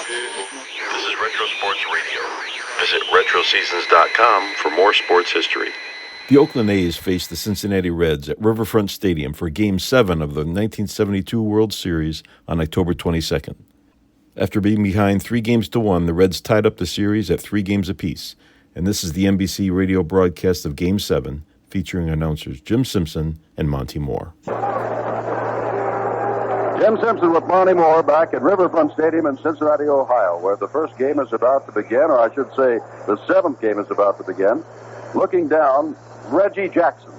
This is Retro Sports Radio. Visit RetroSeasons.com for more sports history. The Oakland A's faced the Cincinnati Reds at Riverfront Stadium for Game 7 of the 1972 World Series on October 22nd. After being behind 3-1, the Reds tied up the series at 3 games apiece. And this is the NBC radio broadcast of Game 7, featuring announcers Jim Simpson and Monty Moore. Jim Simpson with Monty Moore back at Riverfront Stadium in Cincinnati, Ohio, where the first game is about to begin, or I should say the 7th game is about to begin. Looking down, Reggie Jackson,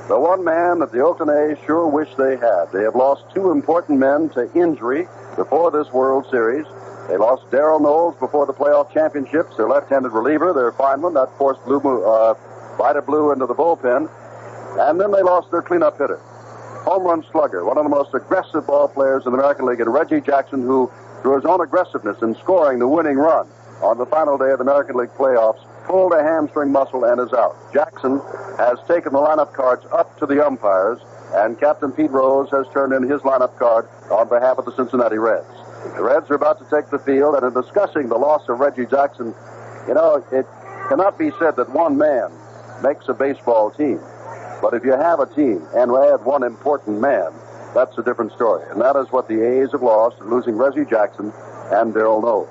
the one man that the Oakland A's sure wish they had. They have lost 2 important men to injury before this World Series. They lost Darrell Knowles before the playoff championships, their left-handed reliever, their fineman, that forced Vida Blue into the bullpen. And then they lost their cleanup hitter, home run slugger, one of the most aggressive ball players in the American League, and Reggie Jackson, who, through his own aggressiveness in scoring the winning run on the final day of the American League playoffs, pulled a hamstring muscle and is out. Jackson has taken the lineup cards up to the umpires, and Captain Pete Rose has turned in his lineup card on behalf of the Cincinnati Reds. The Reds are about to take the field, and in discussing the loss of Reggie Jackson, you know, it cannot be said that one man makes a baseball team. But if you have a team and add one important man, that's a different story. And that is what the A's have lost, losing Reggie Jackson and Darrell Knowles.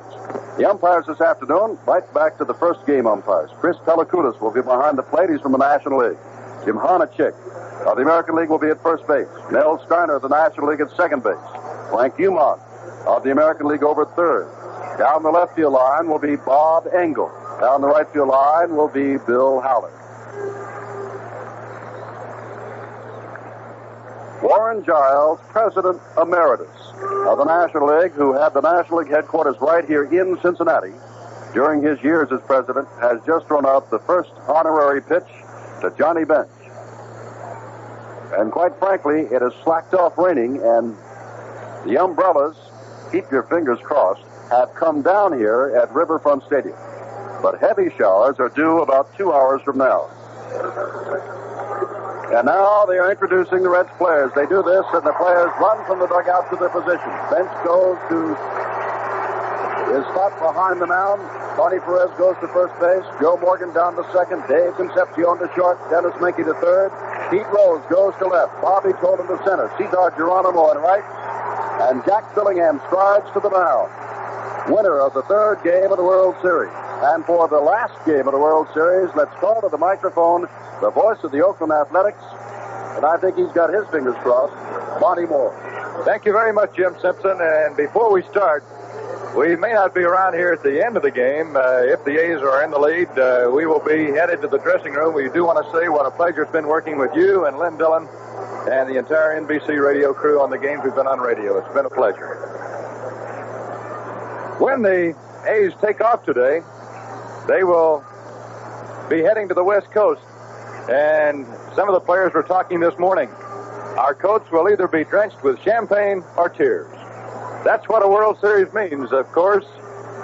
The umpires this afternoon, right back to the first game umpires. Chris Pelikutis will be behind the plate. He's from the National League. Jim Honachik of the American League will be at first base. Nell Steiner of the National League at second base. Frank Umont of the American League over third. Down the left field line will be Bob Engel. Down the right field line will be Bill Howlett. Warren Giles, President Emeritus of the National League, who had the National League headquarters right here in Cincinnati during his years as president, has just thrown out the first honorary pitch to Johnny Bench. And quite frankly, it has slacked off raining, and the umbrellas, keep your fingers crossed, have come down here at Riverfront Stadium. But heavy showers are due about 2 hours from now. And now they are introducing the Reds players. They do this, and the players run from the dugout to their positions. Bench goes to his spot behind the mound. Tony Perez goes to first base. Joe Morgan down to second. Dave Concepcion to short. Dennis Menke to third. Pete Rose goes to left. Bobby Tolan to center. Cesar Geronimo on right. And Jack Billingham strides to the mound. Winner of the 3rd game of the World Series. And for the last game of the World Series, let's call to the microphone the voice of the Oakland Athletics, and I think he's got his fingers crossed, Monty Moore. Thank you very much, Jim Simpson. And before we start, we may not be around here at the end of the game. If the A's are in the lead, we will be headed to the dressing room. We do want to say what a pleasure it's been working with you and Lynn Dillon and the entire NBC radio crew on the games we've been on radio. It's been a pleasure. When the A's take off today, they will be heading to the West Coast. And some of the players were talking this morning. Our coats will either be drenched with champagne or tears. That's what a World Series means, of course.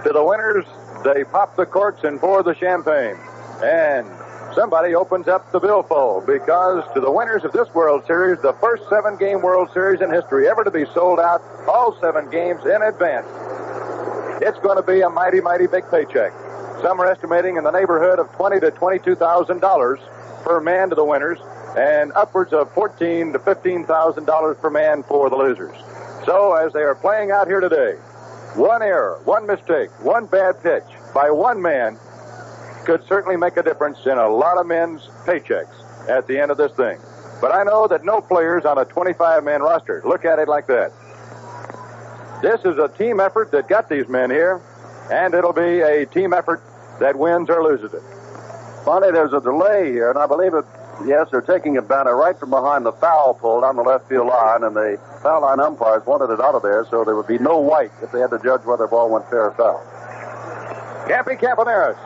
To the winners, they pop the corks and pour the champagne. And somebody opens up the billfold, because to the winners of this World Series, the first 7-game World Series in history ever to be sold out, all 7 games in advance, it's going to be a mighty, mighty big paycheck. Some are estimating in the neighborhood of $20,000 to $22,000 per man to the winners, and upwards of $14,000 to $15,000 per man for the losers. So as they are playing out here today, one error, one mistake, one bad pitch by one man could certainly make a difference in a lot of men's paychecks at the end of this thing. But I know that no players on a 25-man roster look at it like that. This is a team effort that got these men here, and it'll be a team effort that wins or loses it. Bonnie, there's a delay here, and I believe it, yes, they're taking a banner right from behind the foul pole down the left field line, and the foul line umpires wanted it out of there, so there would be no white if they had to judge whether the ball went fair or foul. Campy Campaneris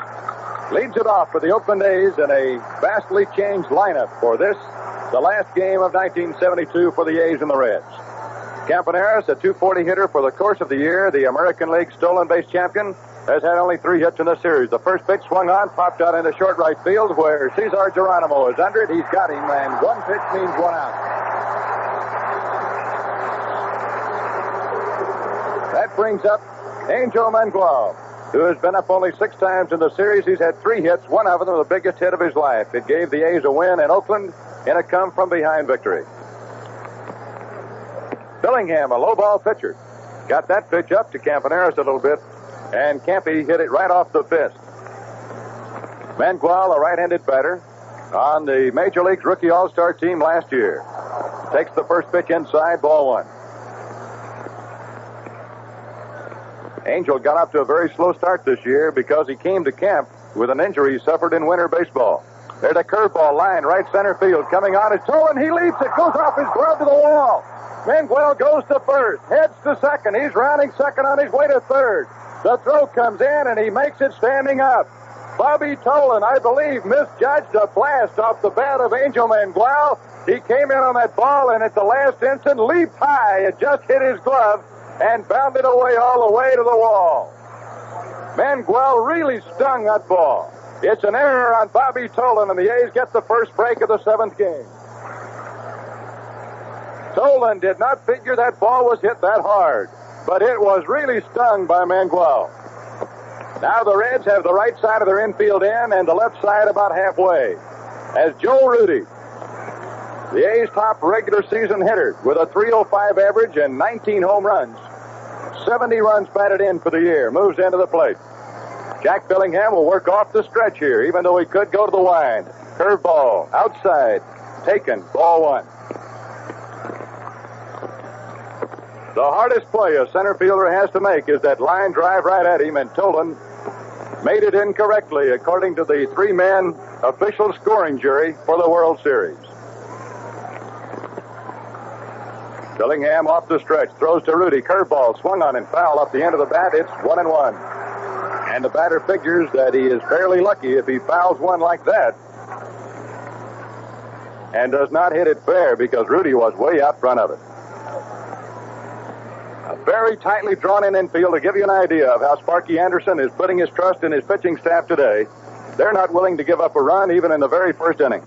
leads it off for the Oakland A's in a vastly changed lineup for this, the last game of 1972 for the A's and the Reds. Campaneris, a .240 hitter for the course of the year, the American League stolen base champion, has had only 3 hits in this series. The first pitch swung on, popped out into short right field, where Cesar Geronimo is under it. He's got him, and 1 pitch means 1 out. That brings up Angel Manuel, who has been up only 6 times in the series. He's had 3 hits, one of them the biggest hit of his life. It gave the A's a win in Oakland in a come-from-behind victory. Billingham, a low ball pitcher, got that pitch up to Campaneris a little bit, and Campy hit it right off the fist. Manuel, a right-handed batter, on the Major League's Rookie All-Star team last year. Takes the first pitch inside, ball 1. Angel got off to a very slow start this year because he came to camp with an injury he suffered in winter baseball. There's a curveball line, right center field, coming on. It's Tolan. He leaps it, goes off his glove to the wall. Manuel goes to first, heads to second. He's rounding second on his way to third. The throw comes in, and he makes it standing up. Bobby Tolan, I believe, misjudged a blast off the bat of Angel Manuel. He came in on that ball, and at the last instant, leaped high. It just hit his glove and bounded away all the way to the wall. Manuel really stung that ball. It's an error on Bobby Tolan, and the A's get the first break of the 7th game. Tolan did not figure that ball was hit that hard, but it was really stung by Manuel. Now the Reds have the right side of their infield in and the left side about halfway. As Joe Rudy, the A's top regular season hitter, with a .305 average and 19 home runs, 70 runs batted in for the year, moves into the plate. Jack Billingham will work off the stretch here, even though he could go to the wind. Curveball, outside, taken, ball 1. The hardest play a center fielder has to make is that line drive right at him, and Tolan made it incorrectly, according to the 3-man official scoring jury for the World Series. Billingham off the stretch, throws to Rudy, curveball, swung on and foul off the end of the bat. It's 1-1. And the batter figures that he is fairly lucky if he fouls one like that and does not hit it fair, because Rudy was way out front of it. A very tightly drawn-in infield. To give you an idea of how Sparky Anderson is putting his trust in his pitching staff today, they're not willing to give up a run even in the very first inning.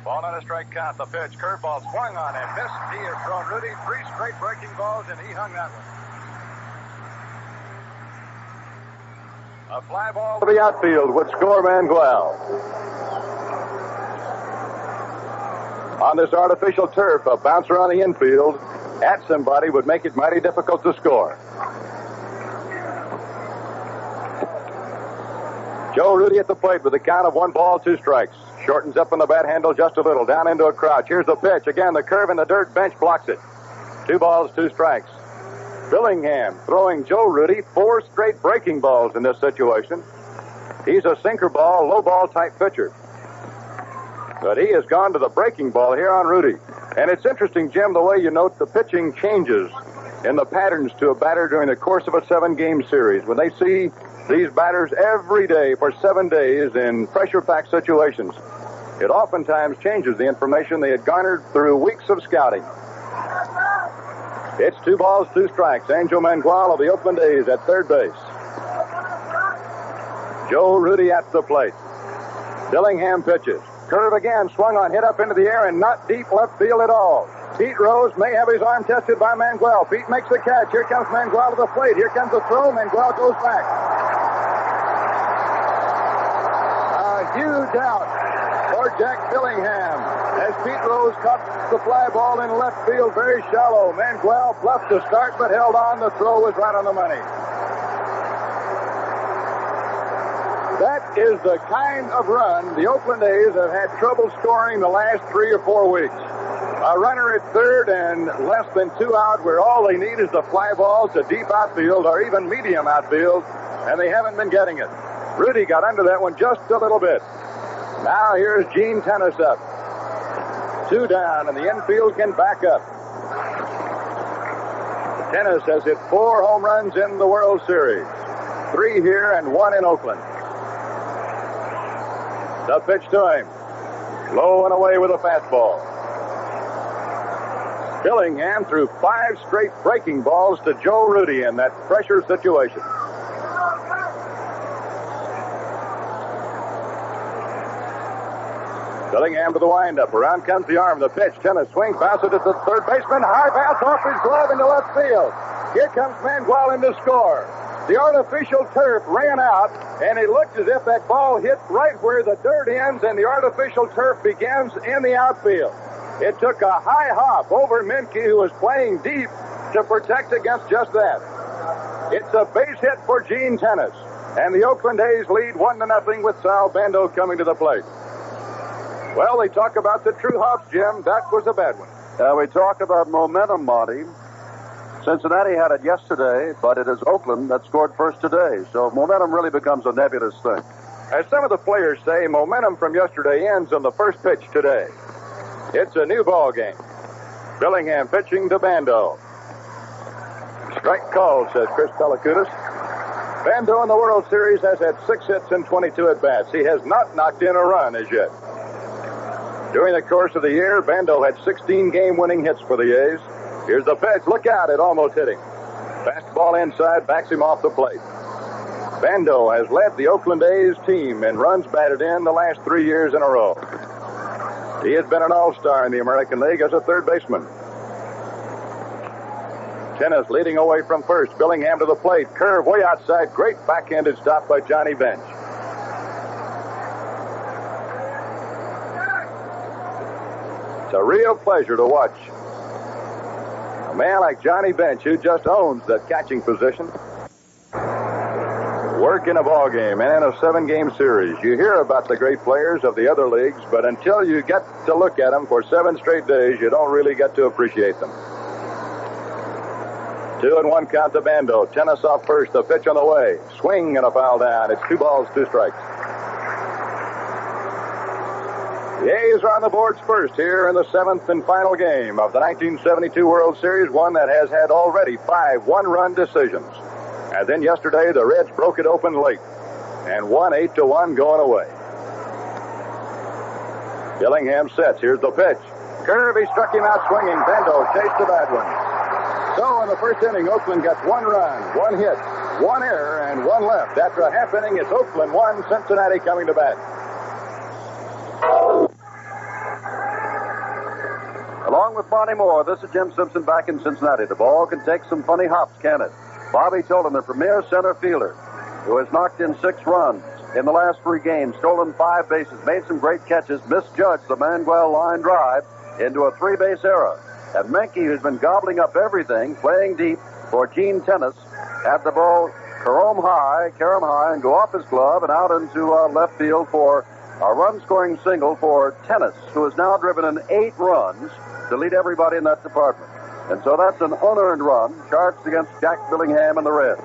Ball on a strike count. The pitch, curveball swung on and missed. He has thrown Rudy 3 straight breaking balls, and he hung that one. A fly ball to the outfield would score Manuel. On this artificial turf, a bouncer on the infield at somebody would make it mighty difficult to score. Joe Rudy at the plate with a count of 1 ball, 2 strikes. Shortens up on the bat handle just a little, down into a crouch. Here's the pitch. Again, the curve in the dirt, bench blocks it. 2 balls, 2 strikes. Billingham throwing Joe Rudy 4 straight breaking balls in this situation. He's a sinker ball, low ball type pitcher. But he has gone to the breaking ball here on Rudy. And it's interesting, Jim, the way you note the pitching changes in the patterns to a batter during the course of a 7-game series. When they see these batters every day for 7 days in pressure-packed situations, it oftentimes changes the information they had garnered through weeks of scouting. It's 2 balls, 2 strikes. Angel Manuel of the Oakland A's at third base. Joe Rudy at the plate. Billingham pitches. Curve again, swung on, hit up into the air, and not deep left field at all. Pete Rose may have his arm tested by Manuel. Pete makes the catch. Here comes Manuel to the plate. Here comes the throw. Manuel goes back. A huge out for Jack Billingham as Pete Rose caught the fly ball in left field, very shallow. Manuel bluffed to start but held on. The throw was right on the money. That is the kind of run the Oakland A's have had trouble scoring the last 3 or 4 weeks. A runner at third and less than 2 out, where all they need is the fly ball to deep outfield or even medium outfield, and they haven't been getting it. Rudy got under that one just a little bit. Now here's Gene Tennis up. 2 down, and the infield can back up. Tennis has hit 4 home runs in the World Series. 3 here and 1 in Oakland. The pitch to him. Low and away with a fastball. Billingham threw 5 straight breaking balls to Joe Rudy in that pressure situation. Billingham to the windup. Around comes the arm. The pitch. Tennis swing. Bounces at the third baseman. High bounce off his glove into left field. Here comes Mangual in to score. The artificial turf ran out, and it looked as if that ball hit right where the dirt ends and the artificial turf begins in the outfield. It took a high hop over Menke, who was playing deep, to protect against just that. It's a base hit for Gene Tennis, and the Oakland A's lead 1-0 with Sal Bando coming to the plate. Well, they talk about the true hops, Jim. That was a bad one. We talk about momentum, Monty. Cincinnati had it yesterday, but it is Oakland that scored first today. So momentum really becomes a nebulous thing. As some of the players say, momentum from yesterday ends on the first pitch today. It's a new ball game. Billingham pitching to Bando. Strike called, says Chris Pellicudis. Bando in the World Series has had 6 hits and 22 at-bats. He has not knocked in a run as yet. During the course of the year, Bando had 16 game-winning hits for the A's. Here's the pitch. Look out. It almost hit him. Fastball inside, backs him off the plate. Bando has led the Oakland A's team in runs batted in the last 3 years in a row. He has been an all-star in the American League as a third baseman. Tennis leading away from first. Billingham to the plate. Curve way outside. Great backhanded stop by Johnny Bench. It's a real pleasure to watch a man like Johnny Bench, who just owns that catching position, work in a ball game and in a 7-game series. You hear about the great players of the other leagues, but until you get to look at them for 7 straight days, you don't really get to appreciate them. 2-1 count to Bando. Tennis off first. The pitch on the way. Swing and a foul down. It's 2 balls, 2 strikes. The A's are on the boards first here in the 7th and final game of the 1972 World Series, one that has had already 5 one-run decisions. And then yesterday, the Reds broke it open late and won 8-1 going away. Billingham sets. Here's the pitch. Curve, he struck him out swinging. Bando chased the bad one. So in the first inning, Oakland gets 1 run, 1 hit, 1 error, and 1 left. After a half inning, it's Oakland 1, Cincinnati coming to bat. Along with Bonnie Moore, this is Jim Simpson back in Cincinnati. The ball can take some funny hops, can it? Bobby Tolan, the premier center fielder, who has knocked in 6 runs in the last 3 games, stolen 5 bases, made some great catches, misjudged the Mangual line drive into a 3-base error. And Menke, who's been gobbling up everything, playing deep for Gene Tennis, had the ball carom high, and go off his glove and out into left field for a run-scoring single for Tennis, who has now driven in 8 runs to lead everybody in that department. And so that's an unearned run charged against Jack Billingham and the Reds.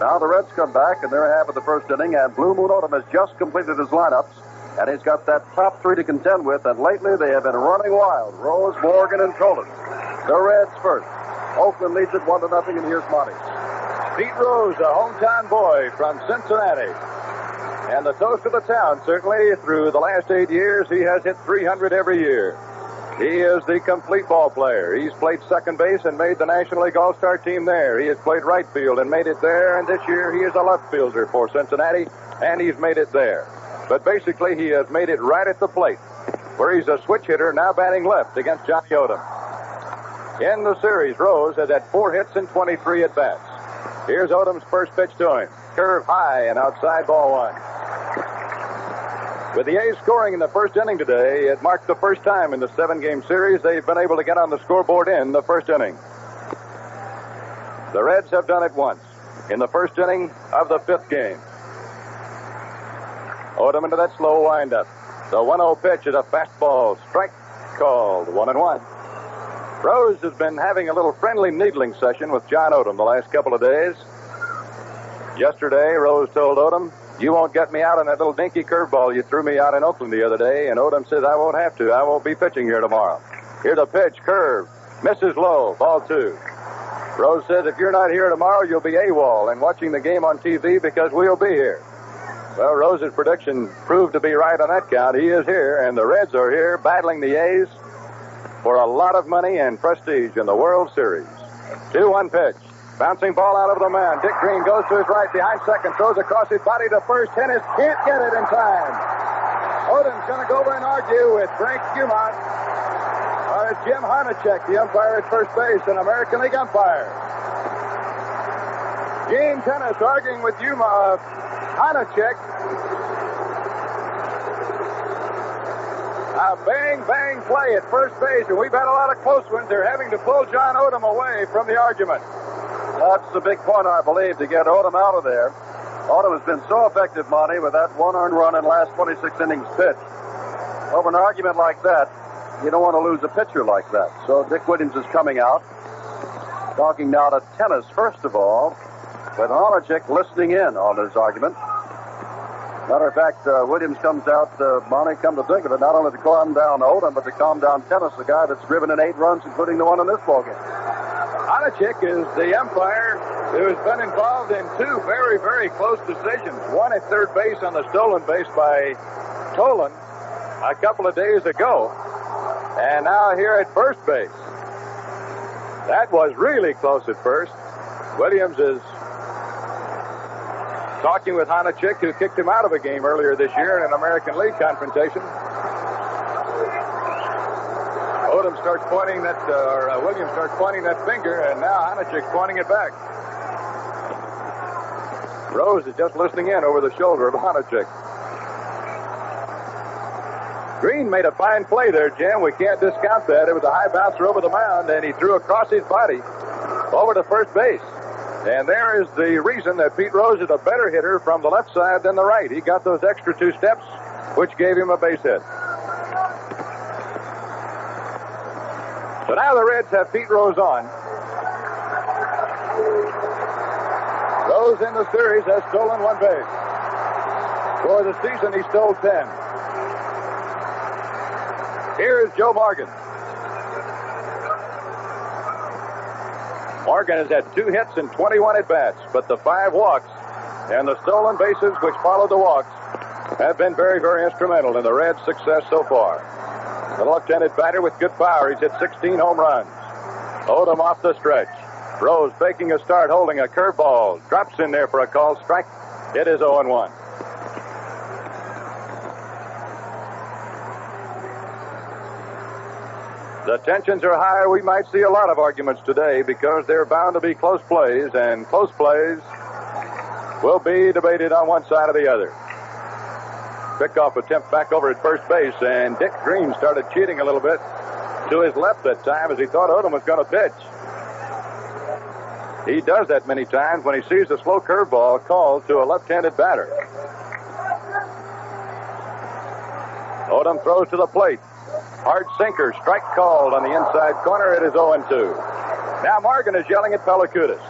Now the Reds come back in their half of the first inning, and Blue Moon Odom has just completed his lineups, and he's got that top 3 to contend with, and lately they have been running wild. Rose, Morgan, and Tolan. The Reds first. Oakland leads it 1-0, and here's Monty. Pete Rose, a hometown boy from Cincinnati. And the toast of the town, certainly, through the last 8 years, he has hit 300 every year. He is the complete ball player. He's played second base and made the National League All-Star team there. He has played right field and made it there, and this year he is a left fielder for Cincinnati, and he's made it there. But basically, he has made it right at the plate, where he's a switch hitter, now batting left against Johnny Odom. In the series, Rose has had 4 hits and 23 at-bats. Here's Odom's first pitch to him. Curve high and outside, ball 1. With the A's scoring in the first inning today, it marked the first time in the 7-game series they've been able to get on the scoreboard in the first inning. The Reds have done it once in the first inning of the 5th game. Odom into that slow windup. The 1-0 pitch is a fastball. Strike called. 1-1. Rose has been having a little friendly needling session with John Odom the last couple of days. Yesterday, Rose told Odom, "You won't get me out on that little dinky curveball you threw me out in Oakland the other day." And Odom says, "I won't have to. I won't be pitching here tomorrow." Here's the pitch. Curve. Misses low. Ball 2. Rose says, "If you're not here tomorrow, you'll be AWOL and watching the game on TV because we'll be here." Well, Rose's prediction proved to be right on that count. He is here, and the Reds are here battling the A's for a lot of money and prestige in the World Series. 2-1 pitch. Bouncing ball out of the mound. Dick Green goes to his right behind second, throws across his body to first. Tennis can't get it in time. Odom's going to go over and argue with Frank Dumont. It's Jim Harnachek, the umpire at first base, an American League umpire. Game tennis, arguing with you, Hanachek. A bang play at first base, and we've had a lot of close ones. They're having to pull John Odom away from the argument. That's the big point, I believe, to get Odom out of there. Odom has been so effective, Monty, with that one earned run in last 26 innings pitched. Over an argument like that, you don't want to lose a pitcher like that. So Dick Williams is coming out, talking now to tennis, first of all, with Hanachek listening in on his argument. Matter of fact, Williams comes out, Monty, come to think of it, not only to calm down Odom, but to calm down Tennis, the guy that's driven in 8 runs, including the one in this ballgame. Hanachek is the umpire who has been involved in 2 very, very close decisions. One at third base on the stolen base by Tolan a couple of days ago, and now here at first base. That was really close at first. Williams is talking with Hanachek, who kicked him out of a game earlier this year in an American League confrontation. Odom starts pointing that, Williams starts pointing that finger, and now Hanachek's pointing it back. Rose is just listening in over the shoulder of Hanachek. Green made a fine play there, Jim. We can't discount that. It was a high bouncer over the mound, and he threw across his body over to first base. And there is the reason that Pete Rose is a better hitter from the left side than the right. He got those extra 2 steps, which gave him a base hit. So now the Reds have Pete Rose on. Rose in the series has stolen 1 base. For the season, he stole 10. Here's Joe Morgan. Morgan has had 2 hits and 21 at-bats, but the 5 walks and the stolen bases which followed the walks have been very, very instrumental in the Reds' success so far. The left-handed batter with good power. He's hit 16 home runs. Odom off the stretch. Rose faking a start, holding a curveball. Drops in there for a called strike. It is 0-1. The tensions are high. We might see a lot of arguments today because there are bound to be close plays, and close plays will be debated on one side or the other. Pickoff attempt back over at first base, and Dick Green started cheating a little bit to his left that time as he thought Odom was going to pitch. He does that many times when he sees a slow curveball called to a left-handed batter. Odom throws to the plate. Hard sinker, strike called on the inside corner. It is 0-2. Now Morgan is yelling at Pellicutis.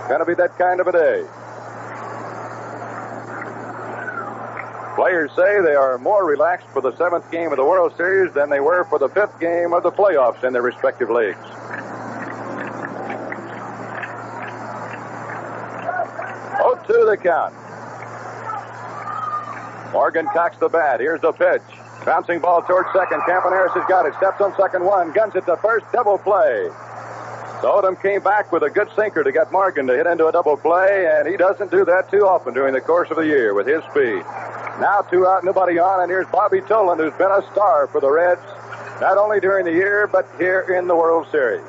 Going to be that kind of a day. Players say they are more relaxed for the 7th game of the World Series than they were for the 5th game of the playoffs in their respective leagues. 0-2 the count. Morgan cocks the bat. Here's the pitch. Bouncing ball towards second. Campaneris has got it. Steps on second 1. Guns it to first. Double play. So Odom came back with a good sinker to get Morgan to hit into a double play, and he doesn't do that too often during the course of the year with his speed. Now 2 out, nobody on, and here's Bobby Tolan, who's been a star for the Reds, not only during the year, but here in the World Series.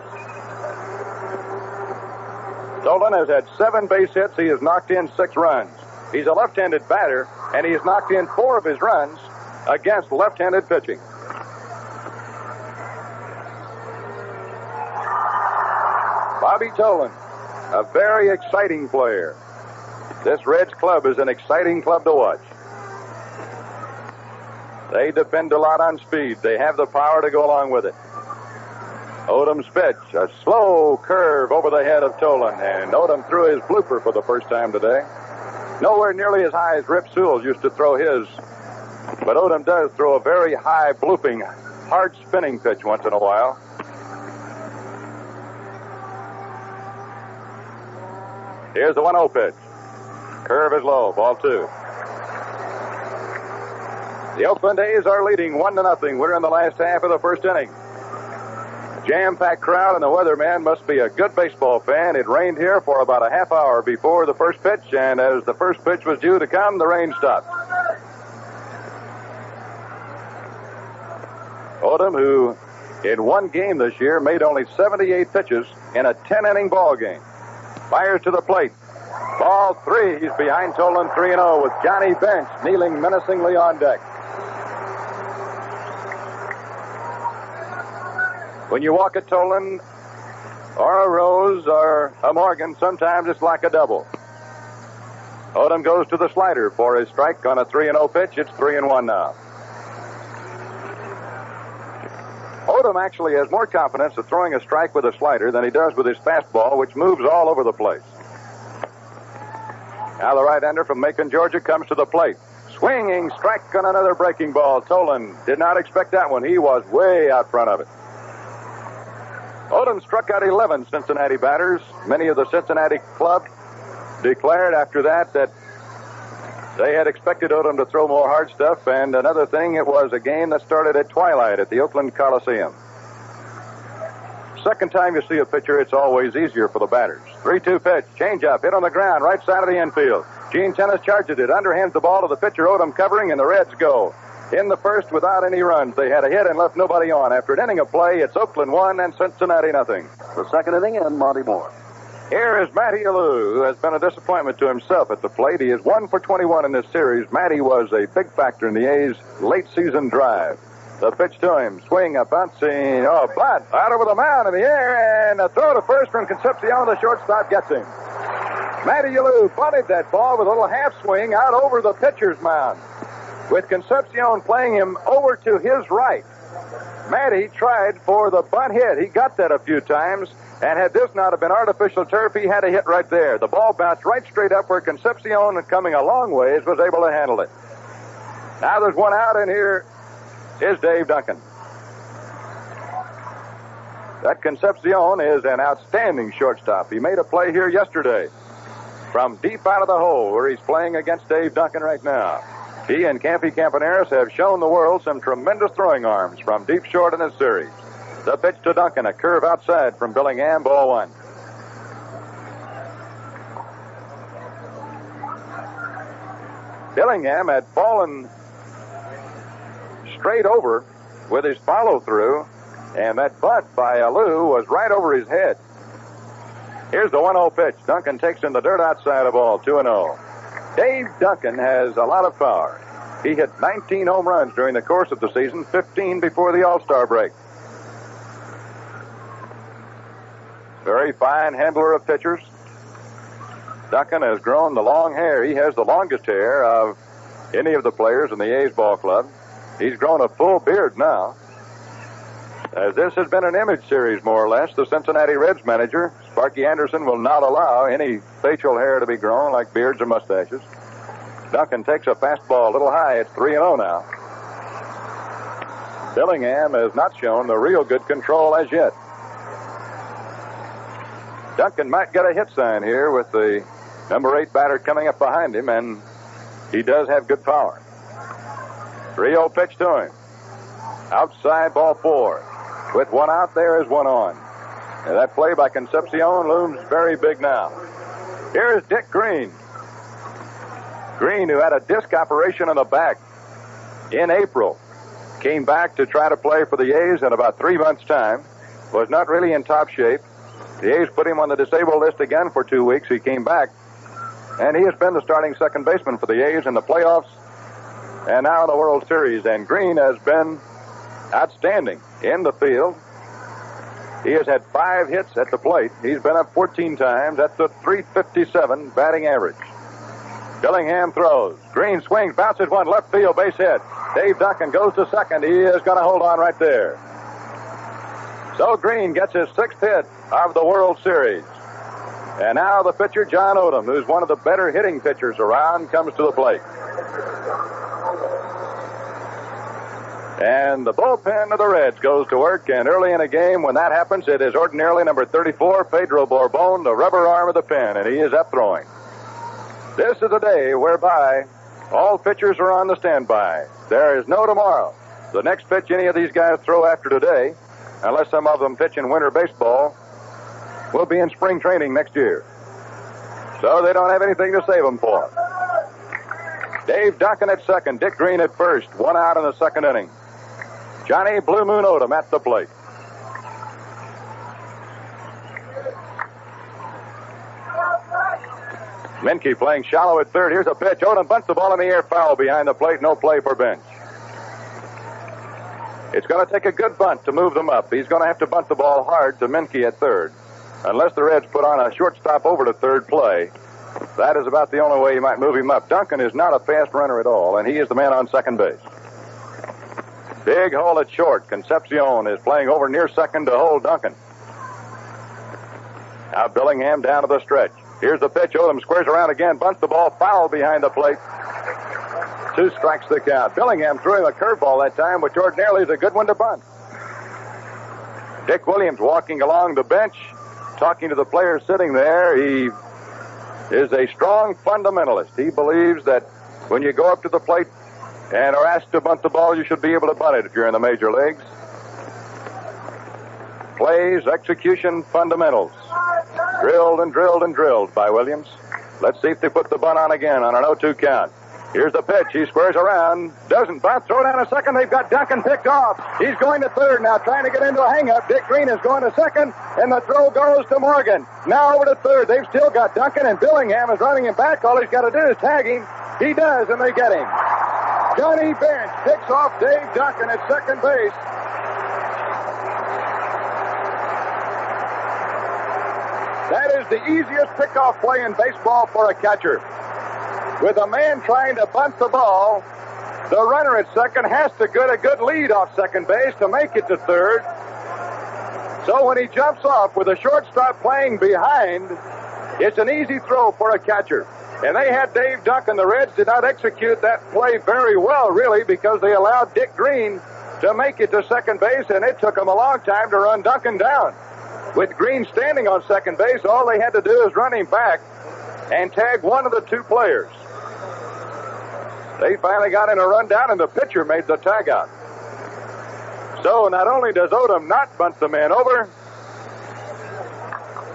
Tolan has had 7 base hits. He has knocked in 6 runs. He's a left-handed batter, and he has knocked in 4 of his runs against left-handed pitching. Bobby Tolan, a very exciting player. This Reds club is an exciting club to watch. They depend a lot on speed. They have the power to go along with it. Odom's pitch, a slow curve over the head of Tolan, and Odom threw his blooper for the first time today. Nowhere nearly as high as Rip Sewell used to throw his, but Odom does throw a very high blooping, hard spinning pitch once in a while. Here's the 1-0 pitch. Curve is low, ball 2. The Oakland A's are leading 1-0. We're in the last half of the first inning. Jam-packed crowd, and the weatherman must be a good baseball fan. It rained here for about a half hour before the first pitch, and as the first pitch was due to come, the rain stopped. Odom, who in one game this year made only 78 pitches in a 10-inning ball game. Fires to the plate. Ball 3. He's behind Tolan 3-0 with Johnny Bench kneeling menacingly on deck. When you walk a Tolan or a Rose or a Morgan, sometimes it's like a double. Odom goes to the slider for his strike on a 3-0 pitch. It's 3-1 now. Odom actually has more confidence of throwing a strike with a slider than he does with his fastball, which moves all over the place. Now the right-hander from Macon, Georgia, comes to the plate. Swinging strike on another breaking ball. Tolan did not expect that one. He was way out front of it. Odom struck out 11 Cincinnati batters. Many of the Cincinnati club declared after that they had expected Odom to throw more hard stuff. And another thing, it was a game that started at twilight at the Oakland Coliseum. Second time you see a pitcher, it's always easier for the batters. 3-2 pitch, changeup, hit on the ground, right side of the infield. Gene Tennis charges it, underhands the ball to the pitcher, Odom covering, and the Reds go. In the first, without any runs, they had a hit and left nobody on. After an inning of play, it's Oakland 1 and Cincinnati nothing. The second inning and Monty Moore. Here is Matty Alou, who has been a disappointment to himself at the plate. He is 1 for 21 in this series. Matty was a big factor in the A's late season drive. The pitch to him, swing, a bouncing, bunt, out over the mound in the air, and a throw to first from Concepcion. The shortstop gets him. Matty Alou bunted that ball with a little half swing out over the pitcher's mound, with Concepcion playing him over to his right. Matty tried for the bunt hit. He got that a few times, and had this not have been artificial turf, he had a hit right there. The ball bounced right straight up where Concepcion, coming a long ways, was able to handle it. Now there's one out, and here is Dave Duncan. That Concepcion is an outstanding shortstop. He made a play here yesterday from deep out of the hole where he's playing against Dave Duncan right now. He and Campy Campaneris have shown the world some tremendous throwing arms from deep short in this series. The pitch to Duncan, a curve outside from Billingham, ball 1. Billingham had fallen straight over with his follow-through, and that bunt by Alou was right over his head. Here's the 1-0 pitch. Duncan takes in the dirt outside of ball, 2-0. Dave Duncan has a lot of power. He hit 19 home runs during the course of the season, 15 before the All-Star break. Very fine handler of pitchers. Duncan has grown the long hair. He has the longest hair of any of the players in the A's ball club. He's grown a full beard now. As this has been an image series, more or less, the Cincinnati Reds manager, Sparky Anderson, will not allow any facial hair to be grown like beards or mustaches. Duncan takes a fastball a little high. It's 3-0 now. Billingham has not shown the real good control as yet. Duncan might get a hit sign here with the number 8 batter coming up behind him, and he does have good power. 3-0 pitch to him. Outside, ball 4. With one out, there is one on. And that play by Concepcion looms very big now. Here is Dick Green. Green, who had a disc operation on the back in April, came back to try to play for the A's in about 3 months' time. Was not really in top shape. The A's put him on the disabled list again for 2 weeks. He came back, and he has been the starting second baseman for the A's in the playoffs and now in the World Series. And Green has been outstanding in the field. He has had 5 hits at the plate. He's been up 14 times. That's a .357 batting average. Billingham throws. Green swings, bounces one, left field, base hit. Dave Duncan goes to second. He is going to hold on right there. So Green gets his 6th hit of the World Series. And now the pitcher, John Odom, who's one of the better hitting pitchers around, comes to the plate. And the bullpen of the Reds goes to work, and early in a game when that happens, it is ordinarily number 34, Pedro Borbon, the rubber arm of the pen, and he is up throwing. This is a day whereby all pitchers are on the standby. There is no tomorrow. The next pitch any of these guys throw after today, unless some of them pitch in winter baseball, will be in spring training next year. So they don't have anything to save them for. Dave Duncan at second, Dick Green at first, one out in the second inning. Johnny Blue Moon Odom at the plate. Menke playing shallow at third. Here's a pitch. Odom bunts the ball in the air, foul behind the plate. No play for Bench. It's going to take a good bunt to move them up. He's going to have to bunt the ball hard to Menke at third. Unless the Reds put on a shortstop over to third play, that is about the only way you might move him up. Duncan is not a fast runner at all, and he is the man on second base. Big hole at short. Concepcion is playing over near second to hold Duncan. Now Billingham down to the stretch. Here's the pitch. Odom squares around again, bunts the ball, foul behind the plate. 2 strikes the count. Billingham threw him a curveball that time, which ordinarily is a good one to bunt. Dick Williams walking along the bench, talking to the players sitting there. He is a strong fundamentalist. He believes that when you go up to the plate and are asked to bunt the ball, you should be able to bunt it if you're in the major leagues. Plays, execution, fundamentals. Drilled and drilled and drilled by Williams. Let's see if they put the bunt on again on an 0-2 count. Here's the pitch. He squares around. Doesn't bunt. Throw down a second. They've got Duncan picked off. He's going to third now, trying to get into a hang-up. Dick Green is going to second, and the throw goes to Morgan. Now over to third. They've still got Duncan, and Billingham is running him back. All he's got to do is tag him. He does, and they get him. Johnny Bench picks off Dave Duncan at second base. That is the easiest pickoff play in baseball for a catcher. With a man trying to bunt the ball, the runner at second has to get a good lead off second base to make it to third. So when he jumps off with a shortstop playing behind, it's an easy throw for a catcher. And they had Dave Duncan. The Reds did not execute that play very well, really, because they allowed Dick Green to make it to second base, and it took them a long time to run Duncan down. With Green standing on second base, all they had to do is run him back and tag one of the 2 players. They finally got in a rundown, and the pitcher made the tag out. So not only does Odom not bunt the man over,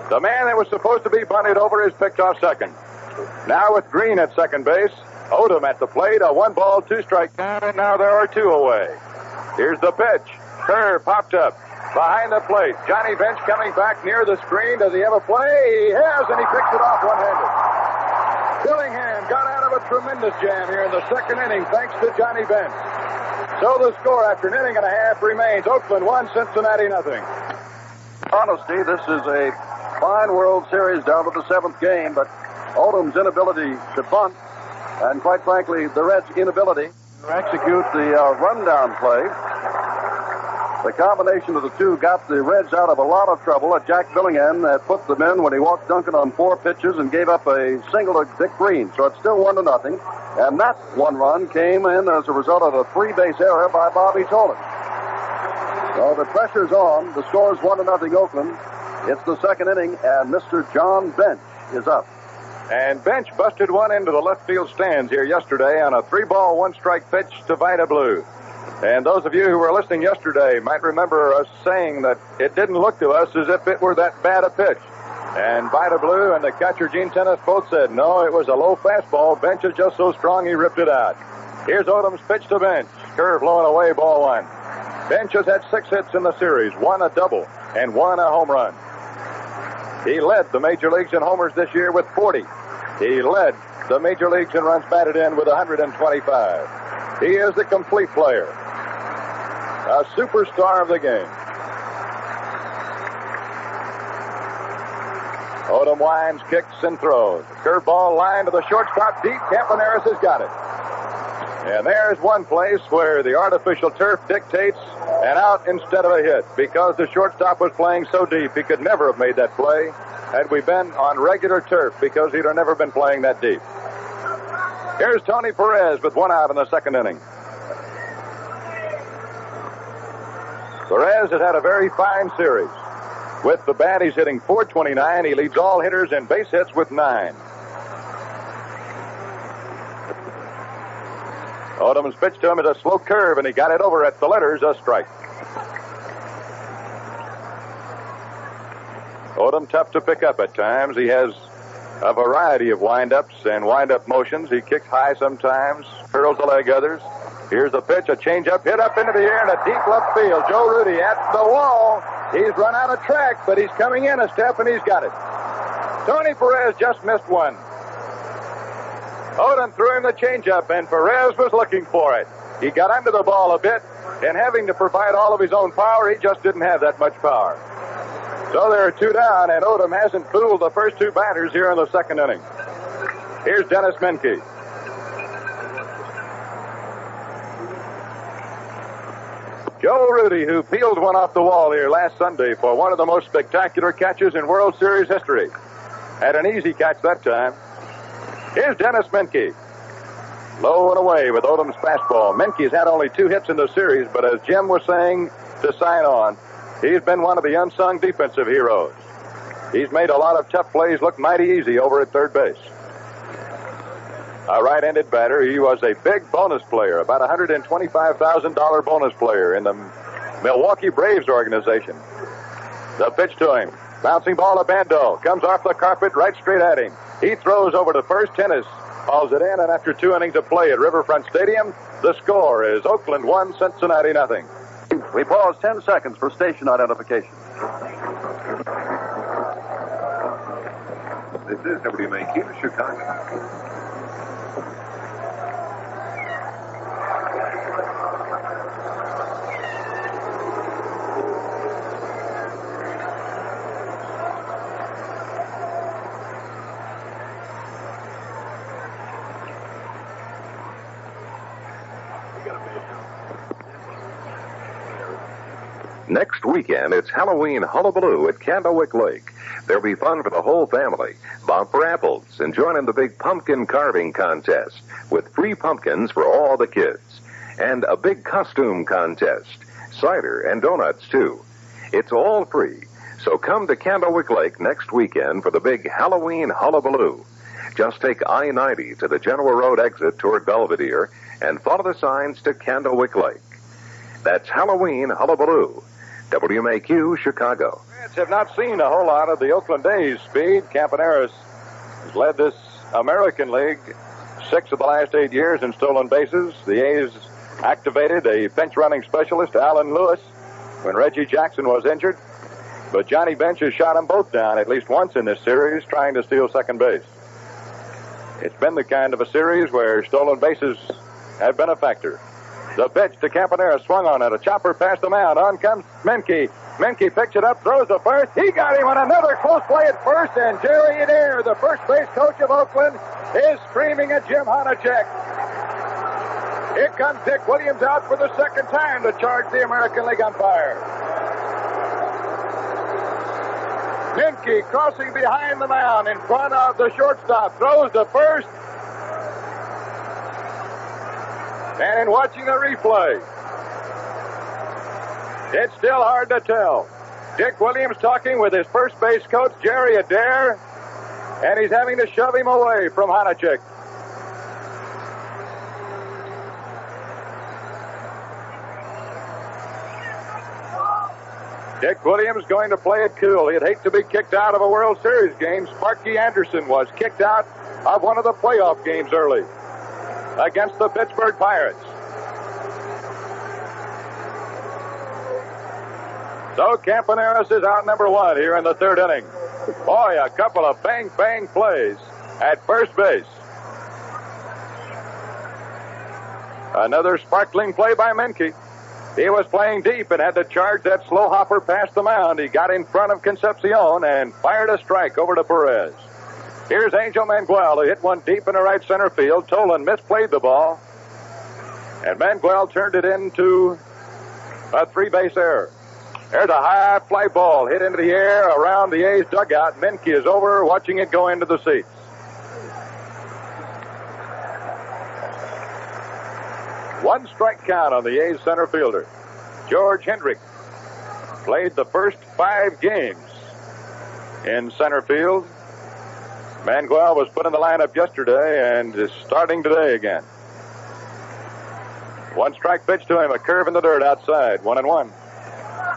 the man that was supposed to be bunted over is picked off second. Now with Green at second base, Odom at the plate, a 1-ball, 2-strike count, and now there are 2 away. Here's the pitch. Curve popped up behind the plate. Johnny Bench coming back near the screen. Does he have a play? He has, and he picks it off one-handed. Billingham got out of a tremendous jam here in the second inning thanks to Johnny Bench. So the score after an inning and a half remains Oakland 1, Cincinnati 0. Honesty, this is a fine World Series down to the 7th game, but Odom's inability to bunt, and quite frankly, the Reds' inability to execute the rundown play. The combination of the 2 got the Reds out of a lot of trouble. Jack Billingham had put them in when he walked Duncan on 4 pitches and gave up a single to Dick Green. So it's still 1-0. And that 1 run came in as a result of a 3-base error by Bobby Tolan. So the pressure's on. The score is 1-0 Oakland. It's the second inning, and Mr. John Bench is up. And Bench busted one into the left field stands here yesterday on a 3-ball, 1-strike pitch to Vida Blue. And those of you who were listening yesterday might remember us saying that it didn't look to us as if it were that bad a pitch. And Vida Blue and the catcher Gene Tennis both said, no, it was a low fastball. Bench is just so strong he ripped it out. Here's Odom's pitch to Bench. Curve blowing away, ball 1. Bench has had 6 hits in the series, 1 a double, and 1 a home run. He led the major leagues in homers this year with 40. He led the major leagues in runs batted in with 125. He is the complete player, a superstar of the game. Odom winds, kicks, and throws. Curveball line to the shortstop deep. Campaneris has got it. And there's one place where the artificial turf dictates an out instead of a hit, because the shortstop was playing so deep he could never have made that play had we been on regular turf, because he'd have never been playing that deep. Here's Tony Perez with 1 out in the second inning. Perez has had a very fine series. With the bat, he's hitting .429. He leads all hitters in base hits with 9. Odom's pitch to him is a slow curve, and he got it over at the letters, a strike. Odom tough to pick up at times. He has a variety of wind-ups and wind-up motions. He kicks high sometimes, curls the leg others. Here's the pitch, a change-up, hit up into the air in a deep left field. Joe Rudy at the wall. He's run out of track, but he's coming in a step, and he's got it. Tony Perez just missed one. Odom threw him the changeup, and Perez was looking for it. He got under the ball a bit, and having to provide all of his own power, he just didn't have that much power. So there are 2 down, and Odom hasn't fooled the first 2 batters here in the second inning. Here's Dennis Menke. Joe Rudy, who peeled one off the wall here last Sunday for one of the most spectacular catches in World Series history. Had an easy catch that time. Here's Dennis Menke. Low and away with Odom's fastball. Menke's had only 2 hits in the series, but as Jim was saying to sign on, he's been one of the unsung defensive heroes. He's made a lot of tough plays look mighty easy over at third base. A right-handed batter, he was a big bonus player, about a $125,000 bonus player in the Milwaukee Braves organization. The pitch to him. Bouncing ball to Bando. Comes off the carpet right straight at him. He throws over to first. Tennis hauls it in, and after 2 innings of play at Riverfront Stadium, the score is Oakland 1, Cincinnati nothing. We pause 10 seconds for station identification. This is WMAQ, Chicago. Next weekend, it's Halloween hullabaloo at Candlewick Lake. There'll be fun for the whole family. Bob for apples and join in the big pumpkin carving contest with free pumpkins for all the kids. And a big costume contest. Cider and donuts, too. It's all free. So come to Candlewick Lake next weekend for the big Halloween hullabaloo. Just take I-90 to the General Road exit toward Belvedere and follow the signs to Candlewick Lake. That's Halloween hullabaloo. WMAQ, Chicago. Reds have not seen a whole lot of the Oakland A's speed. Campaneris has led this American League 6 of the last 8 years in stolen bases. The A's activated a pinch-running specialist, Alan Lewis, when Reggie Jackson was injured. But Johnny Bench has shot them both down at least once in this series, trying to steal second base. It's been the kind of a series where stolen bases have been a factor. The pitch to Campanera, swung on it. A chopper past the mound. On comes Menke. Menke picks it up, throws to first. He got him on another close play at first, and Jerry Adair, the first base coach of Oakland, is screaming at Jim Honachek. Here comes Dick Williams out for the second time to charge the American League umpire. Menke crossing behind the mound in front of the shortstop. Throws to first. And in watching the replay, it's still hard to tell. Dick Williams talking with his first base coach, Jerry Adair, and he's having to shove him away from Honachek. Dick Williams going to play it cool. He'd hate to be kicked out of a World Series game. Sparky Anderson was kicked out of one of the playoff games early against the Pittsburgh Pirates. So Campaneris is out number 1 here in the third inning. Boy, a couple of bang-bang plays at first base. Another sparkling play by Menke. He was playing deep and had to charge that slow hopper past the mound. He got in front of Concepcion and fired a strike over to Perez. Here's Angel Manuel, who hit one deep into right center field. Tolan misplayed the ball, and Manuel turned it into a 3-base error. There's a high fly ball hit into the air around the A's dugout. Menke is over watching it go into the seats. One strike count on the A's center fielder. George Hendrick played the first 5 games in center field. Manuel was put in the lineup yesterday and is starting today again. One strike pitch to him, a curve in the dirt outside, 1-1.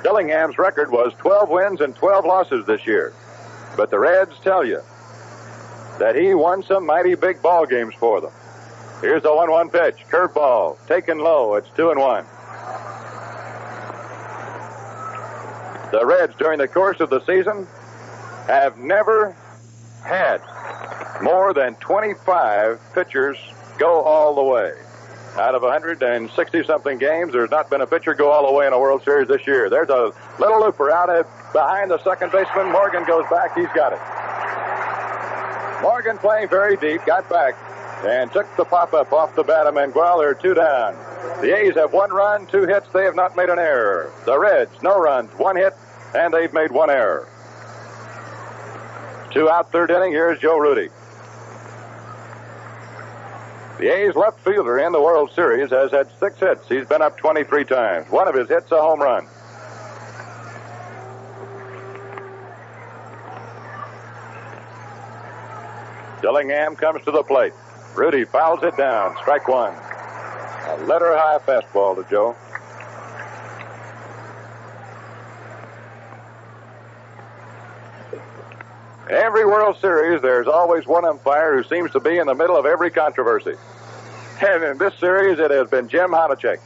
Billingham's record was 12 wins and 12 losses this year. But the Reds tell you that he won some mighty big ball games for them. Here's the 1-1 pitch, curveball, taken low, it's 2-1. The Reds during the course of the season have never had more than 25 pitchers go all the way. Out of 160-something games, there's not been a pitcher go all the way in a World Series this year. There's a little looper out behind the second baseman. Morgan goes back. He's got it. Morgan playing very deep, got back, and took the pop-up off the bat of Mangual. They're 2 down. The A's have 1 run, 2 hits. They have not made an error. The Reds, no runs, 1 hit, and they've made 1 error. 2 out, 3rd inning. Here's Joe Rudy. The A's left fielder in the World Series has had 6 hits. He's been up 23 times. One of his hits, a home run. Billingham comes to the plate. Rudy fouls it down. Strike 1. A letter-high fastball to Joe. Every World Series, there's always one umpire who seems to be in the middle of every controversy. And in this series, it has been Jim Honachek.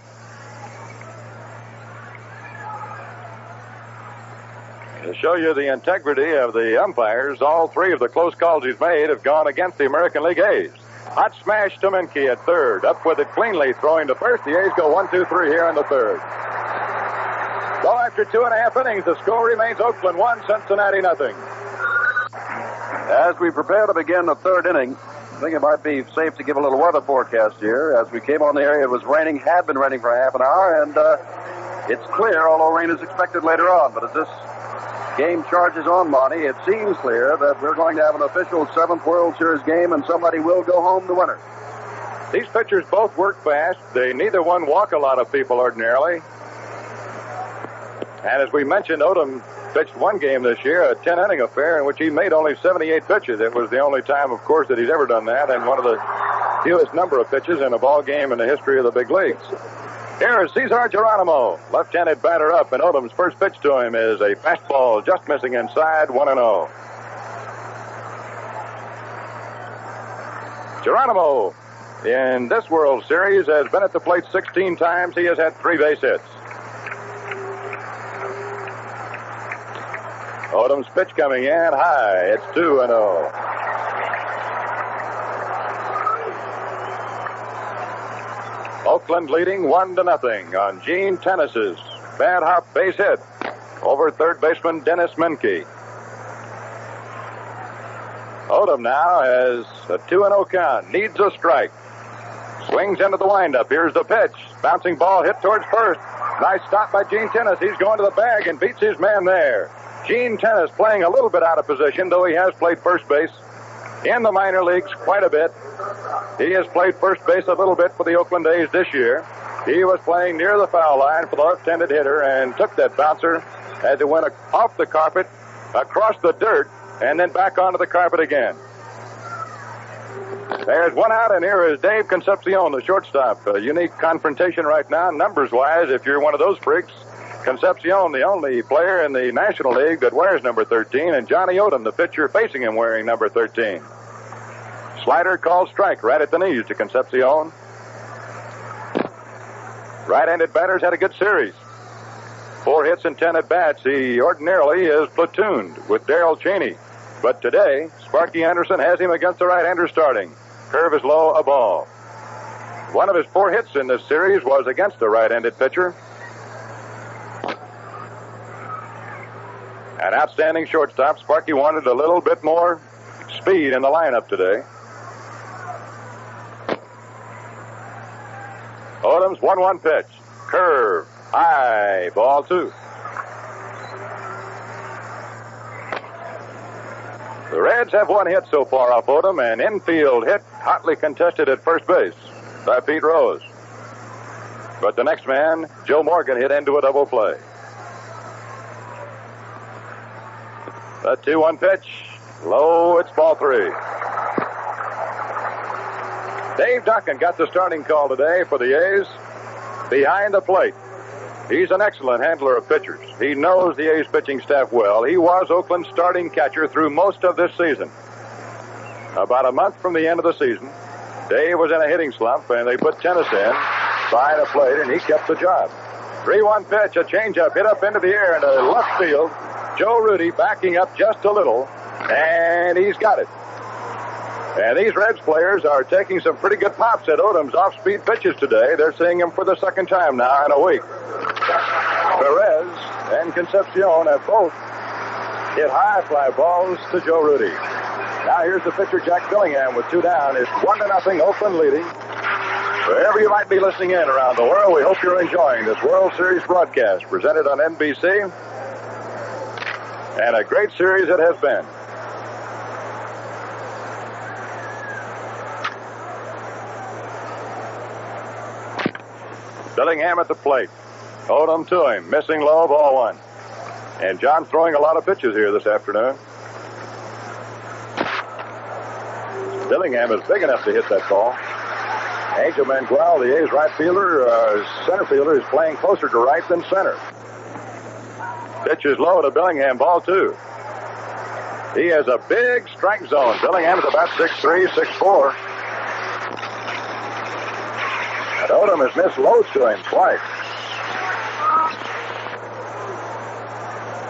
To show you the integrity of the umpires, all 3 of the close calls he's made have gone against the American League A's. Hot smash to Menke at 3rd. Up with it cleanly, throwing to first. The A's go 1, 2, 3 here in the 3rd. So after 2.5 innings, the score remains Oakland 1, Cincinnati nothing. As we prepare to begin the 3rd inning, I think it might be safe to give a little weather forecast here. As we came on the area, it was raining, had been raining for half an hour, and it's clear, although rain is expected later on. But as this game charges on, Monty, it seems clear that we're going to have an official 7th World Series game, and somebody will go home the winner. These pitchers both work fast. Neither one walk a lot of people ordinarily. And as we mentioned, Odom pitched 1 game this year, a 10-inning affair in which he made only 78 pitches. It was the only time, of course, that he's ever done that, and one of the fewest number of pitches in a ball game in the history of the big leagues. Here is Cesar Geronimo, left-handed batter up, and Odom's first pitch to him is a fastball just missing inside, 1-0. Geronimo, in this World Series, has been at the plate 16 times. He has had 3 base hits. Odom's pitch coming in high. It's 2-0. Oakland leading 1-0 on Gene Tennis's bad hop base hit over 3rd baseman Dennis Menke. Odom now has a 2-0 count. Needs a strike. Swings into the windup. Here's the pitch. Bouncing ball hit towards first. Nice stop by Gene Tennis. He's going to the bag and beats his man there. Gene Tennis playing a little bit out of position, though he has played first base in the minor leagues quite a bit. He has played first base a little bit for the Oakland A's this year. He was playing near the foul line for the left-handed hitter and took that bouncer as it went off the carpet, across the dirt, and then back onto the carpet again. There's 1 out, and here is Dave Concepcion, the shortstop. A unique confrontation right now, numbers-wise, if you're one of those freaks. Concepcion, the only player in the National League that wears number 13, and Johnny Odom, the pitcher facing him, wearing number 13. Slider called strike right at the knees to Concepcion. Right-handed batters had a good series. 4 hits and 10 at-bats. He ordinarily is platooned with Darrell Cheney. But today, Sparky Anderson has him against the right-hander starting. Curve is low, a ball. One of his 4 hits in this series was against the right-handed pitcher. An outstanding shortstop. Sparky wanted a little bit more speed in the lineup today. Odom's 1-1 pitch. Curve. High. Ball 2. The Reds have 1 hit so far off Odom, an infield hit hotly contested at first base by Pete Rose. But the next man, Joe Morgan, hit into a double play. The 2-1 pitch. Low, it's ball 3. Dave Duncan got the starting call today for the A's behind the plate. He's an excellent handler of pitchers. He knows the A's pitching staff well. He was Oakland's starting catcher through most of this season. About a month from the end of the season, Dave was in a hitting slump, and they put Tennis in behind the plate, and he kept the job. 3-1 pitch, a changeup hit up into the air into left field. Joe Rudy backing up just a little, and he's got it. And these Reds players are taking some pretty good pops at Odom's off-speed pitches today. They're seeing him for the second time now in a week. Perez and Concepcion have both hit high fly balls to Joe Rudy. Now here's the pitcher, Jack Billingham, with 2 down. It's 1-0, Oakland leading. Wherever you might be listening in around the world, we hope you're enjoying this World Series broadcast presented on NBC. And a great series it has been. Billingham at the plate. Odom to him. Missing low, ball 1. And John throwing a lot of pitches here this afternoon. Billingham is big enough to hit that ball. Angel Mangual, the A's right fielder, center fielder, is playing closer to right than center. Pitch is low to Billingham, ball 2. He has a big strike zone. Billingham is about 6'3", 6'4". And Odom has missed lows to him twice.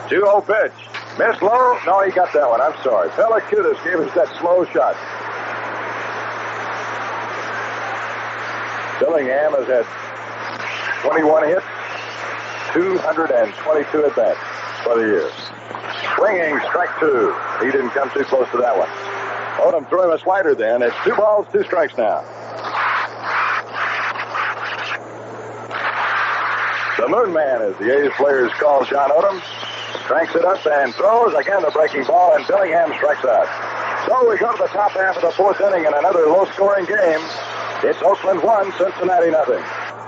2-0 pitch. Missed low. No, he got that one. I'm sorry. Pelicutis gave us that slow shot. Billingham has had 21 hits, 222 at bats for the year. Swinging, strike 2. He didn't come too close to that one. Odom threw him a slider then. It's 2 balls, 2 strikes now. The Moon Man, as the A's players call John Odom, cranks it up and throws. Again, the breaking ball, and Billingham strikes out. So we go to the top half of the 4th inning in another low-scoring game. It's Oakland 1, Cincinnati nothing.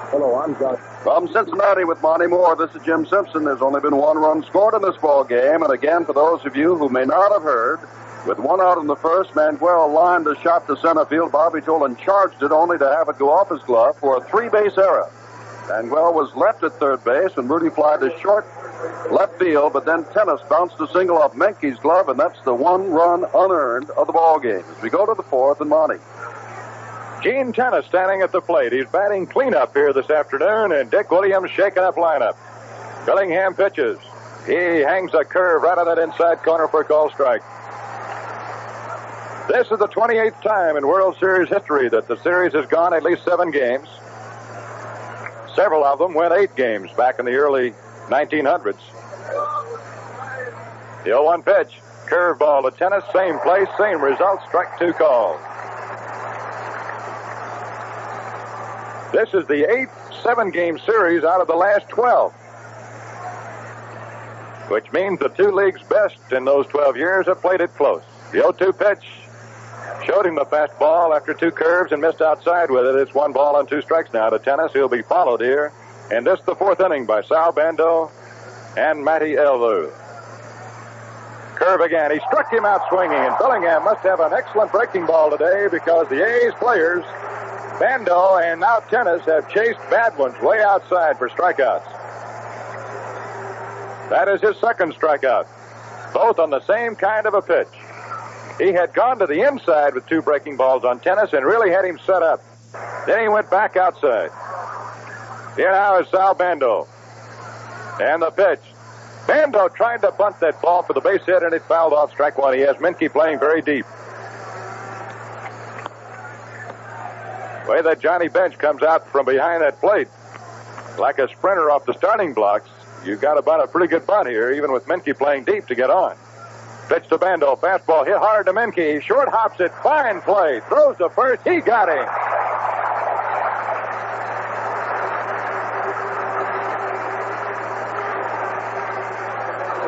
Hello, I'm Josh. From Cincinnati with Monty Moore, this is Jim Simpson. There's only been 1 run scored in this ball game. And again, for those of you who may not have heard, with 1 out in the first, Mangual lined a shot to center field. Bobby Tolan charged it only to have it go off his glove for a 3-base error. Mangual was left at third base, and Rudy flied to short left field, but then Tennis bounced a single off Menke's glove, and that's the 1 run unearned of the ball game. As we go to the 4th, and Monty. Gene Tennis standing at the plate. He's batting cleanup here this afternoon, and Dick Williams shaking up lineup. Billingham pitches. He hangs a curve right on that inside corner for a call strike. This is the 28th time in World Series history that the series has gone at least 7 games. Several of them went 8 games back in the early 1900s. The 0-1 pitch. Curveball to Tennis. Same place, same result. Strike 2 called. This is the 8th 7-game series out of the last 12. Which means the 2 leagues' best in those 12 years have played it close. The 0-2 pitch showed him the fastball after 2 curves and missed outside with it. It's 1 ball and 2 strikes now to Tennis. He'll be followed here. And this the 4th inning by Sal Bando and Matty Elvu. Curve again. He struck him out swinging, and Billingham must have an excellent breaking ball today because the A's players, Bando and now Tennis, have chased bad ones way outside for strikeouts. That is his 2nd strikeout, both on the same kind of a pitch. He had gone to the inside with 2 breaking balls on Tennis and really had him set up. Then he went back outside. Here now is Sal Bando. And the pitch. Bando tried to bunt that ball for the base hit, and it fouled off strike 1. He has Menke playing very deep. The way that Johnny Bench comes out from behind that plate like a sprinter off the starting blocks, you've got to bunt a pretty good bunt here, even with Menke playing deep to get on. Pitch to Bando. Fastball hit hard to Menke. Short hops it. Fine play. Throws to first. He got him.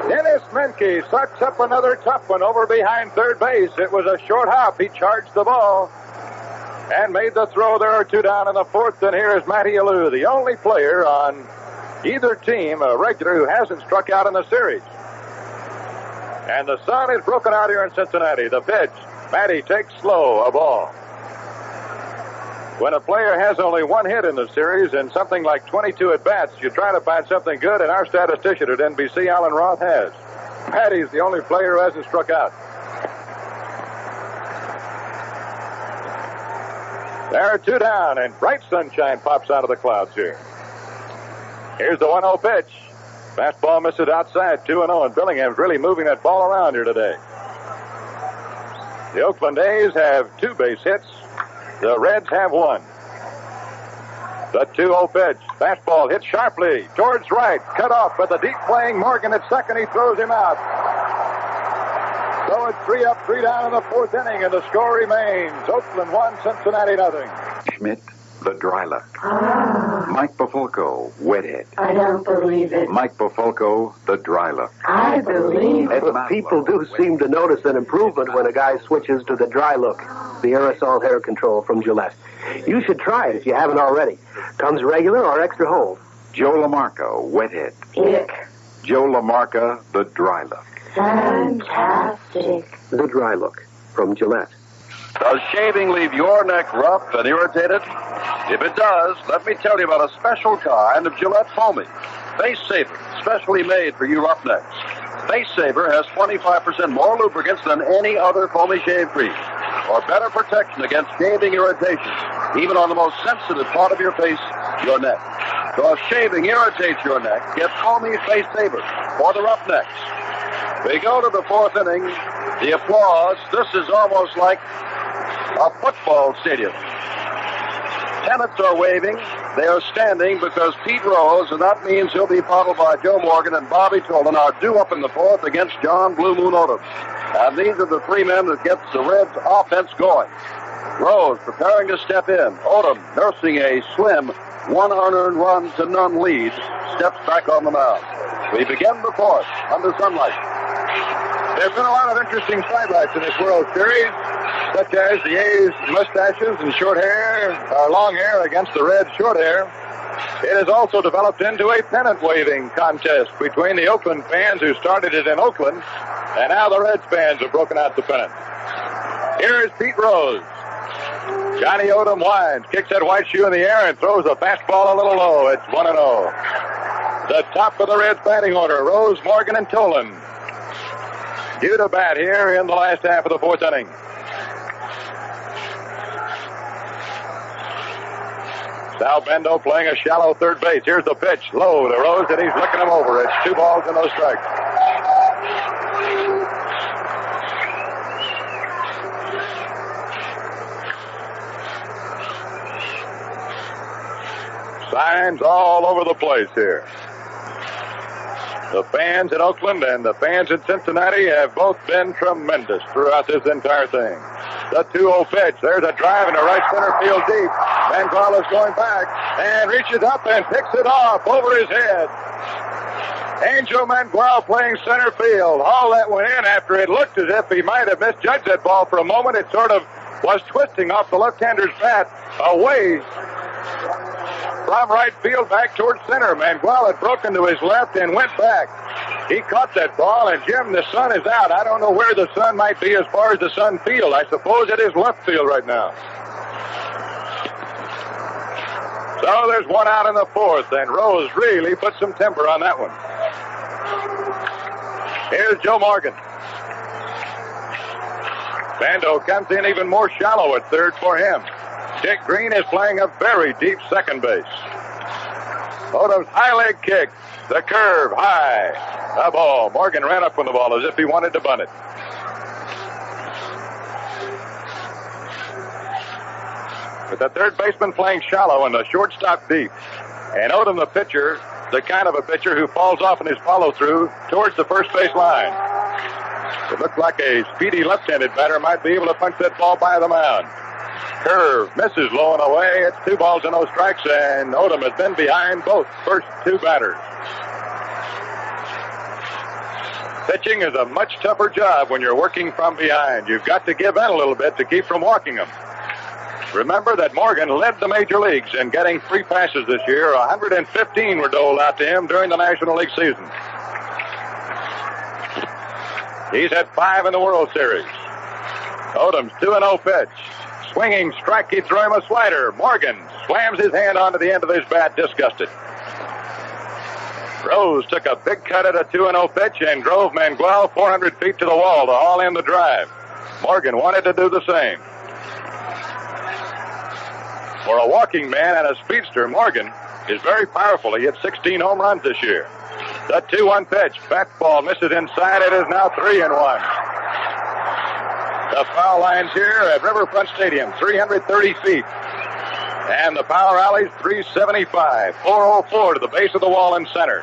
Dennis Menke sucks up another tough one over behind third base. It was a short hop. He charged the ball and made the throw. There are 2 down in the 4th, and here is Matty Elvu, the only player on either team, a regular, who hasn't struck out in the series. And the sun is broken out here in Cincinnati. The pitch. Matty takes slow, a ball. When a player has only 1 hit in the series and something like 22 at-bats, you try to find something good, and our statistician at NBC, Alan Roth, has. Matty's the only player who hasn't struck out. There are 2 down, and bright sunshine pops out of the clouds here. Here's the 1-0 pitch. Fastball misses outside, 2-0, and Billingham's really moving that ball around here today. The Oakland A's have 2 base hits. The Reds have 1. The 2-0 pitch. Fastball hit sharply towards right. Cut off by the deep playing Morgan at second. He throws him out. So it's 3 up, 3 down in the 4th inning, and the score remains Oakland 1, Cincinnati nothing. Schmidt, the dry luck. Mike Bafulco, wethead. I don't believe it. Mike Bafulco, the dry luck. I believe it. But people do seem to notice an improvement when a guy switches to the dry look, the aerosol hair control from Gillette. You should try it if you haven't already. Comes regular or extra hold. Joe LaMarca, wethead. Ick. Joe LaMarca, the dry luck. Fantastic. The dry look from Gillette. Does shaving leave your neck rough and irritated? If it does, let me tell you about a special kind of Gillette Foamy. Face Saver, specially made for you roughnecks. Face Saver has 25% more lubricants than any other foamy shave cream, or better protection against shaving irritation, even on the most sensitive part of your face, your neck. Because shaving irritates your neck, get Foamy Face Saver for the roughnecks. We go to the 4th inning. The applause, this is almost like a football stadium. Tenants are waving. They are standing because Pete Rose, and that means he'll be followed by Joe Morgan and Bobby Tolan, are due up in the 4th against John Blue Moon Odom. And these are the 3 men that gets the Reds offense going. Rose preparing to step in. Odom, nursing a slim 1 unearned run to none lead, steps back on the mound. We begin the 4th under sunlight. There have been a lot of interesting sidelights in this World Series, such as the A's mustaches and short hair, or long hair against the Reds' short hair. It has also developed into a pennant-waving contest between the Oakland fans who started it in Oakland, and now the Reds fans have broken out the pennant. Here is Pete Rose. Johnny Odom winds, kicks that white shoe in the air, and throws a fastball a little low. It's 1-0. The top of the Reds batting order, Rose, Morgan, and Tolan. Due to bat here in the last half of the 4th inning. Sal Bendo playing a shallow third base. Here's the pitch. Low to Rose, and he's looking him over. It's 2 balls and no strikes. Signs all over the place here. The fans in Oakland and the fans in Cincinnati have both been tremendous throughout this entire thing. The 2-0 pitch. There's a drive into right center field deep. Mangual is going back and reaches up and picks it off over his head. Angel Mangual playing center field. All that went in after it looked as if he might have misjudged that ball for a moment. It sort of was twisting off the left-hander's bat away from right field back towards center. Mangual had broken to his left and went back. He caught that ball, and Jim, the sun is out. I don't know where the sun might be as far as the sun field. I suppose it is left field right now. So there's 1 out in the 4th, and Rose really put some temper on that one. Here's Joe Morgan. Bando comes in even more shallow at third for him. Dick Green is playing a very deep second base. Odom's high leg kick. The curve high. The ball. Morgan ran up on the ball as if he wanted to bunt it. With the third baseman playing shallow and the shortstop deep. And Odom, the pitcher, the kind of a pitcher who falls off in his follow-through towards the first base line. It looked like a speedy left-handed batter might be able to punch that ball by the mound. Curve misses low and away. It's 2 balls and no strikes, and Odom has been behind both first 2 batters. Pitching is a much tougher job when you're working from behind. You've got to give in a little bit to keep from walking them. Remember that Morgan led the major leagues in getting free passes this year. 115 were doled out to him during the National League season. He's had 5 in the World Series. Odom's 2-0 pitch. Swinging strike, he threw him a slider. Morgan slams his hand onto the end of his bat, disgusted. Rose took a big cut at a 2-0 pitch and drove Mangual 400 feet to the wall to haul in the drive. Morgan wanted to do the same. For a walking man and a speedster, Morgan is very powerful. He hit 16 home runs this year. The 2-1 pitch. Fastball misses inside. It is now 3-1. The foul lines here at Riverfront Stadium, 330 feet. And the power alley's 375. 404 to the base of the wall in center.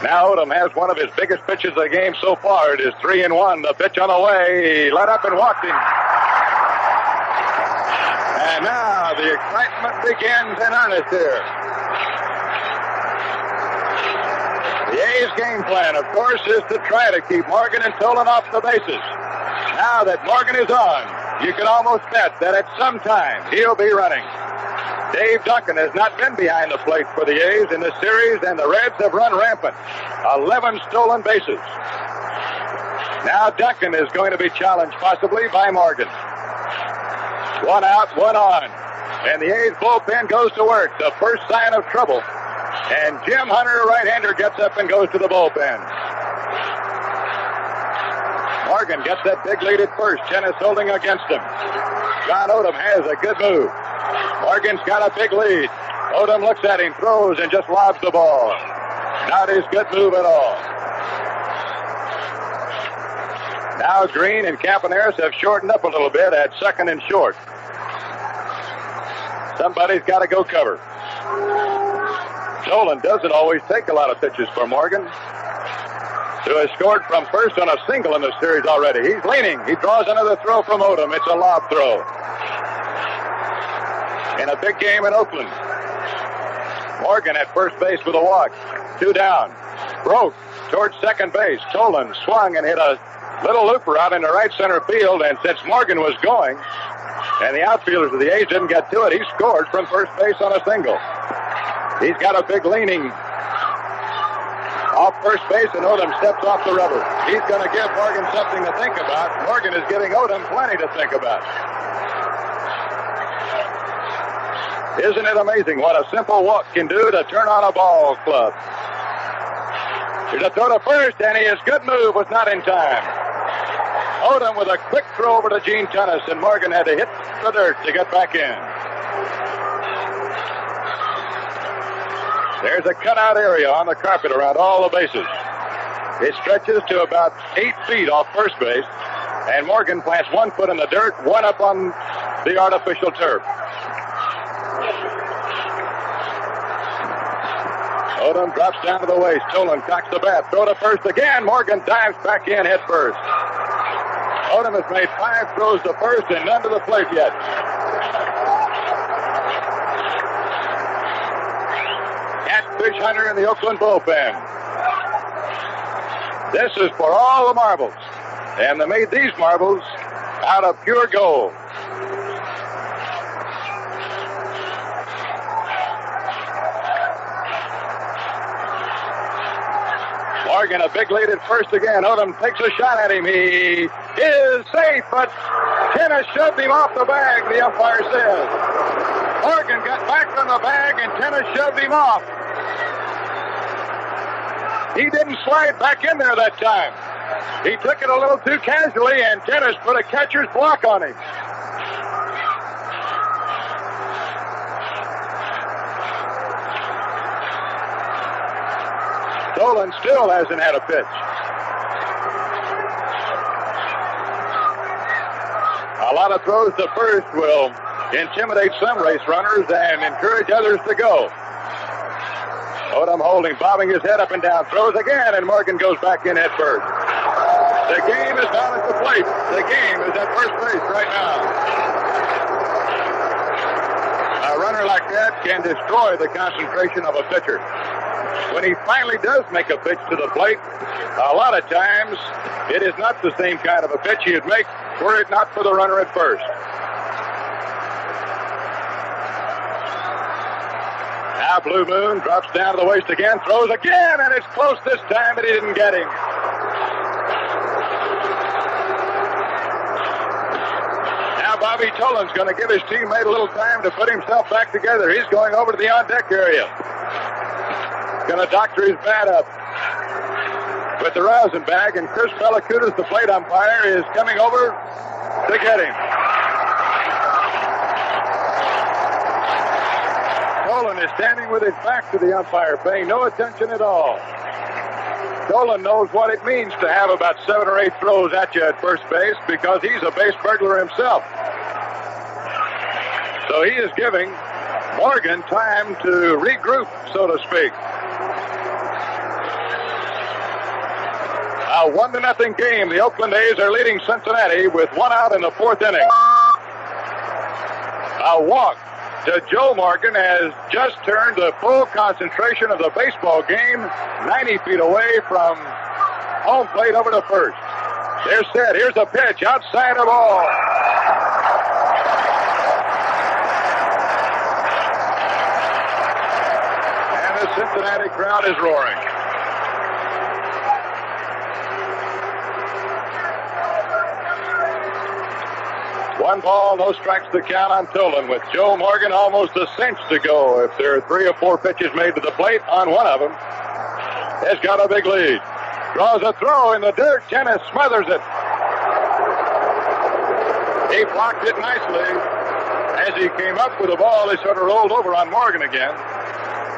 Now Odom has one of his biggest pitches of the game so far. It is 3-1. The pitch on the way. He let up and walked him. And now the excitement begins in earnest here. The A's game plan, of course, is to try to keep Morgan and Tolan off the bases. Now that Morgan is on, you can almost bet that at some time he'll be running. Dave Duncan has not been behind the plate for the A's in this series, and the Reds have run rampant. 11 stolen bases. Now Duncan is going to be challenged possibly by Morgan. 1 out, 1 on. And the A's bullpen goes to work. The first sign of trouble. And Jim Hunter, a right-hander, gets up and goes to the bullpen. Morgan gets that big lead at first. Tennis holding against him. John Odom has a good move. Morgan's got a big lead. Odom looks at him, throws, and just lobs the ball. Not his good move at all. Now Green and Campaneris have shortened up a little bit at second and short. Somebody's got to go cover. Tolan doesn't always take a lot of pitches for Morgan, who has scored from first on a single in the series already. He's leaning. He draws another throw from Odom. It's a lob throw. In a big game in Oakland. Morgan at first base with a walk. 2 down. Broke towards second base. Tolan swung and hit a little looper out in the right center field, and since Morgan was going, and the outfielders of the A's didn't get to it, he scored from first base on a single. He's got a big leaning off first base, and Odom steps off the rubber. He's going to give Morgan something to think about. Morgan is giving Odom plenty to think about. Isn't it amazing what a simple walk can do to turn on a ball club? Here's a throw to first, and his good move was not in time. Odom with a quick throw over to Gene Tennis, and Morgan had to hit the dirt to get back in. There's a cutout area on the carpet around all the bases. It stretches to about 8 feet off first base, and Morgan plants 1 foot in the dirt, 1 up on the artificial turf. Odom drops down to the waist. Tolan cocks the bat. Throw to first again. Morgan dives back in head first. Odom has made 5 throws to first and none to the plate yet. Catfish Hunter in the Oakland bullpen. This is for all the marbles. And they made these marbles out of pure gold. Morgan a big lead at first again. Odom takes a shot at him. He is safe, but Tennis shoved him off the bag, the umpire says. Morgan got back from the bag, and Tennis shoved him off. He didn't slide back in there that time. He took it a little too casually, and Tennis put a catcher's block on him. Tolan still hasn't had a pitch. A lot of throws to first will intimidate some race runners and encourage others to go. Odom holding, bobbing his head up and down, throws again, and Morgan goes back in head first. The game is down at the plate. The game is at first base right now. A runner like that can destroy the concentration of a pitcher. When he finally does make a pitch to the plate, a lot of times it is not the same kind of a pitch he'd make were it not for the runner at first. Now Blue Moon drops down to the waist again, throws again, and it's close this time, but he didn't get him. Now Bobby Tolan's going to give his teammate a little time to put himself back together. He's going over to the on-deck area. Going to doctor his bat up with the rosin bag, and Chris Belacutis, the plate umpire, is coming over to get him. Tolan is standing with his back to the umpire, paying no attention at all. Tolan knows what it means to have about 7 or 8 throws at you at first base because he's a base burglar himself. So he is giving Morgan time to regroup, so to speak. A 1-0 game. The Oakland A's are leading Cincinnati with 1 out in the 4th inning. A walk to Joe Morgan has just turned the full concentration of the baseball game 90 feet away from home plate over to first. They're set. Here's the pitch outside the ball. And the Cincinnati crowd is roaring. One ball, no strikes to count on Tolan, with Joe Morgan almost a cinch to go. If there are 3 or 4 pitches made to the plate on one of them, has got a big lead. Draws a throw in the dirt. Tennis smothers it. He blocked it nicely. As he came up with the ball, he sort of rolled over on Morgan again.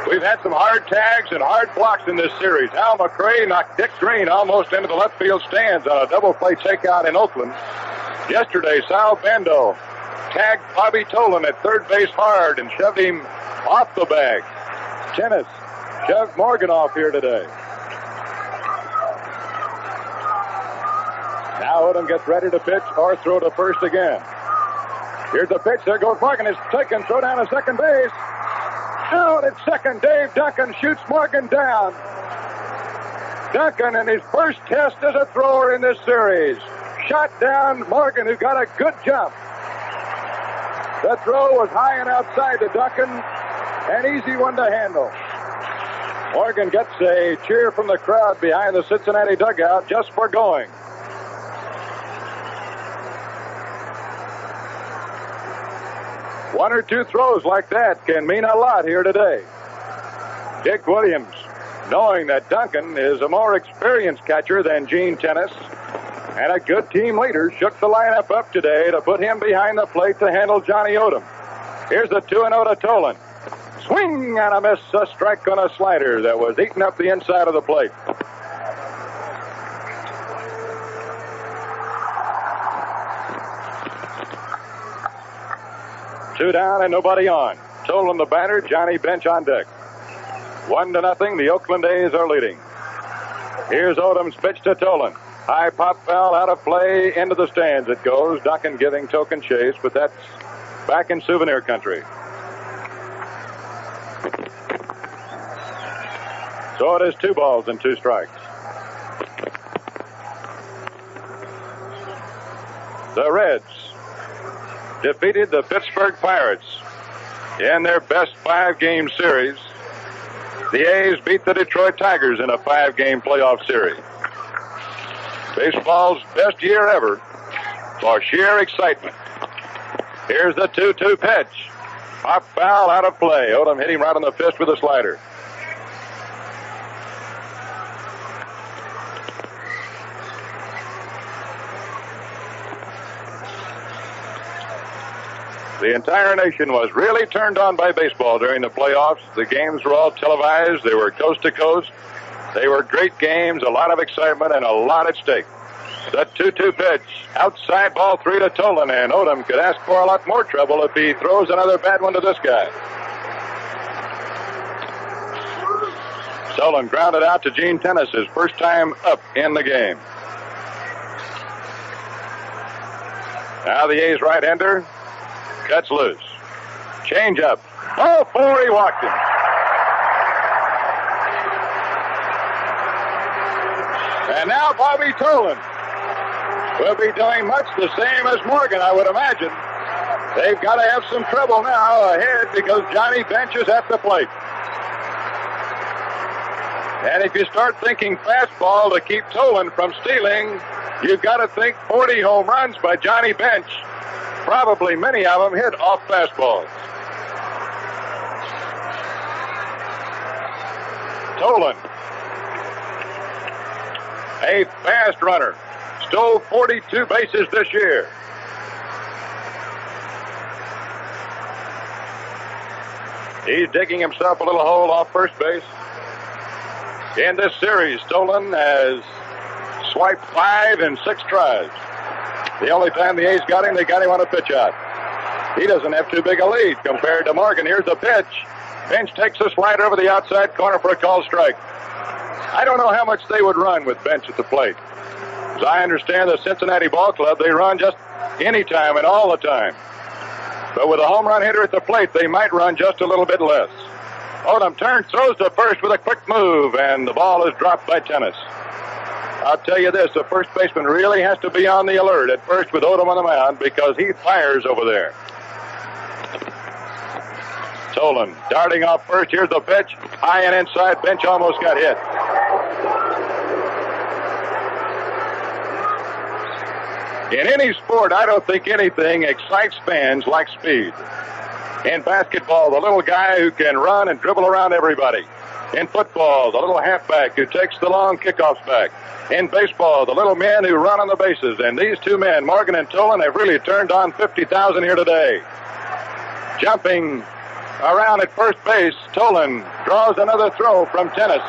We've had some hard tags and hard blocks in this series. Al McRae knocked Dick Green almost into the left field stands on a double play takeout in Oakland. Yesterday, Sal Bando tagged Bobby Tolan at third base hard and shoved him off the bag. Tennis shoved Morgan off here today. Now Odom gets ready to pitch or throw to first again. Here's the pitch. There goes Morgan. It's taken. Throw down to second base. Out at second. Dave Duncan shoots Morgan down. Duncan in his first test as a thrower in this series. Shot down Morgan, who got a good jump. The throw was high and outside to Duncan. An easy one to handle. Morgan gets a cheer from the crowd behind the Cincinnati dugout just for going. One or two throws like that can mean a lot here today. Dick Williams, knowing that Duncan is a more experienced catcher than Gene Tennis, and a good team leader, shook the lineup up today to put him behind the plate to handle Johnny Odom. Here's the 2-0 to Tolan. Swing and a miss, a strike on a slider that was eating up the inside of the plate. Two down and nobody on. Tolan the batter, Johnny Bench on deck. 1-0, the Oakland A's are leading. Here's Odom's pitch to Tolan. High pop foul out of play, into the stands it goes. Duncan giving token chase, but that's back in souvenir country. So it is 2 balls and 2 strikes. The Reds defeated the Pittsburgh Pirates in their best 5-game series. The A's beat the Detroit Tigers in a 5-game playoff series. Baseball's best year ever for sheer excitement. Here's the 2-2 pitch. Pop foul out of play. Odom hit him right on the fist with a slider. The entire nation was really turned on by baseball during the playoffs. The games were all televised. They were coast to coast. They were great games, a lot of excitement, and a lot at stake. The 2-2 pitch, outside ball 3 to Tolan, and Odom could ask for a lot more trouble if he throws another bad one to this guy. Tolan grounded out to Gene Tennis, his first time up in the game. Now the A's right-hander cuts loose. Change up. Oh, 4, he walked him. And now Bobby Tolan will be doing much the same as Morgan, I would imagine. They've got to have some trouble now ahead because Johnny Bench is at the plate. And if you start thinking fastball to keep Tolan from stealing, you've got to think 40 home runs by Johnny Bench. Probably many of them hit off fastballs. Tolan, a fast runner, stole 42 bases this year. He's digging himself a little hole off first base. In this series, Tolan has swiped 5 in 6 tries. The only time the A's got him, they got him on a pitch out. He doesn't have too big a lead compared to Morgan. Here's the pitch. Bench takes a slider over the outside corner for a called strike. I don't know how much they would run with Bench at the plate. As I understand the Cincinnati Ball Club, they run just any time and all the time. But with a home run hitter at the plate, they might run just a little bit less. Odom turns, throws to first with a quick move, and the ball is dropped by Tennis. I'll tell you this, the first baseman really has to be on the alert at first with Odom on the mound because he fires over there. Tolan darting off first. Here's the pitch. High and inside. Bench almost got hit. In any sport, I don't think anything excites fans like speed. In basketball, the little guy who can run and dribble around everybody. In football, the little halfback who takes the long kickoffs back. In baseball, the little men who run on the bases. And these two men, Morgan and Tolan, have really turned on 50,000 here today. Jumping around at first base, Tolan draws another throw from Tennis.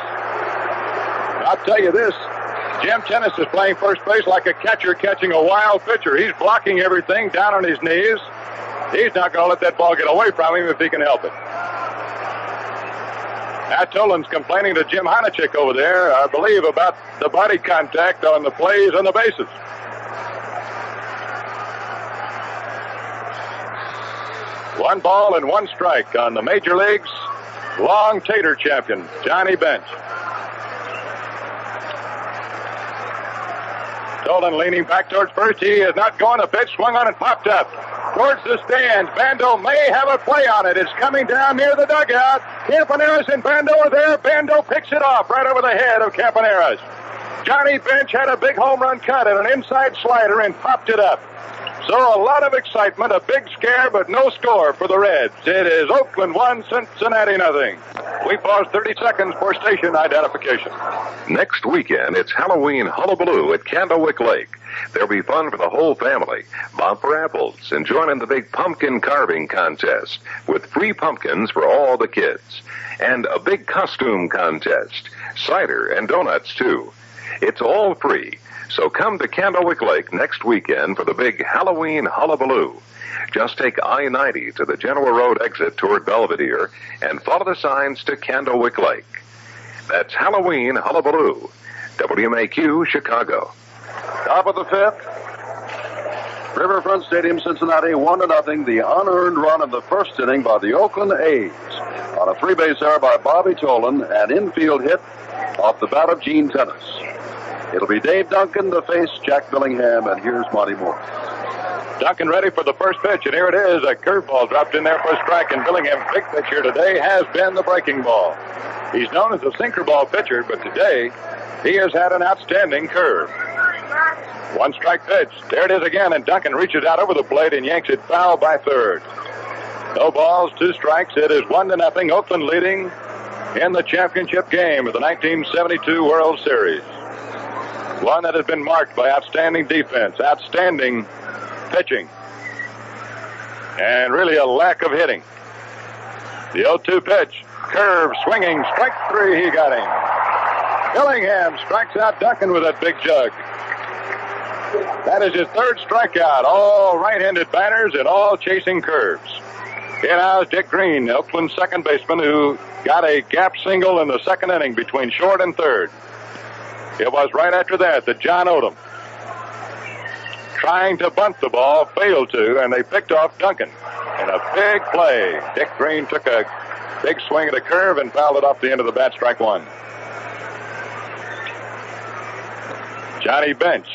I'll tell you this, Jim Tennis is playing first base like a catcher catching a wild pitcher. He's blocking everything down on his knees. He's not going to let that ball get away from him if he can help it. Now Tolan's complaining to Jim Honachek over there, I believe, about the body contact on the plays and the bases. One ball and one strike on the Major League's long tater champion, Johnny Bench. Tolan leaning back towards first. He is not going. The pitch swung on and popped up towards the stands. Bando may have a play on it. It's coming down near the dugout. Campaneris and Bando are there. Bando picks it off right over the head of Campaneris. Johnny Bench had a big home run cut and an inside slider and popped it up. So a lot of excitement, a big scare, but no score for the Reds. It is Oakland 1, Cincinnati nothing. We pause 30 seconds for station identification. Next weekend, it's Halloween hullabaloo at Candlewick Lake. There'll be fun for the whole family. Bumper apples and join in the big pumpkin carving contest with free pumpkins for all the kids. And a big costume contest. Cider and donuts, too. It's all free. So come to Candlewick Lake next weekend for the big Halloween hullabaloo. Just take I-90 to the Genoa Road exit toward Belvedere and follow the signs to Candlewick Lake. That's Halloween hullabaloo. WMAQ, Chicago. Top of the 5th. Riverfront Stadium, Cincinnati, 1-0. The unearned run in the first inning by the Oakland A's on a 3-base error by Bobby Tolan, an infield hit off the bat of Gene Tennis. It'll be Dave Duncan to face Jack Billingham, and here's Monty Moore. Duncan ready for the first pitch, and here it is. A curveball dropped in there for a strike, and Billingham's big pitch here today has been the breaking ball. He's known as a sinker ball pitcher, but today he has had an outstanding curve. One strike pitch. There it is again, and Duncan reaches out over the plate and yanks it foul by third. No balls, 2 strikes. It is 1-0. Oakland leading in the championship game of the 1972 World Series. One that has been marked by outstanding defense, outstanding pitching, and really a lack of hitting. The 0-2 pitch, curve, swinging, strike 3, he got him. Billingham strikes out Duncan with that big jug. That is his 3rd strikeout, all right-handed batters and all chasing curves. Here now is Dick Green, Oakland's second baseman, who got a gap single in the second inning between short and third. It was right after that John Odom, trying to bunt the ball, failed to, and they picked off Duncan in a big play. Dick Green took a big swing at a curve and fouled it off the end of the bat, strike 1. Johnny Bench,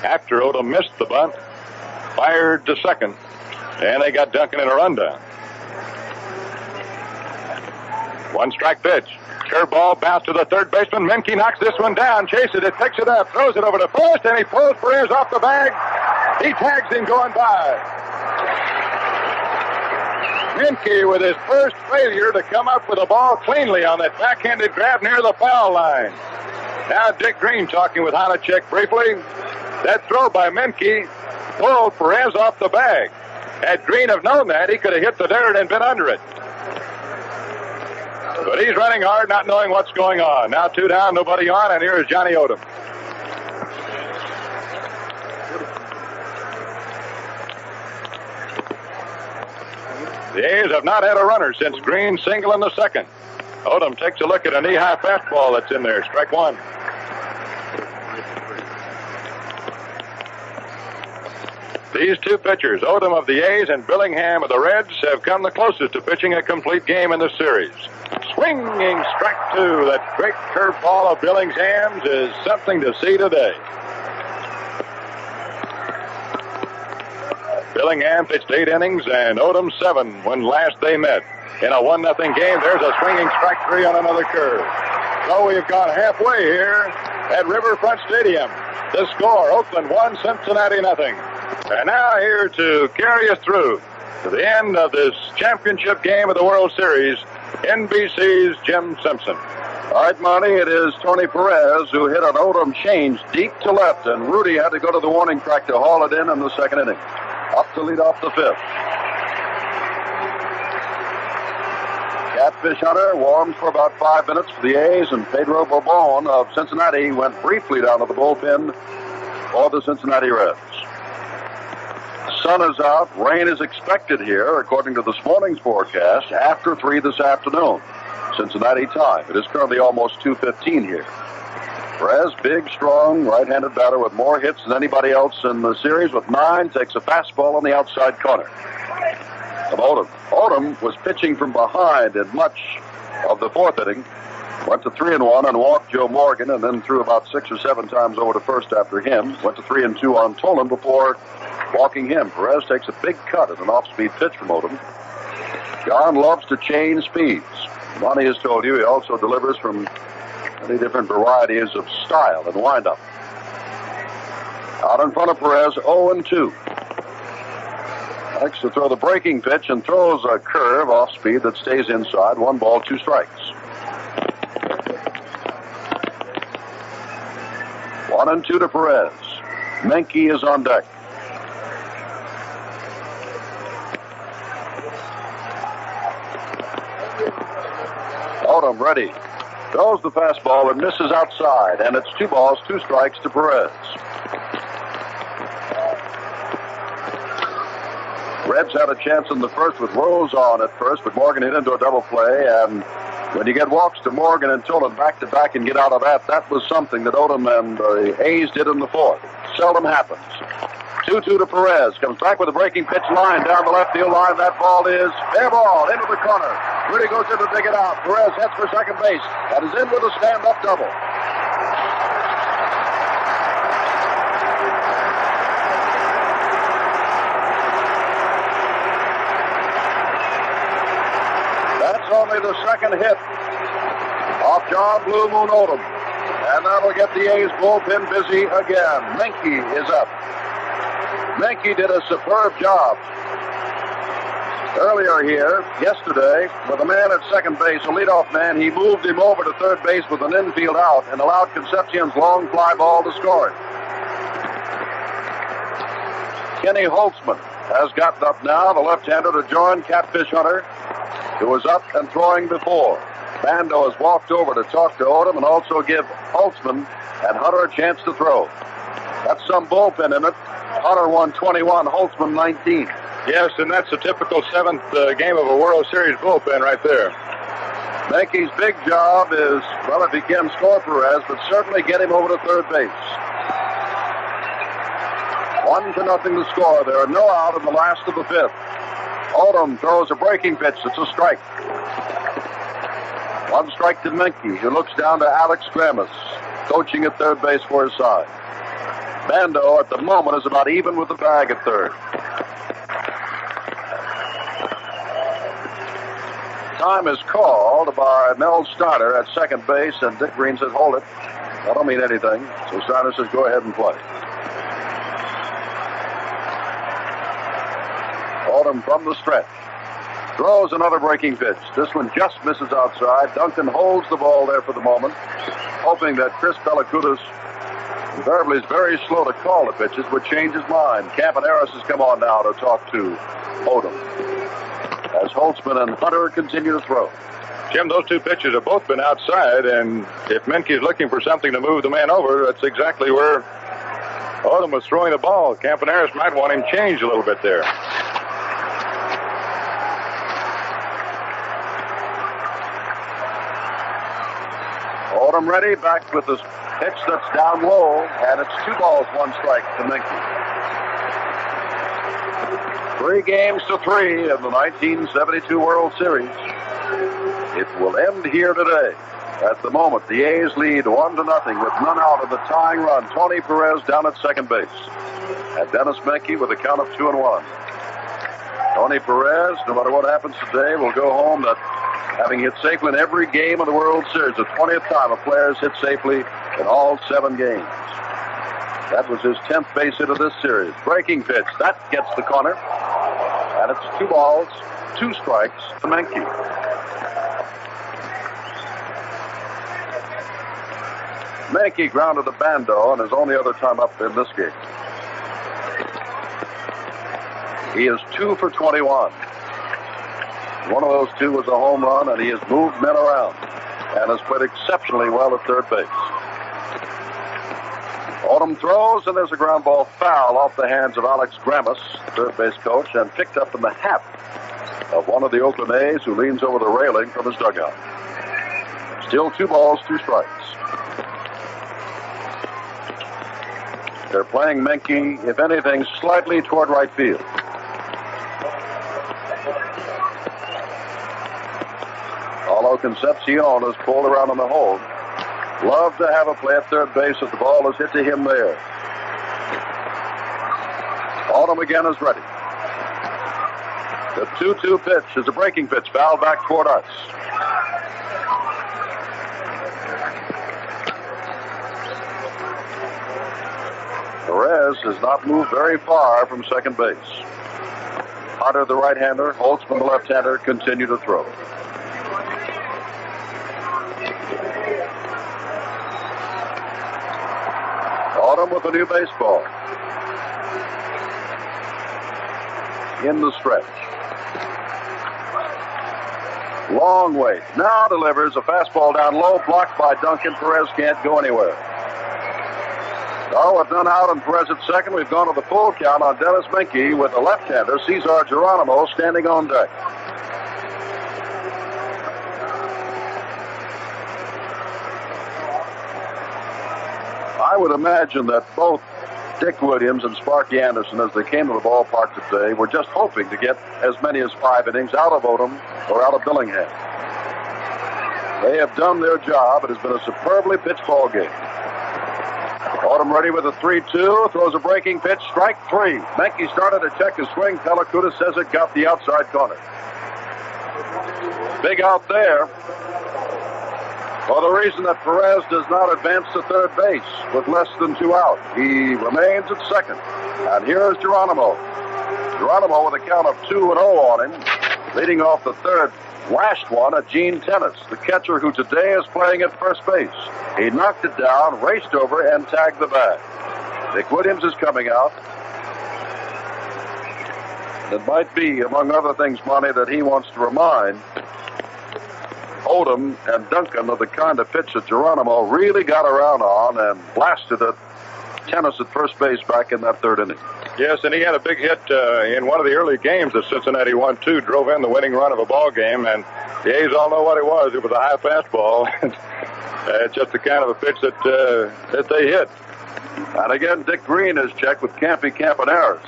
after Odom missed the bunt, fired to second, and they got Duncan in a rundown. 1 strike pitch. Curveball bounce to the third baseman. Menke knocks this one down, chases it, picks it up, throws it over to first, and he pulls Perez off the bag. He tags him going by. Menke with his first failure to come up with a ball cleanly on that backhanded grab near the foul line. Now Dick Green talking with Honachek briefly. That throw by Menke pulled Perez off the bag. Had Green have known that, he could have hit the dirt and been under it. But he's running hard, not knowing what's going on. Now 2 down, nobody on, and here is Johnny Odom. The A's have not had a runner since Green single in the second. Odom takes a look at a knee-high fastball that's in there. Strike one. These two pitchers, Odom of the A's and Billingham of the Reds, have come the closest to pitching a complete game in the series. Swinging strike two. That great curveball of Billingham's is something to see today. Billingham pitched 8 innings and Odom 7 when last they met. In a 1-0 game, there's a swinging strike 3 on another curve. So we've gone halfway here at Riverfront Stadium. The score, Oakland 1, Cincinnati 0. And now here to carry us through to the end of this championship game of the World Series, NBC's Jim Simpson. All right, Monty, it is Tony Perez who hit an Odom change deep to left, and Rudy had to go to the warning track to haul it in the second inning. Up to lead off the fifth. Catfish Hunter warmed for about 5 minutes for the A's, and Pedro Bourbon of Cincinnati went briefly down to the bullpen for the Cincinnati Reds. The sun is out. Rain is expected here, according to this morning's forecast, after 3 this afternoon, Cincinnati time. It is currently almost 2:15 here. Perez, big, strong, right-handed batter with more hits than anybody else in the series with 9, takes a fastball on the outside corner of Odom. Odom was pitching from behind in much of the fourth inning. Went to 3-1 and walked Joe Morgan, and then threw about 6 or 7 times over to first after him. Went to 3-2 on Tolan before walking him. Perez takes a big cut at an off-speed pitch from Odom. John loves to change speeds. Monty has told you he also delivers from many different varieties of style and windup. Out in front of Perez, 0-2. Likes to throw the breaking pitch and throws a curve off speed that stays inside. 1 ball, 2 strikes. 1-2 to Perez. Menke is on deck. Odom ready. Throws the fastball and misses outside, and it's 2 balls, 2 strikes to Perez. Reds had a chance in the first with Rose on at first, but Morgan hit into a double play, and when you get walks to Morgan and Tolan back-to-back and get out of that was something that Odom and the A's did in the fourth. Seldom happens. 2-2 to Perez. Comes back with a breaking pitch line down the left field line. That ball is fair ball into the corner. Rudy goes in to dig it out. Perez heads for second base. That is in with a stand-up double. That's only the second hit off John Blue Moon Odom. And that'll get the A's bullpen busy again. Menke is up. Menke did a superb job earlier here, yesterday, with a man at second base, a leadoff man. He moved him over to third base with an infield out and allowed Concepcion's long fly ball to score it. Kenny Holtzman has gotten up now, the left-hander, to join Catfish Hunter, who was up and throwing before. Bando has walked over to talk to Odom and also give Holtzman and Hunter a chance to throw. That's some bullpen in it. Hunter won 21, Holtzman 19. Yes, and that's a typical 7th game of a World Series bullpen right there. Menke's big job is, well, if he can score Perez, but certainly get him over to third base. 1-0 the score. There are no out in the last of the fifth. Odom throws a breaking pitch. It's a strike. 1 strike to Menke, who looks down to Alex Gramus, coaching at third base for his side. Bando, at the moment, is about even with the bag at third. Time is called by Mel Steiner at second base, and Dick Green says, hold it. That don't mean anything. So Steiner says, go ahead and play. Odom from the stretch. Throws another breaking pitch. This one just misses outside. Duncan holds the ball there for the moment, hoping that Chris Pellicudis, invariably is very slow to call the pitches, would change his mind. Campaneris has come on now to talk to Odom, as Holtzman and Hunter continue to throw. Jim, those two pitches have both been outside, and if Menke's looking for something to move the man over, that's exactly where Odom was throwing the ball. Campaneris might want him changed a little bit there. Odom ready, back with this pitch that's down low, and it's 2 balls, 1 strike to Menke. 3 games to 3 in the 1972 World Series. It will end here today. At the moment, the A's lead 1-0 with none out in the tying run. Tony Perez down at second base. And Dennis Menke with a count of 2-1. Tony Perez, no matter what happens today, will go home that having hit safely in every game of the World Series. The 20th time a player has hit safely in all 7 games. That was his 10th base hit of this series. Breaking pitch. That gets the corner. And it's 2 balls, 2 strikes to Menke. Menke grounded the bando on his only other time up in this game. He is 2 for 21. One of those 2 was a home run, and he has moved men around and has played exceptionally well at third base. Odom throws, and there's a ground ball foul off the hands of Alex Grammas, third base coach, and picked up in the hat of one of the Oakland A's who leans over the railing from his dugout. Still 2 balls, 2 strikes. They're playing Menke, if anything, slightly toward right field. Although Concepcion is pulled around on the hole. Love to have a play at third base if the ball is hit to him there. Odom again is ready. The 2-2 pitch is a breaking pitch, foul back toward us. Perez has not moved very far from second base. Hunter, the right-hander, Holtzman, the left-hander, continue to throw. Odom with a new baseball. In the stretch. Long wait. Now delivers a fastball down low, blocked by Duncan. Perez can't go anywhere. So with none out and Perez at second, we've gone to the full count on Dennis Menke with the left-hander, Cesar Geronimo, standing on deck. I would imagine that both Dick Williams and Sparky Anderson, as they came to the ballpark today, were just hoping to get as many as 5 innings out of Odom or out of Billingham. They have done their job. It has been a superbly pitched ball game. Odom ready with a 3-2, throws a breaking pitch, strike 3. Menke started to check his swing. Palacuda says it got the outside corner. Big out there. For the reason that Perez does not advance to third base with less than 2 out. He remains at second. And here is Geronimo. Geronimo with a count of 2-0 on him, leading off the third. Last one at Gene Tennis, the catcher who today is playing at first base. He knocked it down, raced over, and tagged the bag. Dick Williams is coming out. It might be, among other things, Monty, that he wants to remind Odom and Duncan of the kind of pitch that Geronimo really got around on and blasted at Tennis at first base back in that third inning. Yes, and he had a big hit in one of the early games that Cincinnati won, too, drove in the winning run of a ball game, and the A's all know what it was. It was a high fastball. It's just the kind of a pitch that they hit. And again, Dick Green is checked with Campaneris.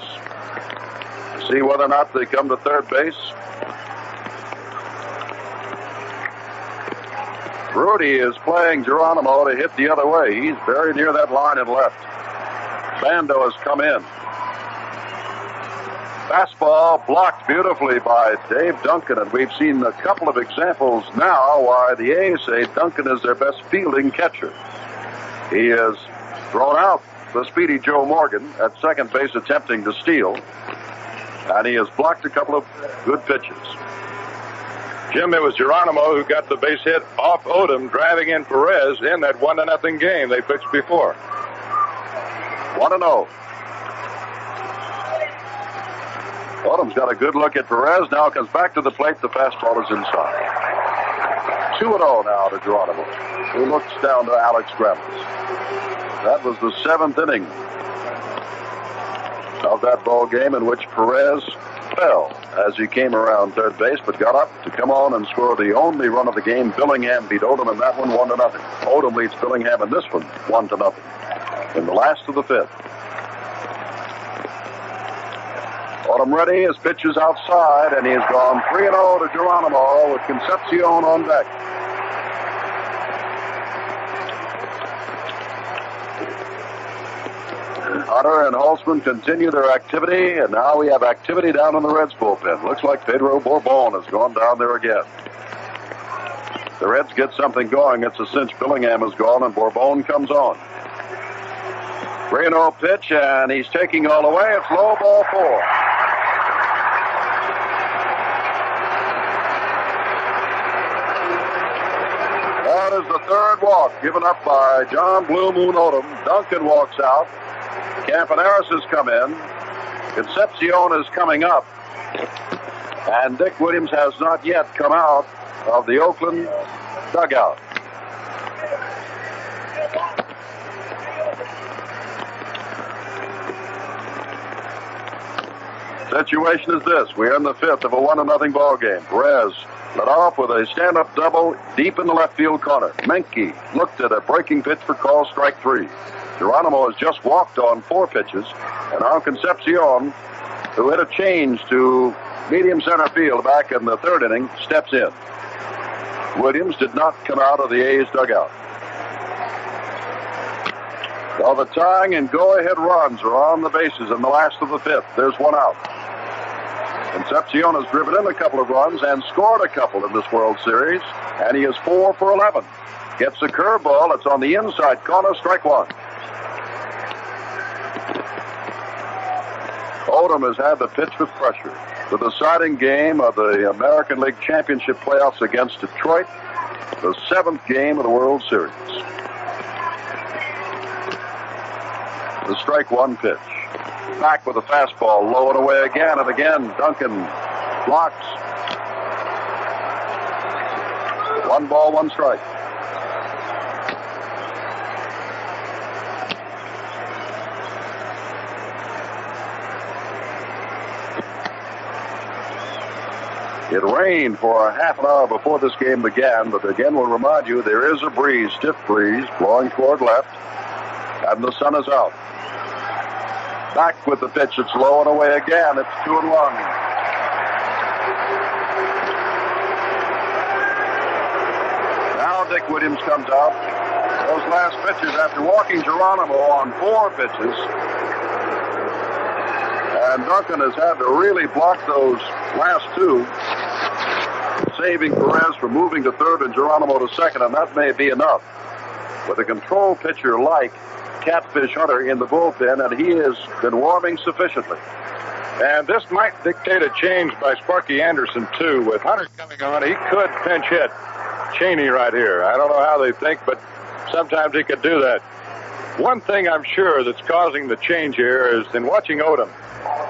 See whether or not they come to third base. Rudy is playing Geronimo to hit the other way. He's very near that line and left. Bando has come in. Fastball blocked beautifully by Dave Duncan, and we've seen a couple of examples now why the A's say Duncan is their best fielding catcher. He has thrown out the speedy Joe Morgan at second base attempting to steal, and he has blocked a couple of good pitches. Jim, it was Geronimo who got the base hit off Odom, driving in Perez in that 1-0 game they pitched before. 1-0. Odom's got a good look at Perez. Now comes back to the plate. The fastball is inside. 2-0 now to Geronimo, who looks down to Alex Grammas. That was the 7th inning of that ball game in which Perez fell as he came around third base, but got up to come on and score the only run of the game. Billingham beat Odom in that one 1-0. Odom leads Billingham in this one 1-0 in the last of the 5th. Odom ready, his pitch is outside, and he has gone 3-0 to Geronimo with Concepcion on deck. Hunter and Holtzman continue their activity, and now we have activity down in the Reds bullpen. Looks like Pedro Bourbon has gone down there again. The Reds get something going. It's a cinch. Billingham is gone, and Bourbon comes on. 3-0 pitch, and he's taking all the way. It's low, ball 4. That is the 3rd walk given up by John Blue Moon Odom. Duncan walks out. Campaneris has come in. Concepcion is coming up. And Dick Williams has not yet come out of the Oakland dugout. Situation is this. We're in the 5th of a 1-0 ball game. Perez led off with a stand-up double deep in the left field corner. Menke looked at a breaking pitch for call, strike 3. Geronimo has just walked on 4 pitches, and now Concepcion, who hit a change to medium center field back in the 3rd inning, steps in. Williams did not come out of the A's dugout. Well, the tying and go-ahead runs are on the bases in the last of the 5th. There's one out. Concepcion has driven in a couple of runs and scored a couple in this World Series, and he is 4 for 11. Gets a curveball. It's on the inside corner, strike 1. Odom has had the pitch with pressure. The deciding game of the American League Championship playoffs against Detroit, the 7th game of the World Series. The strike 1 pitch. Back with a fastball, low and away again, and again Duncan blocks. 1 ball, 1 strike. It rained for a half an hour before this game began, but again we'll remind you there is a breeze, stiff breeze, blowing toward left, and the sun is out. Back with the pitch, it's low and away again, it's 2-1. Now Dick Williams comes out. Those last pitches after walking Geronimo on 4 pitches. And Duncan has had to really block those last 2, saving Perez from moving to 3rd and Geronimo to 2nd, and that may be enough. With a control pitcher like Catfish Hunter in the bullpen, and he has been warming sufficiently. And this might dictate a change by Sparky Anderson, too. With Hunter coming on, he could pinch hit Cheney right here. I don't know how they think, but sometimes he could do that. One thing I'm sure that's causing the change here is in watching Odom.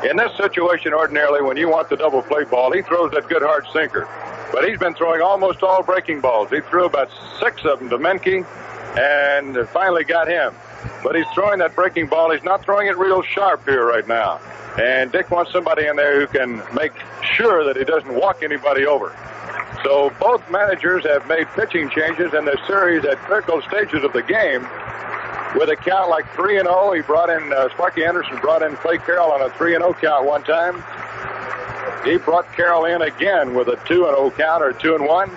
In this situation, ordinarily, when you want the double play ball, he throws that good hard sinker. But he's been throwing almost all breaking balls. He threw about 6 of them to Menke and finally got him. But he's throwing that breaking ball. He's not throwing it real sharp here right now. And Dick wants somebody in there who can make sure that he doesn't walk anybody over. So both managers have made pitching changes in this series at critical stages of the game. With a count like 3-0, he brought in, Sparky Anderson brought in Clay Carroll on a 3-0 count one time. He brought Carroll in again with a 2-0 count, or 2-1.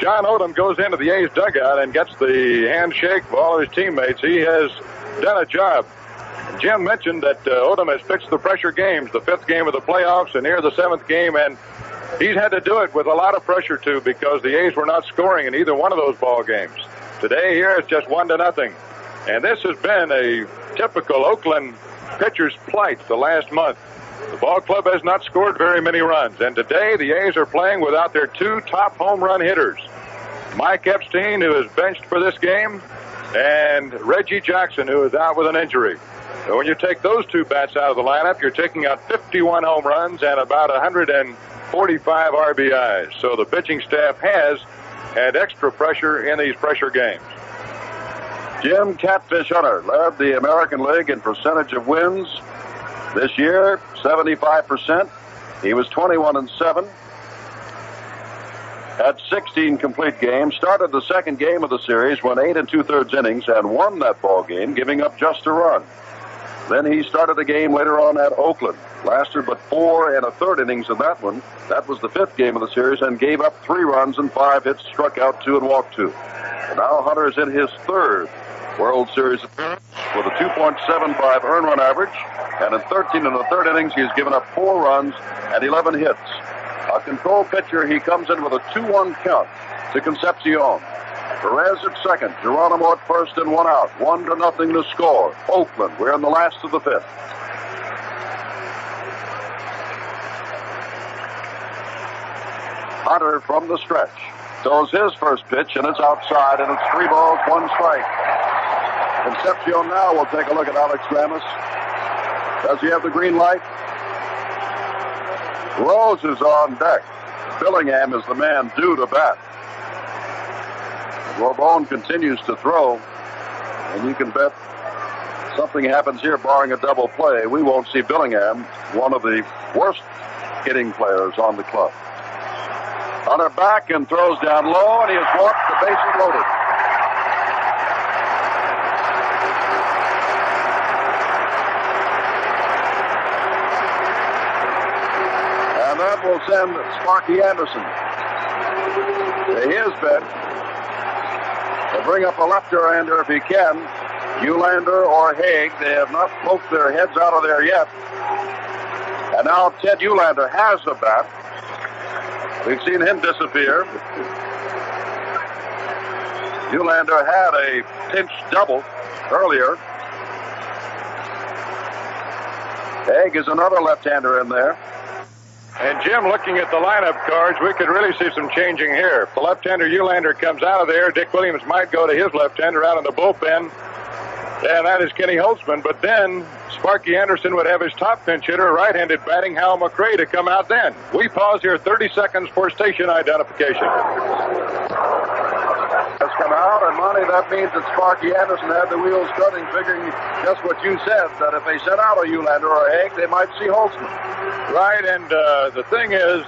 John Odom goes into the A's dugout and gets the handshake of all of his teammates. He has done a job. Jim mentioned that Odom has fixed the pressure games, the 5th game of the playoffs and here the 7th game, and he's had to do it with a lot of pressure, too, because the A's were not scoring in either one of those ball games. Today, here, it's just 1-0. And this has been a typical Oakland pitcher's plight the last month. The ball club has not scored very many runs, and today the A's are playing without their 2 top home run hitters. Mike Epstein, who is benched for this game, and Reggie Jackson, who is out with an injury. So when you take those 2 bats out of the lineup, you're taking out 51 home runs and about 145 RBIs. So the pitching staff has and extra pressure in these pressure games. Jim Catfish Hunter led the American League in percentage of wins this year, 75%. He was 21-7. Had 16 complete games. Started the second game of the series, went 8 2/3 innings, and won that ball game, giving up just a run. Then he started a game later on at Oakland. Lasted but 4 1/3 innings in that one. That was the fifth game of the series, and gave up 3 runs and 5 hits, struck out 2 and walked 2. And now Hunter's in his third World Series appearance with a 2.75 earned run average, and in 13 1/3 innings, he's given up 4 runs and 11 hits. A control pitcher, he comes in with a 2-1 count to Concepcion. Perez at second, Geronimo at first, and 1 out. 1-0 to score. Oakland, we're in the last of the fifth. Hunter from the stretch throws his first pitch, and it's outside, and it's 3 balls, 1 strike. Concepcion now will take a look at Alex Ramos. Does he have the green light? Rose is on deck. Billingham is the man due to bat. Bourbon continues to throw, and you can bet something happens here, barring a double play. We won't see Billingham, one of the worst hitting players on the club. Hunter back and throws down low, and he has walked. The bases loaded. And that will send Sparky Anderson to his bench to bring up a left-hander if he can. Eulander or Haig, they have not poked their heads out of there yet. And now Ted Eulander has the bat. We've seen him disappear. Eulander had a pinch double earlier. Haig is another left-hander in there. And Jim, looking at the lineup cards, we could really see some changing here. If the left-hander Eulander comes out of there, Dick Williams might go to his left-hander out in the bullpen. And that is Kenny Holtzman. But then Sparky Anderson would have his top pinch hitter, right-handed batting Hal McRae, to come out then. We pause here 30 seconds for station identification. Has come out, and Monty, that means that Sparky Anderson had the wheels turning, figuring just what you said, that if they sent out a Eulander or a Haig, they might see Holtzman. Right, and the thing is,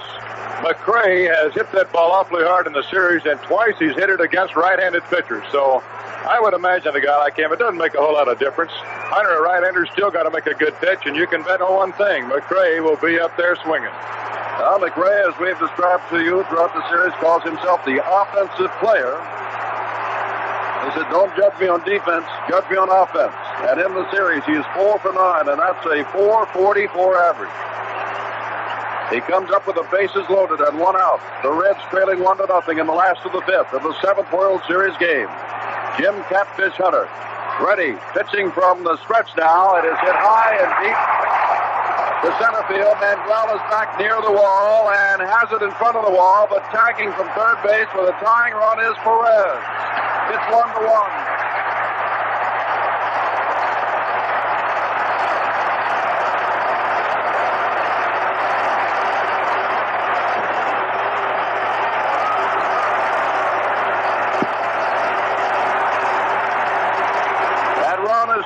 McRae has hit that ball awfully hard in the series, and twice he's hit it against right-handed pitchers. So I would imagine a guy like him, it doesn't make a whole lot of difference. Hunter, a right-hander, still got to make a good pitch, and you can bet on one thing: McRae will be up there swinging. Now, McRae, as we've described to you throughout the series, calls himself the offensive player. He said, don't judge me on defense, judge me on offense. And in the series, he is 4 for 9, and that's a .444 average. He comes up with the bases loaded and 1 out. The Reds trailing 1-0 in the last of the fifth of the 7th World Series game. Jim Catfish Hunter ready, pitching from the stretch now. It is hit high and deep to center field. Manuel is back near the wall and has it in front of the wall, but tagging from third base with a tying run is Perez. It's 1-1.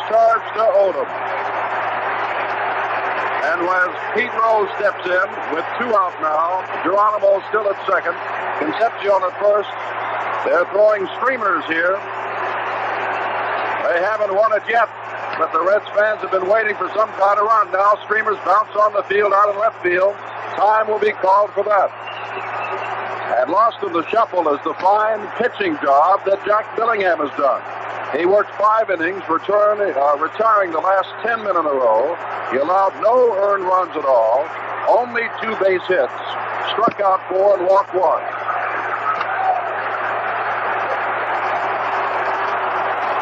Charged to Odom. And as Pete Rose steps in with 2 out now, Geronimo still at second, Concepcion at first. They're throwing streamers here. They haven't won it yet, but the Reds fans have been waiting for some kind of run. Now streamers bounce on the field out in left field. Time will be called for that. And lost in the shuffle is the fine pitching job that Jack Billingham has done. He worked 5 innings, retiring the last 10 men in a row. He allowed no earned runs at all, only 2 base hits, struck out 4 and walked 1.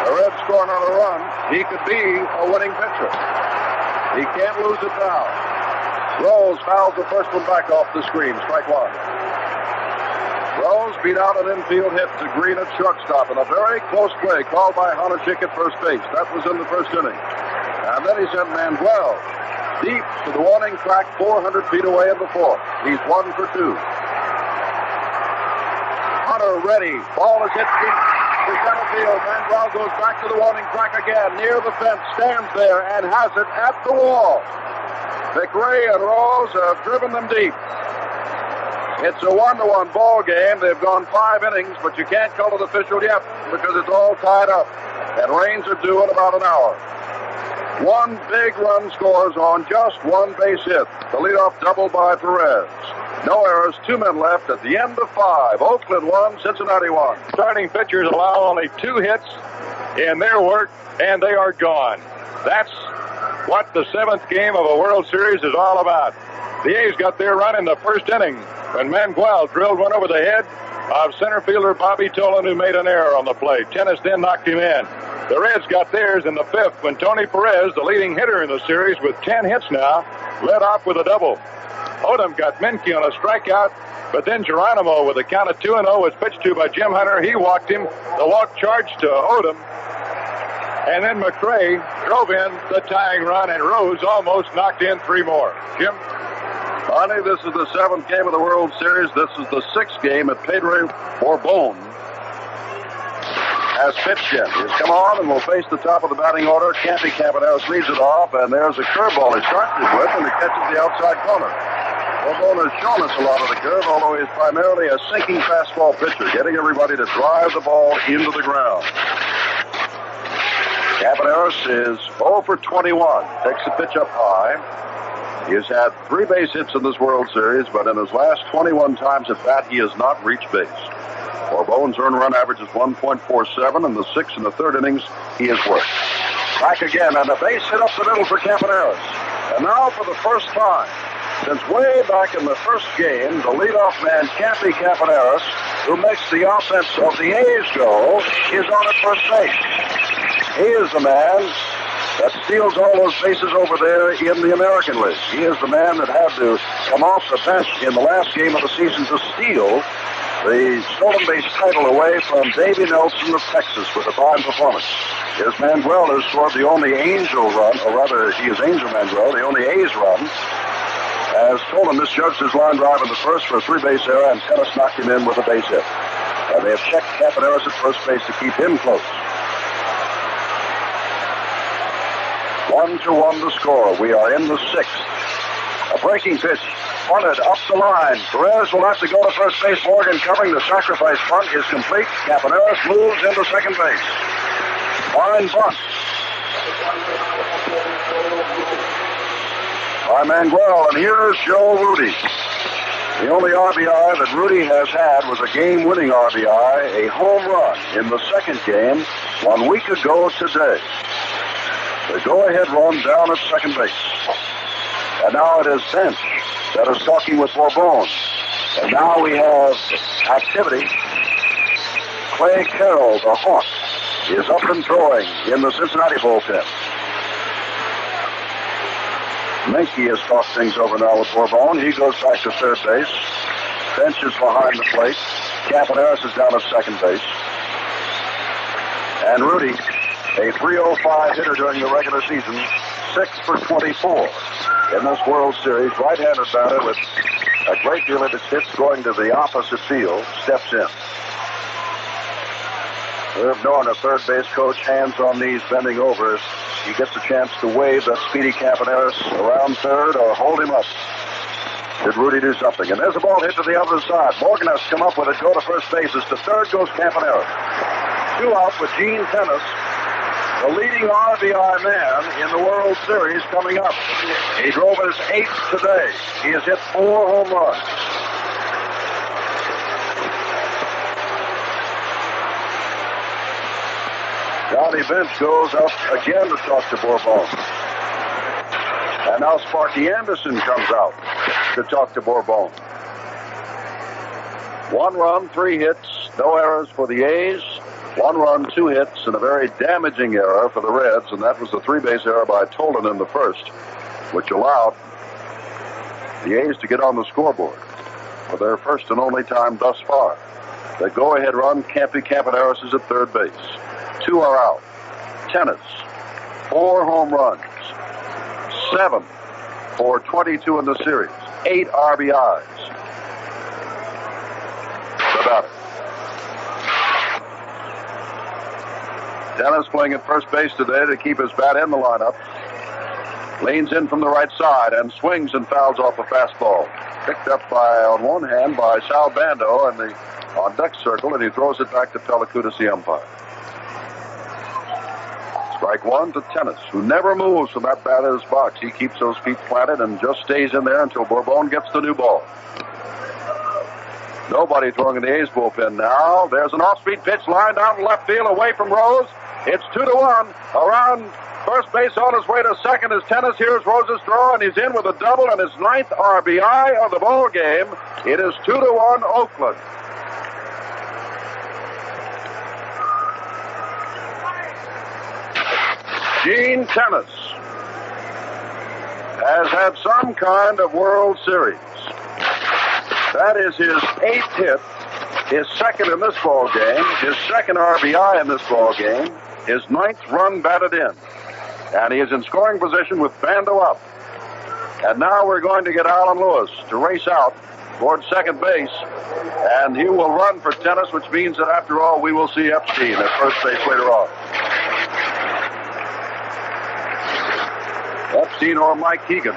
The Reds score another run. He could be a winning pitcher. He can't lose it now. Rose fouls the first one back off the screen, strike 1. Rose beat out an infield hit to Green at shortstop in a very close play called by Honachik at first base. That was in the first inning. And then he sent Manuel deep to the warning track 400 feet away in the fourth. He's 1 for 2. Hunter ready. Ball is hit deep to center field. Manuel goes back to the warning track again. Near the fence, stands there and has it at the wall. McRae and Rose have driven them deep. It's a 1-1 ball game. They've gone 5 innings, but you can't call it official yet because it's all tied up. And rains are due in about an hour. One big run scores on just one base hit. The leadoff double by Perez. No errors, 2 men left at the end of 5. Oakland 1, Cincinnati 1. Starting pitchers allow only 2 hits in their work, and they are gone. That's what the 7th game of a World Series is all about. The A's got their run in the first inning when Manuel drilled one over the head of center fielder Bobby Tolan, who made an error on the play. Tennis then knocked him in. The Reds got theirs in the 5th when Tony Perez, the leading hitter in the series with 10 hits now, led off with a double. Odom got Menke on a strikeout, but then Geronimo, with a count of 2-0, was pitched to by Jim Hunter. He walked him. The walk charged to Odom. And then McRae drove in the tying run, and Rose almost knocked in 3 more. Jim? Bonnie, this is the 7th game of the World Series. This is the 6th game at Pedro Borbon has pitched in. He's come on and will face the top of the batting order. Campy Campaneros leads it off, and there's a curveball he starts it with, and it catches the outside corner. Borbon has shown us a lot of the curve, although he's primarily a sinking fastball pitcher, getting everybody to drive the ball into the ground. Campaneros is 0 for 21. Takes the pitch up high. He has had 3 base hits in this World Series, but in his last 21 times at bat, he has not reached base. Borbon's earned run average is 1.47. In the 6th and the 3rd innings, he has worked. Back again, and a base hit up the middle for Campaneros. And now, for the first time, since way back in the first game, the leadoff man, Campy Campaneros, who makes the offense of the A's go, is on at first base. He is the man that steals all those bases over there in the American League. He is the man that had to come off the bench in the last game of the season to steal the stolen base title away from Davey Nelson of Texas with a fine performance. Here's Manuel, who scored the only Angel run, or rather, he is Angel Manuel, the only A's run, as Tolan misjudged his line drive in the first for a 3-base error, and Tennis knocked him in with a base hit. And they have checked Campaneros at first base to keep him close. 1-1 the score. We are in the 6th. A breaking pitch. Bunted up the line. Perez will have to go to first base. Morgan covering. The sacrifice bunt is complete. Campaneros moves into second base. Fine bunt by Manuel, and here's Joe Rudy. The only RBI that Rudy has had was a game-winning RBI, a home run in the 2nd game 1 week ago today. The go-ahead run down at second base. And now it is Bench that is talking with Borbon. And now we have activity. Clay Carroll, the Hawk, is up and throwing in the Cincinnati bullpen. Menke has talked things over now with Borbon. He goes back to third base. Bench is behind the plate. Campaneros is down at second base. And Rudy, a .305 hitter during the regular season, 6 for 24 in this World Series. Right-handed batter with a great deal of his hits going to the opposite field, steps in. We've known a third base coach, hands on knees, bending over as he gets a chance to wave that speedy Campaneros around third or hold him up. Did Rudy do something? And there's a ball hit to the other side. Morgan has come up with it. Go to first base. As to third goes Campaneros. 2 out with Gene Tennis, the leading RBI man in the World Series, coming up. He drove his 8th today. He has hit 4 home runs. Johnny Bench goes up again to talk to Borbon. And now Sparky Anderson comes out to talk to Borbon. 1 run, 3 hits, no errors for the A's. 1 run, 2 hits, and a very damaging error for the Reds, and that was the 3-base error by Tolan in the first, which allowed the A's to get on the scoreboard for their first and only time thus far. The go-ahead run, Campy Campaneros is at third base. 2 are out. Tennis, 4 home runs, 7 for 22 in the series, 8 RBIs. The batter. Dennis playing at first base today to keep his bat in the lineup. Leans in from the right side and swings and fouls off a fastball. Picked up on one hand by Sal Bando on deck circle, and he throws it back to Pellicutis, the umpire. Strike one to Tennis, who never moves from that batter's box. He keeps those feet planted and just stays in there until Bourbon gets the new ball. Nobody throwing in the A's bullpen now. There's an off-speed pitch lined out in left field away from Rose. It's 2-1. Around first base on his way to second is Tennis. Here's Rose's throw, and he's in with a double and his 9th RBI of the ball game. It is 2-1 Oakland. Gene Tennis has had some kind of World Series. That is his 8th hit, his 2nd in this ball game, his 2nd RBI in this ball game, his 9th run batted in. And he is in scoring position with Bando up. And now we're going to get Alan Lewis to race out towards second base. And he will run for Tennis, which means that after all, we will see Epstein at first base later on. Epstein or Mike Keegan.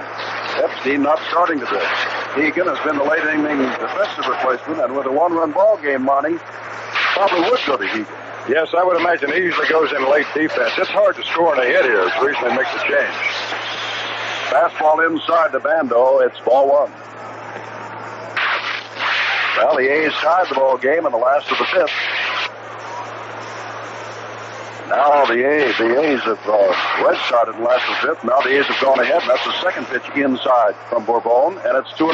Epstein not starting today. Keegan has been the late inning defensive replacement, and with a one-run ball game, Monty, probably would go to Keegan. Yes, I would imagine he usually goes in late defense. It's hard to score in a hit here. It's the reason he makes a change. Fastball inside the Bando. It's ball one. Well, the A's tied the ball game in the last of the 5th. Now the A's have red started in the last of the 5th. Now the A's have gone ahead, and that's the second pitch inside from Bourbon, and it's 2-0.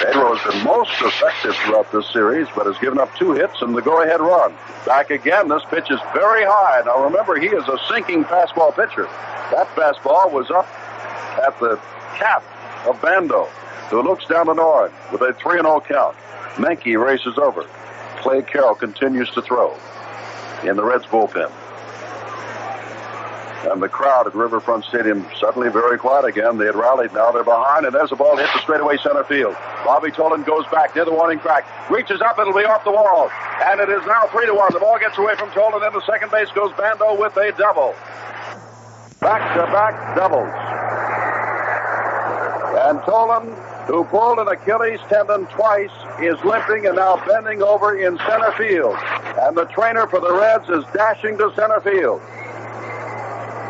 Pedro has been most effective throughout this series, but has given up 2 hits and the go-ahead run. Back again, this pitch is very high. Now remember, he is a sinking fastball pitcher. That fastball was up at the cap of Bando, who looks down the Nord with a 3-0 count. Menke races over. Clay Carroll continues to throw in the Reds bullpen. And the crowd at Riverfront Stadium suddenly very quiet again. They had rallied. Now they're behind, and there's a ball hit to straightaway center field. Bobby Tolan goes back near the warning track. Reaches up. It'll be off the wall. And it is now 3-1. The ball gets away from Tolan. Into second base goes Bando with a double. Back-to-back doubles. And Tolan, who pulled an Achilles tendon twice, is limping and now bending over in center field. And the trainer for the Reds is dashing to center field,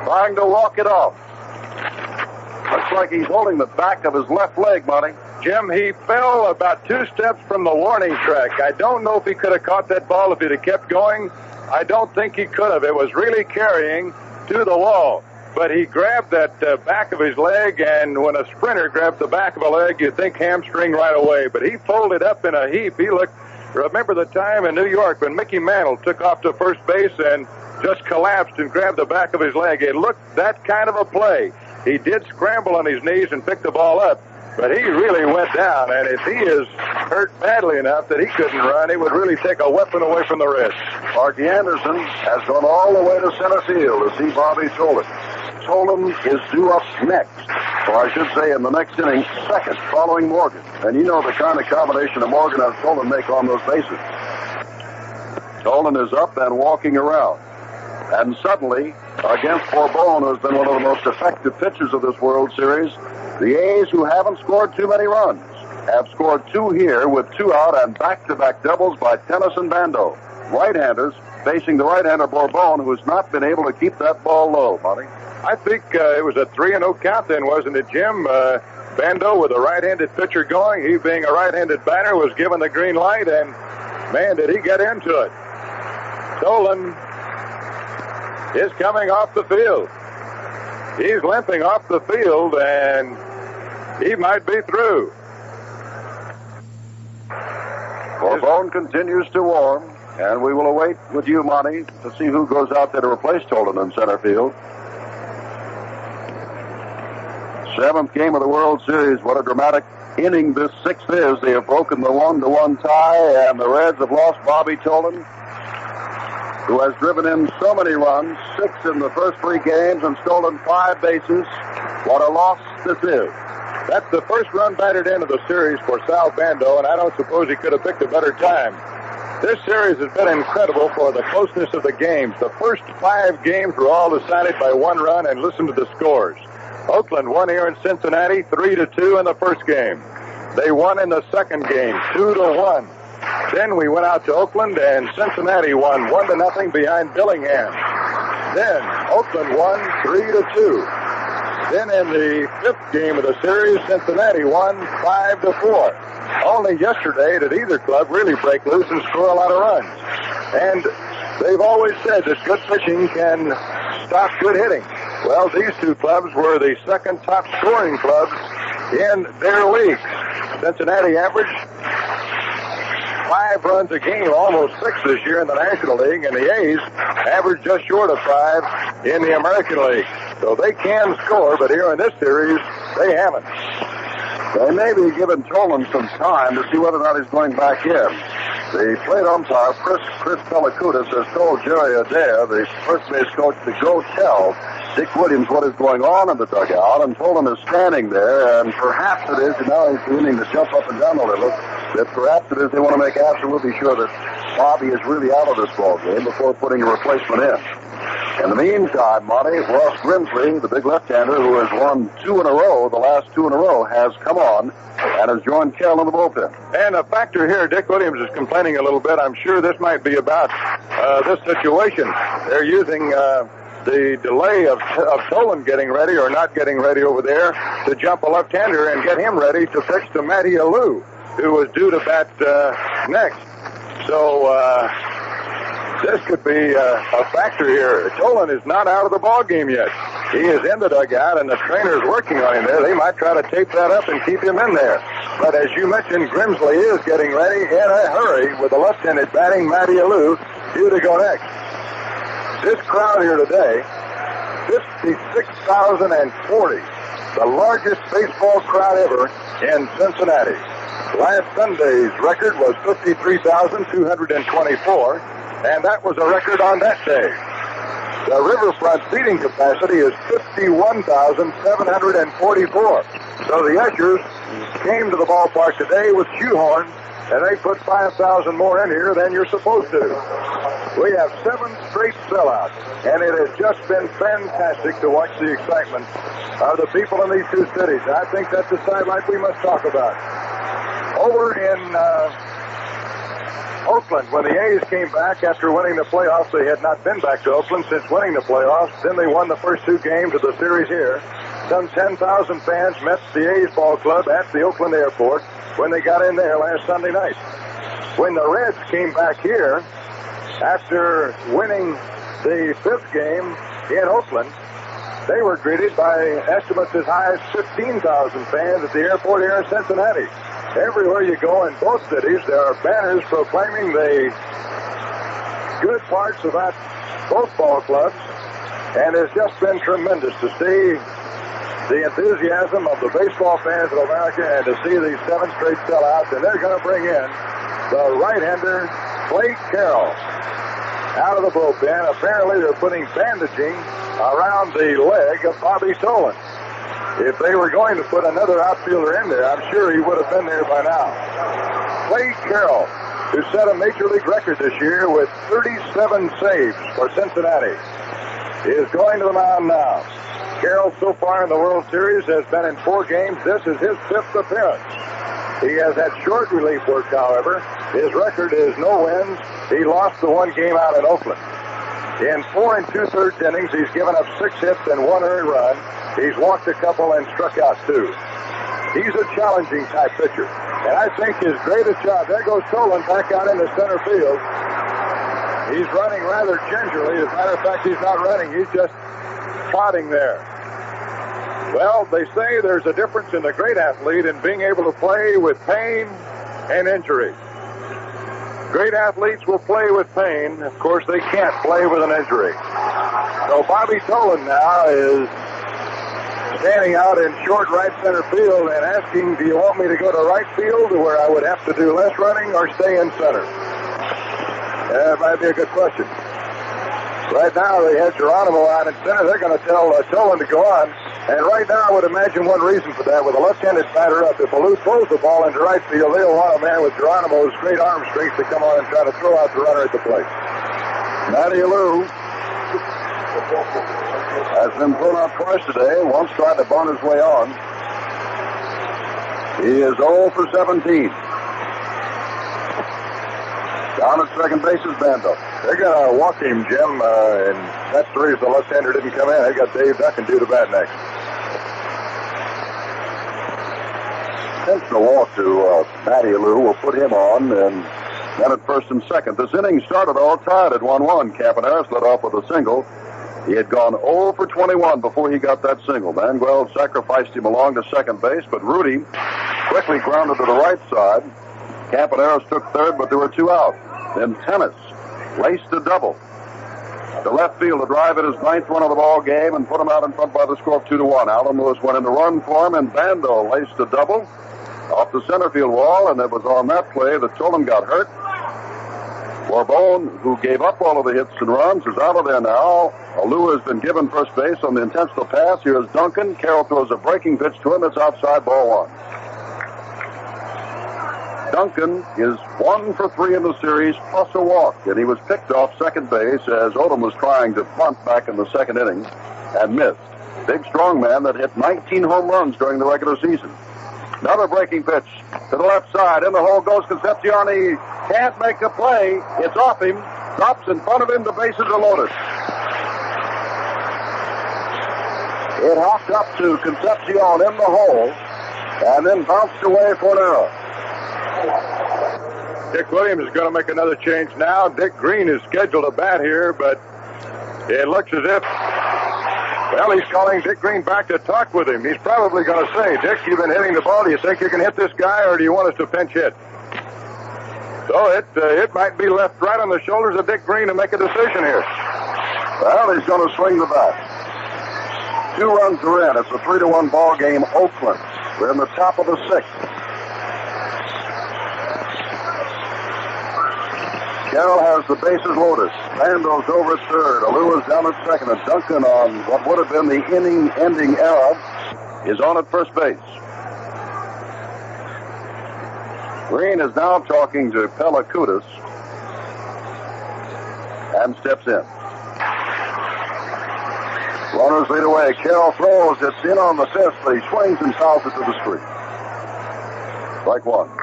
trying to walk it off. Looks like he's holding the back of his left leg, Monty. Jim, he fell about 2 steps from the warning track. I don't know if he could have caught that ball if he'd have kept going. I don't think he could have. It was really carrying to the wall. But he grabbed that back of his leg, and when a sprinter grabs the back of a leg, you think hamstring right away. But he folded up in a heap. He looked, remember the time in New York when Mickey Mantle took off to first base and just collapsed and grabbed the back of his leg. It looked that kind of a play. He did scramble on his knees and pick the ball up, but he really went down. And if he is hurt badly enough that he couldn't run, he would really take a weapon away from the Reds. Marky Anderson has gone all the way to center field to see Bobby Tolan. Tolan is due up next, or I should say in the next inning, second, following Morgan. And you know the kind of combination of Morgan and Tolan make on those bases. Tolan is up and walking around. And suddenly, against Bourbon, who's been one of the most effective pitchers of this World Series, the A's, who haven't scored too many runs, have scored 2 here with 2 out and back-to-back doubles by Tennis and Bando. Right-handers facing the right-hander Bourbon, who's not been able to keep that ball low, Monty. I think it was a 3-0 count then, wasn't it, Jim? Bando with a right-handed pitcher going, he being a right-handed batter, was given the green light, and man, did he get into it. Tolan is coming off the field. He's limping off the field, and he might be through. Bourbon continues to warm, and we will await with you, Monty, to see who goes out there to replace Tolan in center field. 7th game of the World Series. What a dramatic inning this 6th is. They have broken the 1-1 tie, and the Reds have lost Bobby Tolan, who has driven in so many runs, 6 in the first 3 games, and stolen 5 bases. What a loss this is. That's the first run batted in of the series for Sal Bando, and I don't suppose he could have picked a better time. This series has been incredible for the closeness of the games. The first 5 games were all decided by 1 run, and listen to the scores. Oakland won here in Cincinnati 3-2 in the first game. They won in the second game 2-1. Then we went out to Oakland, and Cincinnati won 1-0 behind Billingham. Then Oakland won 3-2. Then in the 5th game of the series, Cincinnati won 5-4. Only yesterday did either club really break loose and score a lot of runs. And they've always said that good pitching can stop good hitting. Well, these 2 clubs were the second top scoring clubs in their leagues. Cincinnati averaged 5 runs a game, almost 6 this year in the National League, and the A's averaged just short of 5 in the American League. So they can score, but here in this series, they haven't. They may be giving Tolan some time to see whether or not he's going back in. The plate umpire, Chris Pellicudis, has told Jerry Adair, the first base coach, to go tell Dick Williams what is going on in the dugout, and Tolan is standing there, and perhaps it is, now he's beginning to jump up and down a little, that perhaps it is they want to make absolutely sure that Bobby is really out of this ball game before putting a replacement in. In the meantime, Monty, Ross Grimsley, the big left-hander who has won 2 in a row, the last 2 in a row, has come on and has joined Kell in the bullpen. And a factor here, Dick Williams is complaining a little bit. I'm sure this might be about this situation. They're using the delay of Tolan getting ready or not getting ready over there to jump a left-hander and get him ready to pitch to Matty Alou, who was due to bat next. So this could be a factor here. Tolan is not out of the ball game yet. He is in the dugout, and the trainer is working on him there. They might try to tape that up and keep him in there. But as you mentioned, Grimsley is getting ready in a hurry with the left-handed batting Matty Alou due to go next. This crowd here today, 56,040, the largest baseball crowd ever in Cincinnati. Last Sunday's record was 53,224, and that was a record on that day. The Riverfront seating capacity is 51,744. So the Ushers came to the ballpark today with shoehorns, and they put 5,000 more in here than you're supposed to. We have 7 straight sellouts, and it has just been fantastic to watch the excitement of the people in these 2 cities. And I think that's a sidelight we must talk about. Over in Oakland, when the A's came back after winning the playoffs, they had not been back to Oakland since winning the playoffs. Then they won the first 2 games of the series here. Some 10,000 fans met the A's ball club at the Oakland airport when they got in there last Sunday night. When the Reds came back here after winning the 5th game in Oakland, they were greeted by estimates as high as 15,000 fans at the airport here in Cincinnati. Everywhere you go in both cities, there are banners proclaiming the good parts about both ball clubs, and it's just been tremendous to see the enthusiasm of the baseball fans of America and to see these 7 straight sellouts. And they're going to bring in the right-hander, Clay Carroll, out of the bullpen. Apparently, they're putting bandaging around the leg of Bobby Tolan. If they were going to put another outfielder in there, I'm sure he would have been there by now. Clay Carroll, who set a Major League record this year with 37 saves for Cincinnati, is going to the mound now. Carroll, so far in the World Series, has been in 4 games. This is his 5th appearance. He has had short relief work, however. His record is no wins. He lost the 1 game out in Oakland. In 4 2/3 innings, he's given up 6 hits and 1 earned run. He's walked a couple and struck out 2. He's a challenging type pitcher. And I think his greatest job, there goes Tolan back out into center field. He's running rather gingerly. As a matter of fact, he's not running. He's just trotting there. Well, they say there's a difference in the great athlete in being able to play with pain and injury. Great athletes will play with pain. Of course, they can't play with an injury. So Bobby Tolan now is standing out in short right center field and asking, do you want me to go to right field where I would have to do less running or stay in center? That might be a good question. Right now they had Geronimo out in center. They're going to tell Tolan to go on. And right now, I would imagine one reason for that, with a left-handed batter up, if Alou throws the ball into right field, they'll want a man with Geronimo's great arm strength to come on and try to throw out the runner at the plate. Matty Alou has been thrown out twice today. Once tried to bunt his way on. He is 0 for 17. Down at second base is Bando. They're going to walk him, Jim, and that's the reason the left-hander didn't come in. They got Dave Duncan due to bat next. Intentional walk to Matty Alou will put him on, and then at first and second. This inning started all tied at 1-1. Campaneris led off with a single. He had gone 0 for 21 before he got that single. Manuel sacrificed him along to second base, but Rudy quickly grounded to the right side. Campaneris took third, but there were 2 out. Then Tennis laced a double to left field to drive at his 9th run of the ball game and put him out in front by the score of 2-1. Alan Lewis went in to run for him, and Bando laced a double off the center field wall, and it was on that play that Tolan got hurt. Borbone, who gave up all of the hits and runs, is out of there now. Alou has been given first base on the intentional pass. Here is Duncan. Carroll throws a breaking pitch to him. It's outside, ball 1. Duncan is 1 for 3 in the series, plus a walk, and he was picked off second base as Odom was trying to bunt back in the second inning and missed. Big, strong man that hit 19 home runs during the regular season. Another breaking pitch to the left side. In the hole goes Concepcion. He can't make a play. It's off him. Drops in front of him. The bases are loaded. It hopped up to Concepcion in the hole and then bounced away for an error. Dick Williams is going to make another change now. Dick Green is scheduled to bat here, but it looks as if, well, he's calling Dick Green back to talk with him. He's probably going to say, Dick, you've been hitting the ball. Do you think you can hit this guy, or do you want us to pinch hit? So it might be left right on the shoulders of Dick Green to make a decision here. Well, he's going to swing the bat. 2 runs are in. It's a 3-1 ball game, Oakland. We're in the top of the 6th. Carroll has the bases loaded. Bando's over at third. Alou is down at second. And Duncan, on what would have been the inning-ending error, is on at first base. Green is now talking to Pelakoutis and steps in. Runners lead away. Carroll throws. It's in on the fifth, but he swings and fouls it to the street. Strike 1.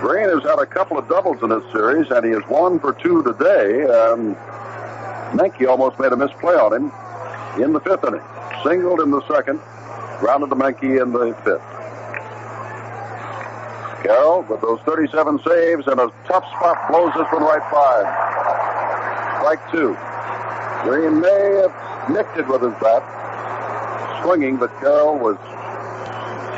Green has had a couple of doubles in this series, and he is 1 for 2 today. Menke almost made a misplay on him in the 5th inning. Singled in the 2nd, grounded to Menke in the 5th. Carroll, with those 37 saves and a tough spot, blows this one right by. Strike 2. Green may have nicked it with his bat, swinging, but Carroll was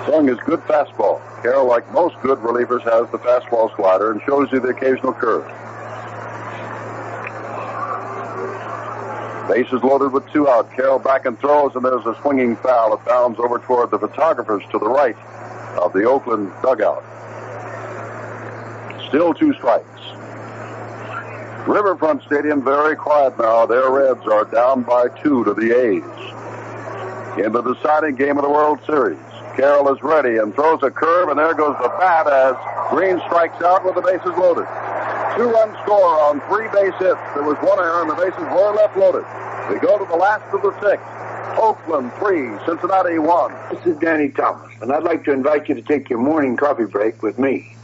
swung his good fastball. Carroll, like most good relievers, has the fastball slider and shows you the occasional curve. Bases loaded with 2 out. Carroll back and throws, and there's a swinging foul. It bounds over toward the photographers to the right of the Oakland dugout. Still 2 strikes. Riverfront Stadium very quiet now. Their Reds are down by 2 to the A's in the deciding game of the World Series. Carroll is ready and throws a curve, and there goes the bat as Green strikes out with the bases loaded. 2-run score on 3 base hits. There was 1 error, and the bases were left loaded. We go to the last of the 6th. Oakland 3, Cincinnati 1. This is Danny Thomas, and I'd like to invite you to take your morning coffee break with me.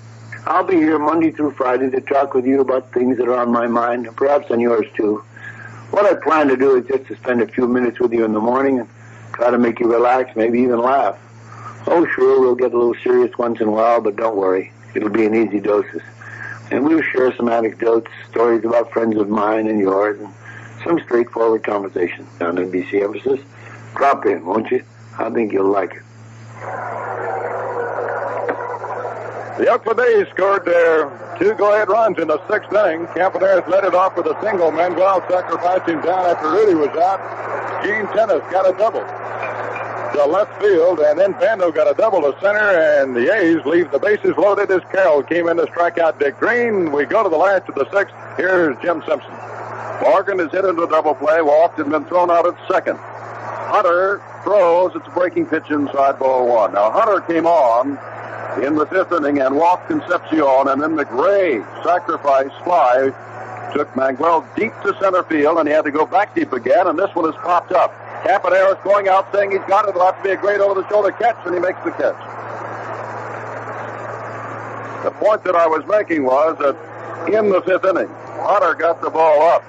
I'll be here Monday through Friday to talk with you about things that are on my mind, and perhaps on yours too. What I plan to do is just to spend a few minutes with you in the morning and try to make you relax, maybe even laugh. Oh, sure, we'll get a little serious once in a while, but don't worry. It'll be in easy doses. And we'll share some anecdotes, stories about friends of mine and yours, and some straightforward conversation on NBC emphasis. Drop in, won't you? I think you'll like it. The Oakland A's scored their 2 go-ahead runs in the 6th inning. Campaneris led it off with a single. Manuel sacrificed him down after Rudy was out. Gene Tennis got a double. to left field, and then Bando got a double to center, and the A's leave the bases loaded as Carroll came in to strike out Dick Green. We go to the last of the sixth. Here's Jim Simpson. Morgan is hit into a double play, walked and been thrown out at second. Hunter throws. It's a breaking pitch inside ball one. Now, Hunter came on in the fifth inning and walked Concepcion, and then McRae sacrifice fly took Manguel deep to center field, and he had to go back deep again, and this one has popped up. Campaneris going out saying he's got it. It'll have to be a great over-the-shoulder catch, and he makes the catch. The point that I was making was that in the fifth inning, Hunter got the ball up,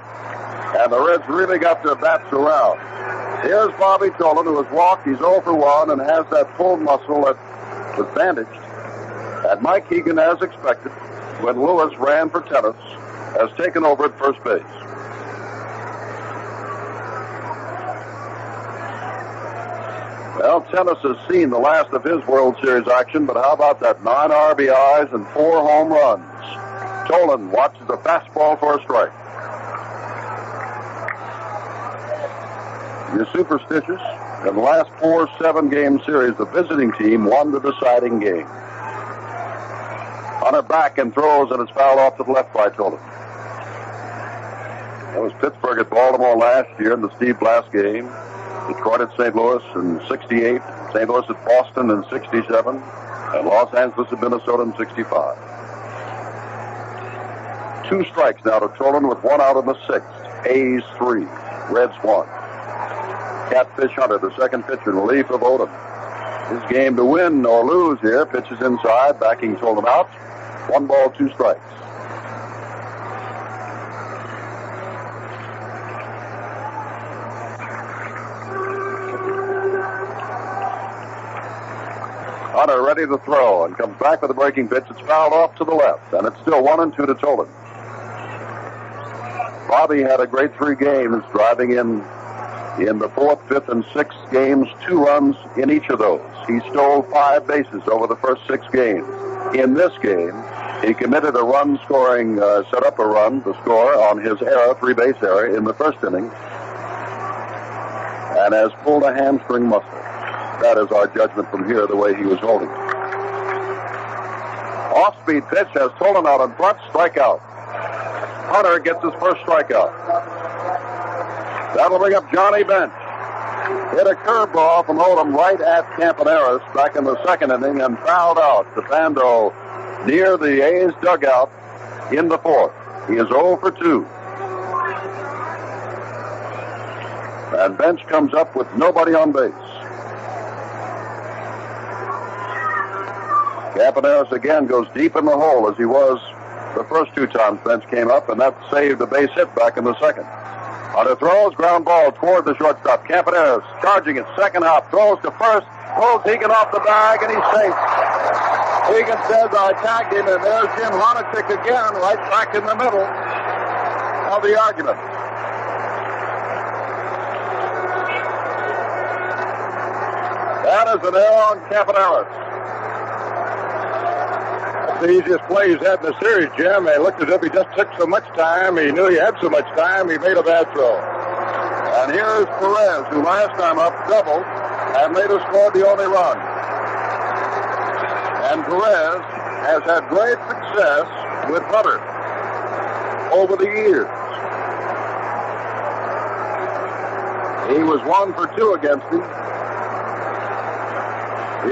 and the Reds really got their bats around. Here's Bobby Tolan, who has walked. He's 0 for 1 and has that full muscle that was bandaged. And Mike Hegan, as expected, when Lewis ran for tennis, has taken over at first base. Well, Tennis has seen the last of his World Series action, but how about that 9 RBIs and 4 home runs? Tolan watches a fastball for a strike. You're superstitious. In the last 4 7-game series, the visiting team won the deciding game. Hunter back and throws, and it's fouled off to the left by Tolan. That was Pittsburgh at Baltimore last year in the Steve Blass game. Detroit at St. Louis in 68. St. Louis at Boston in 67. And Los Angeles at Minnesota in 65. 2 strikes now to Tolan with 1 out in the 6th. A's 3. Reds 1. Catfish Hunter, the second pitcher in relief of Odom. His game to win or lose here. Pitches inside, backing Tolan out. 1 ball, 2 strikes. Hunter ready to throw and comes back with a breaking pitch. It's fouled off to the left, and it's still 1-2 to Tolan. Bobby had a great 3 games, driving in the 4th, 5th, and 6th games, 2 runs in each of those. He stole 5 bases over the first 6 games. In this game, he committed a run scoring, set up a run to score on his error, 3-base error in the first inning, and has pulled a hamstring muscle. That is our judgment from here, the way he was holding. Off-speed pitch has Tolan out in front, strikeout. Hunter gets his first strikeout. That'll bring up Johnny Bench. Hit a curveball from Odom right at Campaneris back in the second inning and fouled out to Bando near the A's dugout in the 4th. He is 0 for 2. And Bench comes up with nobody on base. Campaneris again goes deep in the hole as he was the first 2 times Bench came up, and that saved a base hit back in the second. Hunter throws, ground ball toward the shortstop. Campaneris charging it, second hop, throws to first, pulls Hegan off the bag, and he's safe. Hegan says, I tagged him, and there's Jim Honachek again, right back in the middle of the argument. That is an error on Campaneris. The easiest play he's had in the series, Jim. It looked as if he just took so much time. He knew he had so much time, he made a bad throw. And here's Perez, who last time up doubled and later scored the only run. And Perez has had great success with Hunter over the years. He was 1 for 2 against him.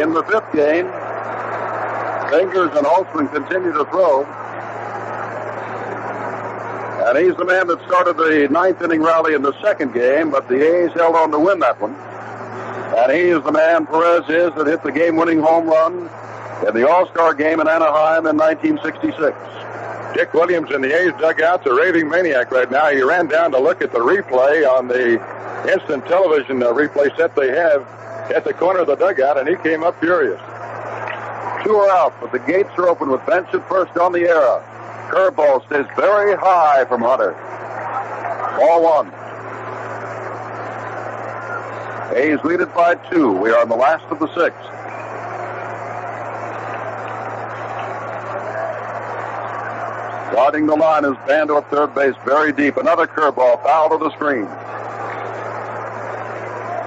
In the 5th game, Fingers and Holtzman continue to throw. And he's the man that started the 9th inning rally in the second game, but the A's held on to win that one. And he is the man, Perez is, that hit the game-winning home run in the All-Star game in Anaheim in 1966. Dick Williams in the A's dugout's a raving maniac right now. He ran down to look at the replay on the instant television replay set they have at the corner of the dugout, and he came up furious. 2 are out, but the gates are open with Bench at first on the error. Curveball stays very high from Hunter. Ball 1. A's lead it by 2. We are in the last of the 6th. Guarding the line is Bando at third base, very deep. Another curveball foul to the screen.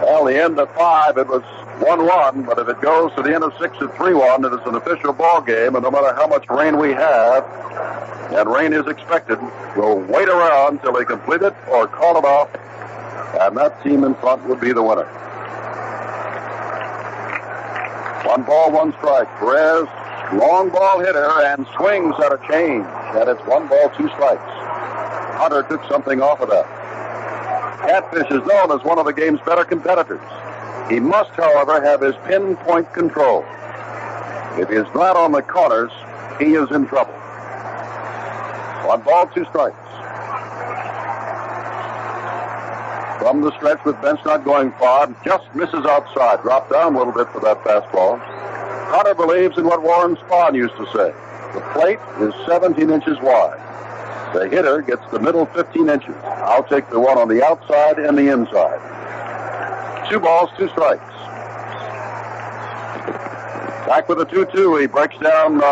Well, the end of 5, it was 1-1, but if it goes to the end of 6 at 3-1, it is an official ball game, and no matter how much rain we have, and rain is expected, we'll wait around till they complete it or call it off, and that team in front would be the winner. 1 ball, 1 strike. Perez, long ball hitter, and swings at a change, and it's 1 ball, 2 strikes. Hunter took something off of that. Catfish is known as one of the game's better competitors. He must, however, have his pinpoint control. If he is not on the corners, he is in trouble. 1 ball, 2 strikes. From the stretch with Bench not going far, just misses outside. Dropped down a little bit for that fastball. Hunter believes in what Warren Spahn used to say. The plate is 17 inches wide. The hitter gets the middle 15 inches. I'll take the one on the outside and the inside. 2 balls, 2 strikes. Back with a 2-2. He breaks down.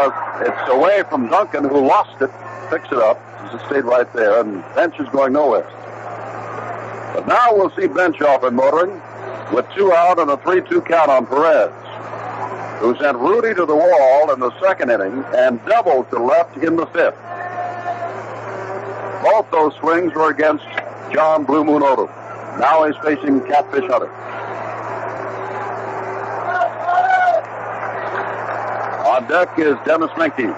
It's away from Duncan, who lost it. Picks it up. It stayed right there, and Bench is going nowhere. But now we'll see Bench off and motoring with 2 out and a 3-2 count on Perez, who sent Rudy to the wall in the 2nd inning and doubled to left in the 5th. Both those swings were against John Blue Moon Odom. Now he's facing Catfish Hunter. On deck is Dennis Menke.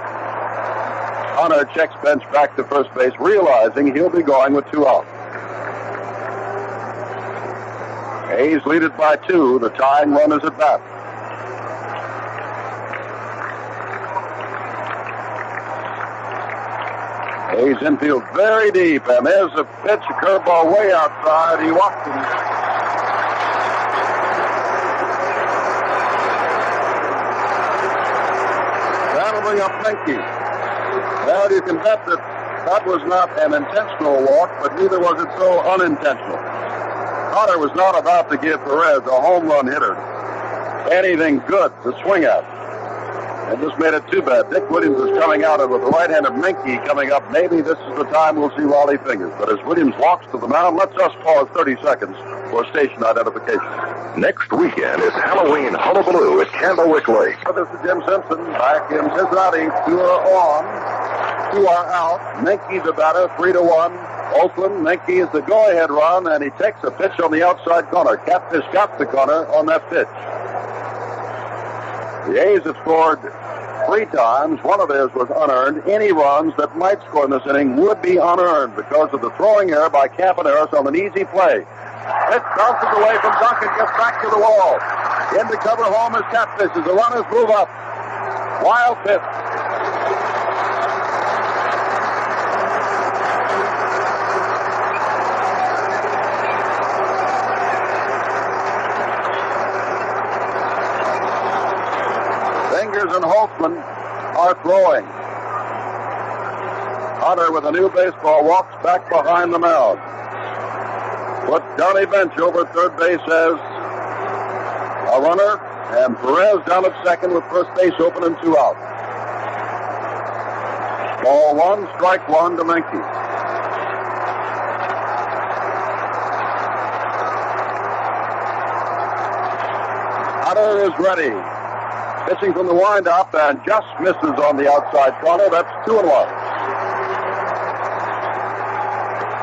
Hunter checks Bench back to first base, realizing he'll be going with 2 out. A's lead it by 2. The tying run is at bat. A's infield very deep, and there's a pitch, a curveball way outside. He walked him. That'll bring up Menke. Well, you can bet that that was not an intentional walk, but neither was it so unintentional. Hunter was not about to give Perez, a home run hitter, anything good to swing at. And this made it too bad. Dick Williams is coming out, and with the right-handed Menke coming up, maybe this is the time we'll see Wally Fingers. But as Williams walks to the mound, let's us pause 30 seconds for station identification. Next weekend is Halloween Hullabaloo at Candlewick Lake. This is Jim Simpson back in Cincinnati. 2 are on, 2 are out. Menke's the batter, 3-1. Oakland. Menke is the go-ahead run, and he takes a pitch on the outside corner. Catfish got the corner on that pitch. The A's have scored 3 times. One of theirs was unearned. Any runs that might score in this inning would be unearned because of the throwing error by Campaneris on an easy play. It bounces away from Duncan, gets back to the wall. In to cover home is Catfish as the runners move up. Wild pitch. Fingers and Holtzman are throwing. Hunter with a new baseball walks back behind the mound. Puts Johnny Bench over third base as a runner, and Perez down at second with first base open and 2 out. Ball 1, strike 1 to Menke. Hunter is ready. Pitching from the windup and just misses on the outside corner. That's 2-1.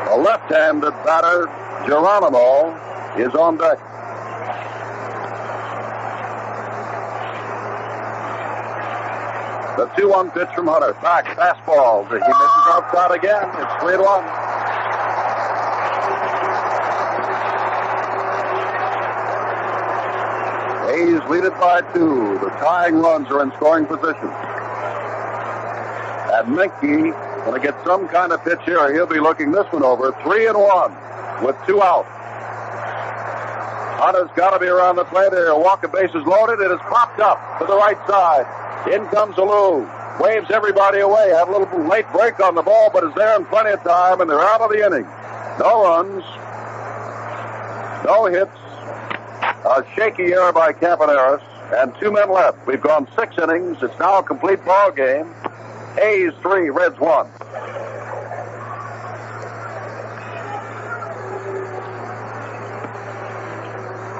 The left-handed batter, Geronimo, is on deck. The 2-1 pitch from Hunter. Back, fastball. He misses outside again. It's 3-1. A's lead it by 2. The tying runs are in scoring position. And Menke, going to get some kind of pitch here. He'll be looking this one over. 3-1 with 2 out. Hunter's got to be around the plate here. Walker bases loaded. It is popped up to the right side. In comes Alou. Waves everybody away. Had a little late break on the ball, but is there in plenty of time, and they're out of the inning. No runs. No hits. A shaky error by Campaneris, and 2 men left. We've gone 6 innings. It's now a complete ball game. A's 3, Reds 1.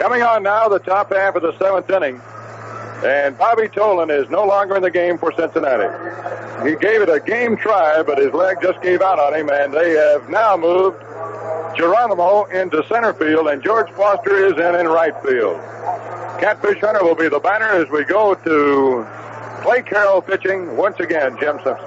Coming on now, the top half of the 7th inning. And Bobby Tolan is no longer in the game for Cincinnati. He gave it a game try, but his leg just gave out on him, and they have now moved Geronimo into center field, and George Foster is in right field. Catfish Hunter will be the batter as we go to Clay Carroll pitching once again, Jim Simpson.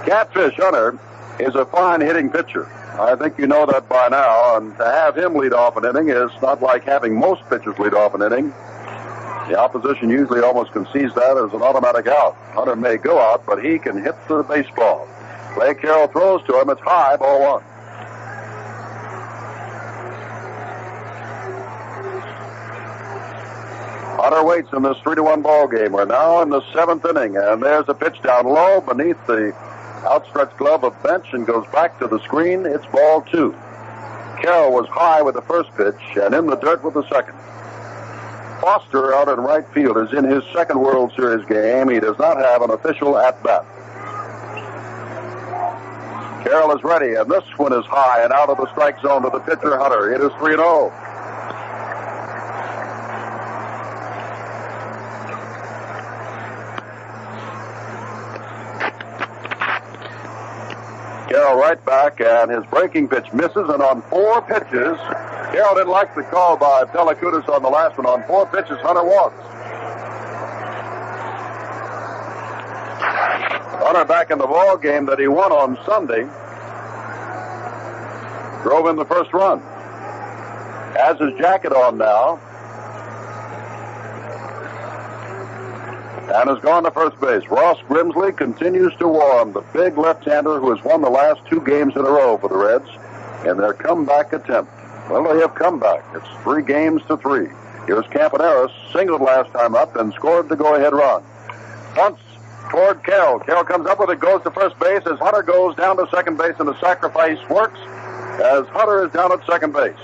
Catfish Hunter is a fine hitting pitcher. I think you know that by now, and to have him lead off an inning is not like having most pitchers lead off an inning. The opposition usually almost concedes that as an automatic out. Hunter may go out, but he can hit the baseball. Clay Carroll throws to him. It's high, ball one. Hunter waits in this 3-1 ball game. We're now in the 7th inning, and there's a pitch down low beneath the outstretched glove of Bench and goes back to the screen. It's ball 2. Carroll was high with the first pitch and in the dirt with the second. Foster out in right field is in his second World Series game. He does not have an official at-bat. Carroll is ready, and this one is high and out of the strike zone to the pitcher, Hunter. It is 3-0. Carroll right back, and his breaking pitch misses, and on 4 pitches, Carroll didn't like the call by Pellicudis on the last one. On 4 pitches, Hunter walks. Hunter back in the ball game that he won on Sunday. Drove in the first run. Has his jacket on now. And has gone to first base. Ross Grimsley continues to warm, the big left-hander who has won the last 2 games in a row for the Reds in their comeback attempt. Well, they have come back. It's 3 games to 3. Here's Campaneris, singled last time up and scored the go-ahead run. Bunts toward Carroll. Carroll comes up with it, goes to first base as Hunter goes down to second base, and the sacrifice works as Hunter is down at second base.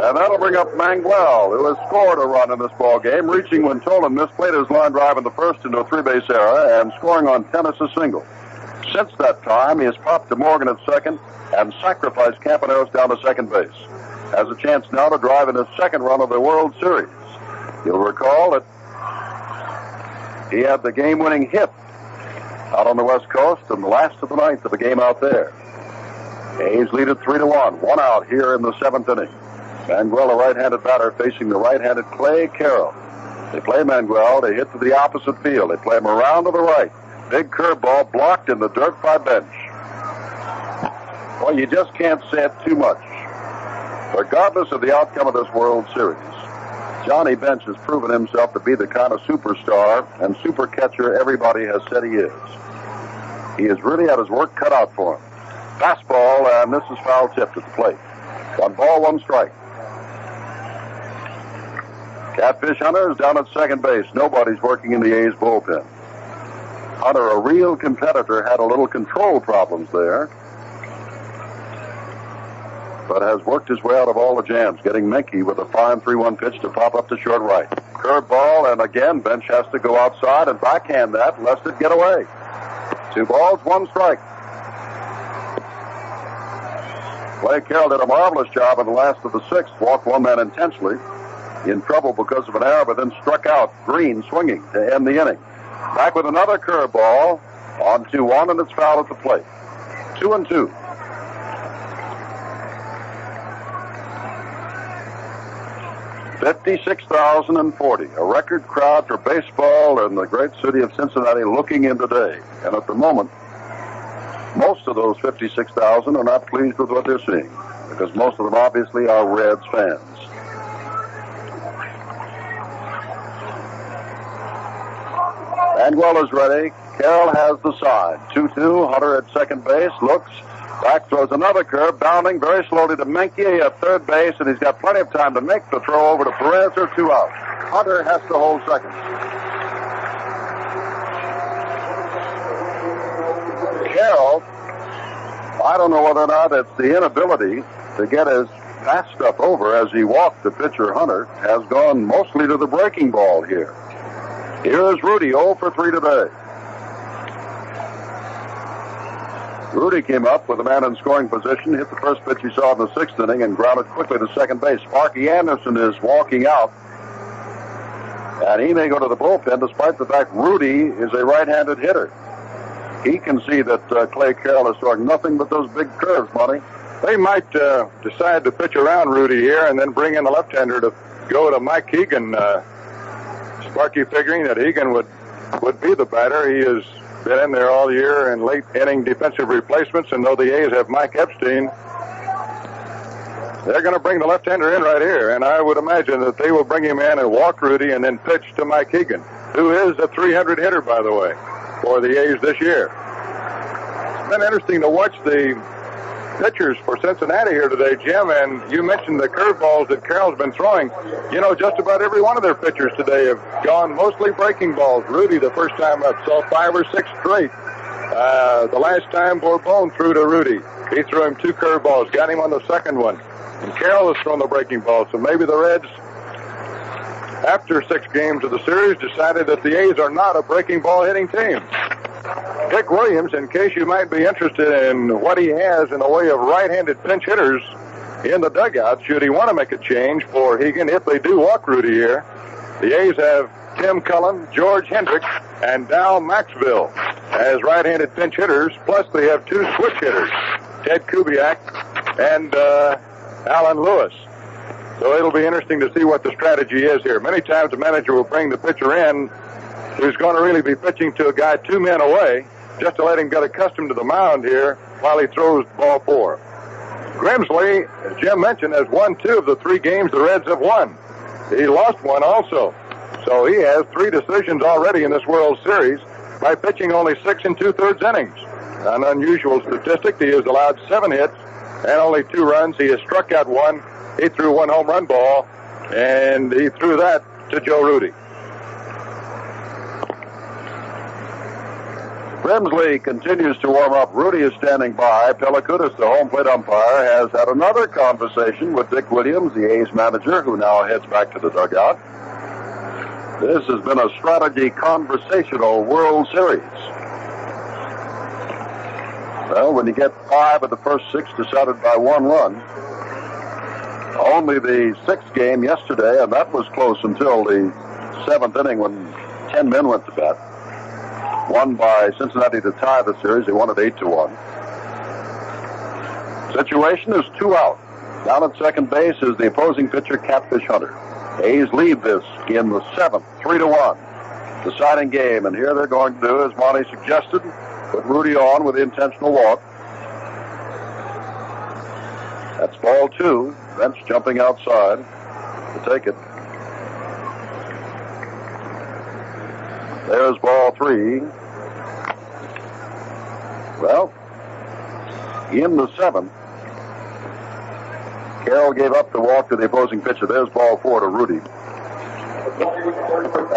And that'll bring up Manguel, who has scored a run in this ball game, reaching when Tolan misplayed his line drive in the first into a 3-base error and scoring on tennis a single. Since that time, he has popped to Morgan at second and sacrificed Campaneris down to second base. Has a chance now to drive in his second run of the World Series. You'll recall that he had the game-winning hit out on the West Coast in the last of the 9th of the game out there. A's lead it 3-1. 1 out here in the 7th inning. Manguel, a right-handed batter, facing the right-handed Clay Carroll. They play Manguel. They hit to the opposite field. They play him around to the right. Big curveball blocked in the dirt by Bench. Well, you just can't say it too much. Regardless of the outcome of this World Series, Johnny Bench has proven himself to be the kind of superstar and super catcher everybody has said he is. He has really had his work cut out for him. Fastball, and this is foul tipped at the plate. 1 ball, 1 strike. Catfish Hunter is down at second base. Nobody's working in the A's bullpen. Hunter, a real competitor, had a little control problems there, but has worked his way out of all the jams, getting Menke with a fine 3-1 pitch to pop up to short right. Curveball, and again, Bench has to go outside and backhand that, lest it get away. 2 balls, 1 strike. Clay Carroll did a marvelous job in the last of the 6th, walked 1 man intentionally, in trouble because of an error, but then struck out Green swinging to end the inning. Back with another curveball on 2-1, and it's foul at the plate. 2-2. $56,040, a record crowd for baseball in the great city of Cincinnati looking in today. And at the moment, most of those 56,000 are not pleased with what they're seeing, because most of them obviously are Reds fans. Manguel is ready. Carroll has the side. 2-2. Hunter at second base. Looks. Back throws another curve. Bounding very slowly to Menke at third base, and he's got plenty of time to make the throw over to Perez or 2 out. Hunter has to hold second. Carroll, I don't know whether or not it's the inability to get his fast stuff over as he walked the pitcher Hunter, has gone mostly to the breaking ball here. Here's Rudy, 0 for 3 today. Rudy came up with a man in scoring position, hit the first pitch he saw in the 6th inning, and grounded quickly to second base. Sparky Anderson is walking out, and he may go to the bullpen despite the fact Rudy is a right-handed hitter. He can see that Clay Carroll is throwing nothing but those big curves, Monty. They might decide to pitch around Rudy here and then bring in the left-hander to go to Mike Hegan. Sparky figuring that Hegan would be the batter. He has been in there all year in late-inning defensive replacements, and though the A's have Mike Epstein, they're going to bring the left-hander in right here, and I would imagine that they will bring him in and walk Rudy and then pitch to Mike Hegan, who is a 300 hitter, by the way, for the A's this year. It's been interesting to watch the pitchers for Cincinnati here today, Jim, and you mentioned the curveballs that Carroll's been throwing. You know, just about every one of their pitchers today have gone mostly breaking balls. Rudy, the first time up, saw 5 or 6 straight. The last time Bourbon threw to Rudy, he threw him 2 curveballs, got him on the second one. And Carroll has thrown the breaking ball, so maybe the Reds, after 6 games of the series, decided that the A's are not a breaking ball hitting team. Dick Williams, in case you might be interested in what he has in the way of right-handed pinch hitters in the dugout, should he want to make a change for Hegan if they do walk Rudy here. The A's have Tim Cullen, George Hendricks, and Dow Maxville as right-handed pinch hitters, plus they have 2 switch hitters, Ted Kubiak and Alan Lewis. So it'll be interesting to see what the strategy is here. Many times the manager will bring the pitcher in who's going to really be pitching to a guy 2 men away, just to let him get accustomed to the mound here while he throws ball 4. Grimsley, as Jim mentioned, has won 2 of the 3 games the Reds have won. He lost 1 also. So he has 3 decisions already in this World Series by pitching only 6 2/3 innings. An unusual statistic. He has allowed 7 hits and only 2 runs. He has struck out 1. He threw 1 home run ball, and he threw that to Joe Rudy. Grimsley continues to warm up. Rudy is standing by. Pelikutis, the home plate umpire, has had another conversation with Dick Williams, the A's manager, who now heads back to the dugout. This has been a strategy conversational World Series. Well, when you get 5 of the first 6 decided by 1 run, only the 6th game yesterday, and that was close until the 7th inning when 10 men went to bat. Won by Cincinnati to tie the series. They won it 8-1. Situation is 2 out. Down at second base is the opposing pitcher, Catfish Hunter. A's lead this in the 7th, 3-1. Deciding game, and here they're going to do, as Monty suggested, put Rudy on with the intentional walk. That's ball 2. Bench jumping outside to take it. There's ball 3. Well, in the 7th, Carroll gave up the walk to the opposing pitcher. There's ball 4 to Rudy.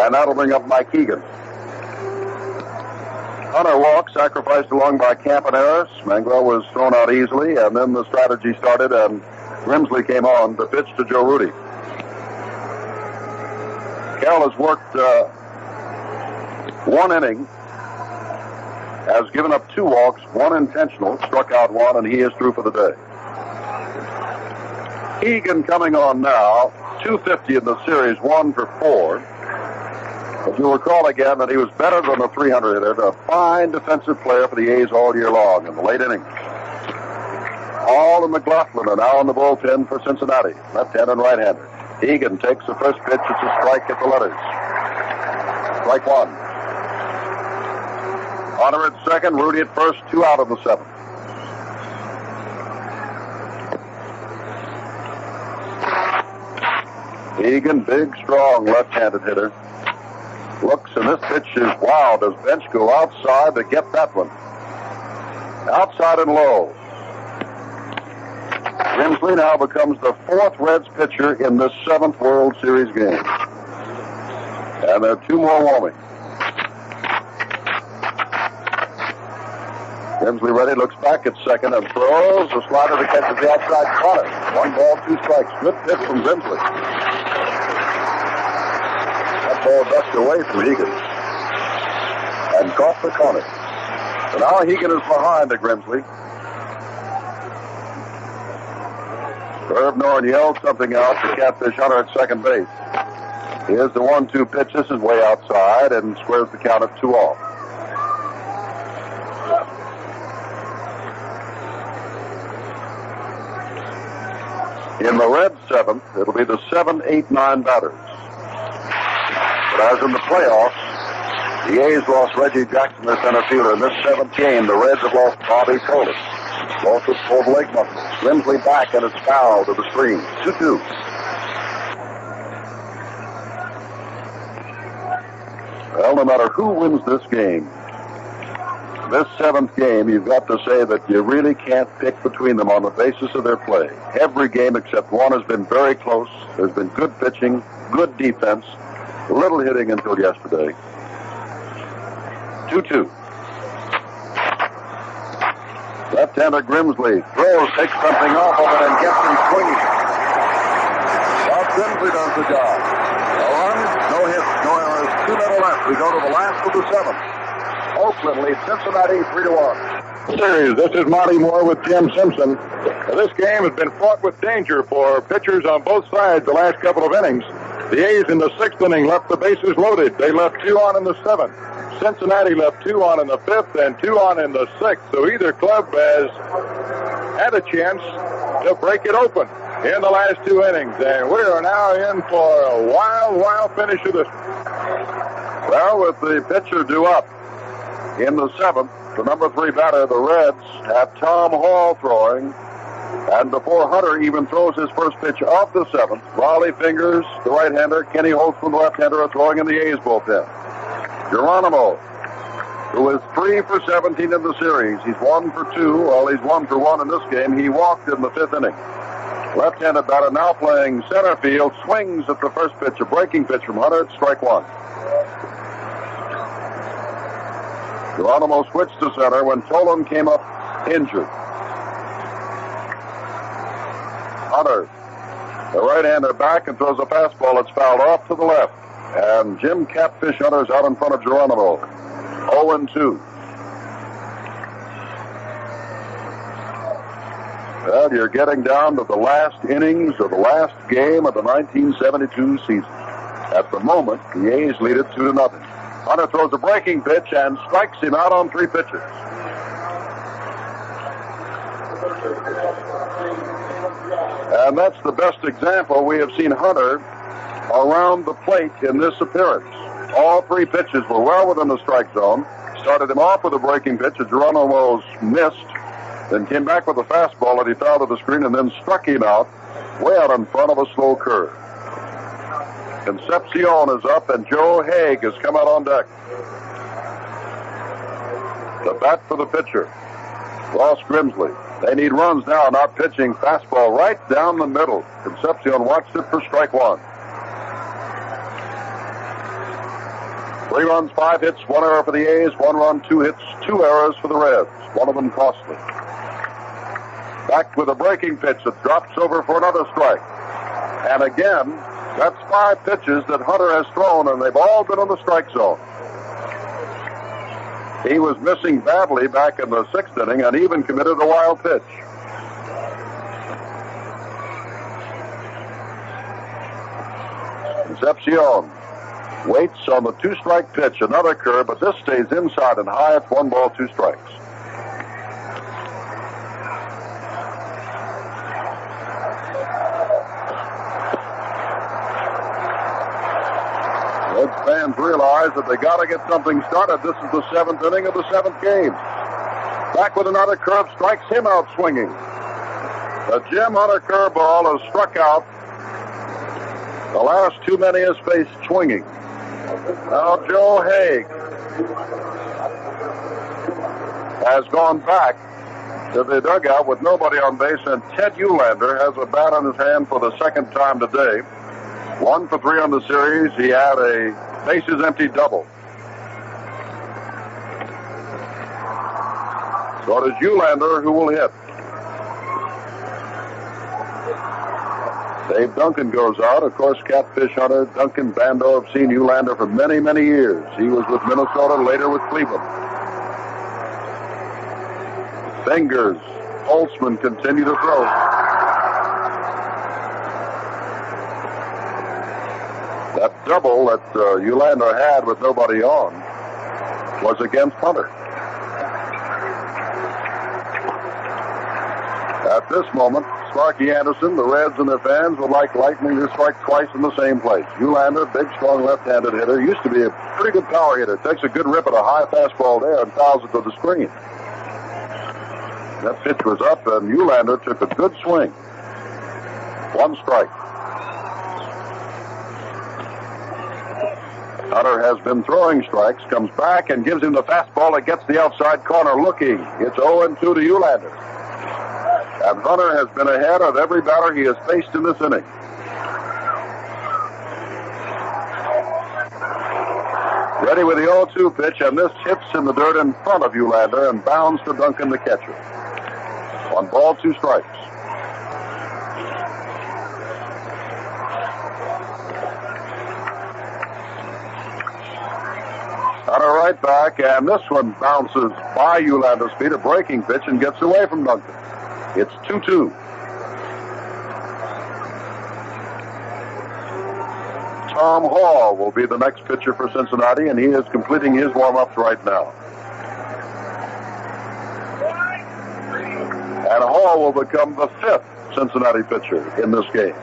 And that'll bring up Mike Hegan. Hunter walk, sacrificed along by Campaneris. Mangwell was thrown out easily, and then the strategy started, and Grimsley came on to pitch to Joe Rudy. Carroll has worked 1 inning, has given up 2 walks, 1 intentional, struck out 1, and he is through for the day. Hegan coming on now, 250 in the series, 1 for 4. But you'll recall again that he was better than a 300 hitter, a fine defensive player for the A's all year long in the late innings. Hall and McLaughlin are now in the bullpen for Cincinnati, left-hander and right-hander. Hegan takes the first pitch. It's a strike at the letters. Strike 1. Hunter at second, Rudy at first, 2 out of the 7th. Hegan, big, strong left-handed hitter. Looks, and this pitch is wow. Does Bench go outside to get that one? Outside and low. Grimsley now becomes the 4th Reds pitcher in this 7th World Series game. And there are 2 more warming. Grimsley ready, looks back at second and throws. The slider that catches the outside corner. 1 ball, 2 strikes. Good pitch from Grimsley. That ball ducked away from Hegan and caught the corner. Now Hegan is behind to Grimsley. Herb Norton yelled something out to Catfish Hunter at second base. Here's the 1-2 pitch. This is way outside and squares the count at 2 off. In the Reds' 7th, it'll be the 7, 8, 9 batters. But as in the playoffs, the A's lost Reggie Jackson, their center fielder. In this 7th game, the Reds have lost Bobby Tolan. Lost his pulled leg muscle. Grimsley back, and it's foul to the screen. 2-2. Well, no matter who wins this game, this 7th game, you've got to say that you really can't pick between them on the basis of their play. Every game except one has been very close. There's been good pitching, good defense, little hitting until yesterday. 2-2. Left-hander Grimsley throws, takes something off of it, and gets him swinging. Well, Grimsley does the job. A run, no hits, no errors, 2 men left. We go to the last of the 7th. Oakland leads Cincinnati 3-1. Series. This is Monty Moore with Jim Simpson. This game has been fraught with danger for pitchers on both sides the last couple of innings. The A's in the 6th inning left the bases loaded. They left 2 on in the 7th. Cincinnati left 2 on in the 5th and 2 on in the 6th. So either club has had a chance to break it open in the last 2 innings. And we are now in for a wild finish of this. Well, with the pitcher due up in the 7th, the number 3 batter, the Reds, have Tom Hall throwing. And before Hunter even throws his first pitch of the 7th, Raleigh Fingers, the right-hander, Kenny Holtzman, the left-hander, are throwing in the A's bullpen. Geronimo, who is 3 for 17 in the series. He's 1 for 2. Well, he's 1 for 1 in this game. He walked in the 5th inning. Left-handed batter now playing center field, swings at the first pitch, a breaking pitch from Hunter at strike 1. Geronimo switched to center when Tolan came up injured. Hunter, the right-hander, back and throws a fastball that's fouled off to the left. And Jim Catfish Hunter's out in front of Geronimo. 0-2. Well, you're getting down to the last innings of the last game of the 1972 season. At the moment, the A's lead it 2-0. Hunter throws a breaking pitch and strikes him out on 3 pitches. And that's the best example we have seen Hunter around the plate in this appearance. All 3 pitches were well within the strike zone. Started him off with a breaking pitch that Geronimo's missed, then came back with a fastball that he fouled to the screen and then struck him out way out in front of a slow curve. Concepcion is up and Joe Haig has come out on deck. The bat for the pitcher, Ross Grimsley. They need runs now, not pitching. Fastball right down the middle. Concepcion watched it for strike 1. 3 runs, 5 hits, 1 error for the A's, 1 run, 2 hits, 2 errors for the Reds. One of them costly. Back with a breaking pitch that drops over for another strike. And again, that's 5 pitches that Hunter has thrown, and they've all been in the strike zone. He was missing badly back in the 6th inning and even committed a wild pitch. Concepcion waits on the 2-strike pitch, another curve, but this stays inside and high. It's 1 ball, 2 strikes. Reds fans realize that they got to get something started. This is the 7th inning of the 7th game. Back with another curve, strikes him out swinging. The Jim Hunter curveball has struck out the last 2 men he has faced swinging. Now Joe Haig has gone back to the dugout with nobody on base, and Ted Eulander has a bat in his hand for the 2nd time today. 1 for 3 on the series. He had a bases empty double. So it is Eulander who will hit. Dave Duncan goes out. Of course, Catfish Hunter, Duncan, Bando have seen Eulander for many, many years. He was with Minnesota, later with Cleveland. Fingers. Holtzman continue to throw. That double that Eulander had with nobody on was against Hunter. At this moment, Sparky Anderson, the Reds and their fans would like lightning to strike twice in the same place. Eulander, big, strong left-handed hitter, used to be a pretty good power hitter. Takes a good rip at a high fastball there and fouls it to the screen. That pitch was up, and Eulander took a good swing. 1 strike. Hunter has been throwing strikes, comes back and gives him the fastball that gets the outside corner looking. It's 0-2 to Eulander. And Hunter has been ahead of every batter he has faced in this inning. Ready with the 0-2 pitch, and this hits in the dirt in front of Eulander and bounds to Duncan, the catcher. 1 ball, 2 strikes. Hunter right back, and this one bounces by Eulander's feet, a breaking pitch, and gets away from Duncan. It's 2-2. Tom Hall will be the next pitcher for Cincinnati, and he is completing his warm-ups right now. And Hall will become the 5th Cincinnati pitcher in this game.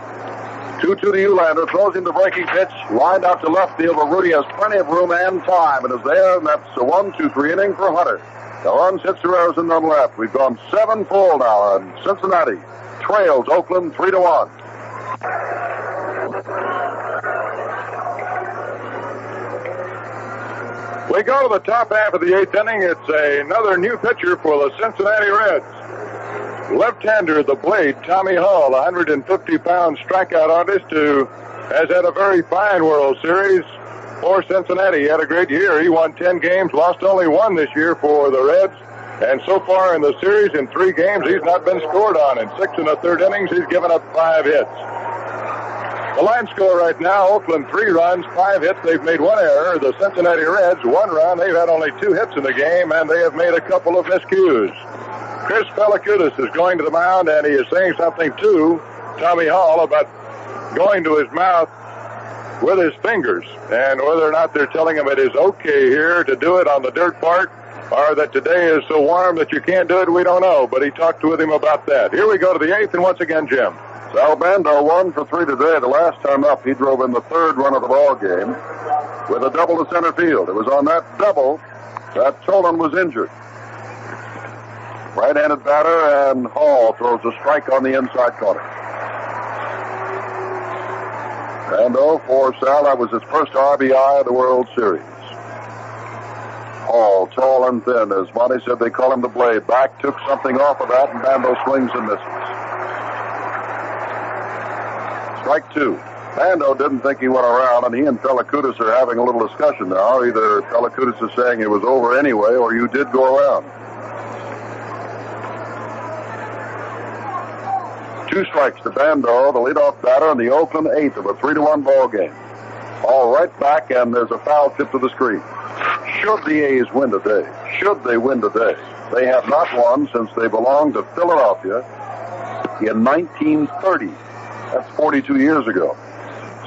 2-2 to Eulander, throws him the breaking pitch, lined out to left field, but Rudy has plenty of room and time, and is there, and that's a 1-2-3 inning for Hunter. The runs hits the runners and none left. We've gone 7 full now, and Cincinnati trails Oakland 3-1. We go to the top half of the 8th inning. It's another new pitcher for the Cincinnati Reds. Left-hander, the Blade, Tommy Hall, 150-pound strikeout artist who has had a very fine World Series for Cincinnati. He had a great year. He won 10 games, lost only 1 this year for the Reds. And so far in the series, in 3 games, he's not been scored on. In 6 1/3 innings, he's given up 5 hits. The line score right now, Oakland 3 runs, 5 hits. They've made 1 error. The Cincinnati Reds, 1 run. They've had only 2 hits in the game, and they have made a couple of miscues. Chris Pellicutis is going to the mound, and he is saying something to Tommy Hall about going to his mouth with his fingers, and whether or not they're telling him it is okay here to do it on the dirt part, or that today is so warm that you can't do it, we don't know, but he talked with him about that. Here we go to the 8th, and once again, Jim. Sal Bando 1 for 3 today. The last time up, he drove in the 3rd run of the ball game with a double to center field. It was on that double that Tolan was injured. Right-handed batter, and Hall throws a strike on the inside corner. Bando for Sal. That was his first RBI of the World Series. Hall, tall and thin. As Monty said, they call him the Blade. Back took something off of that, and Bando swings and misses. Strike 2. Bando didn't think he went around, and he and Pellicutis are having a little discussion now. Either Pellicutis is saying it was over anyway, or you did go around. 2 strikes to Bando, the leadoff batter, in the Oakland 8th of a 3-1 ball game. All right back, and there's a foul tip to the screen. Should the A's win today? Should they win today? They have not won since they belonged to Philadelphia in 1930. That's 42 years ago.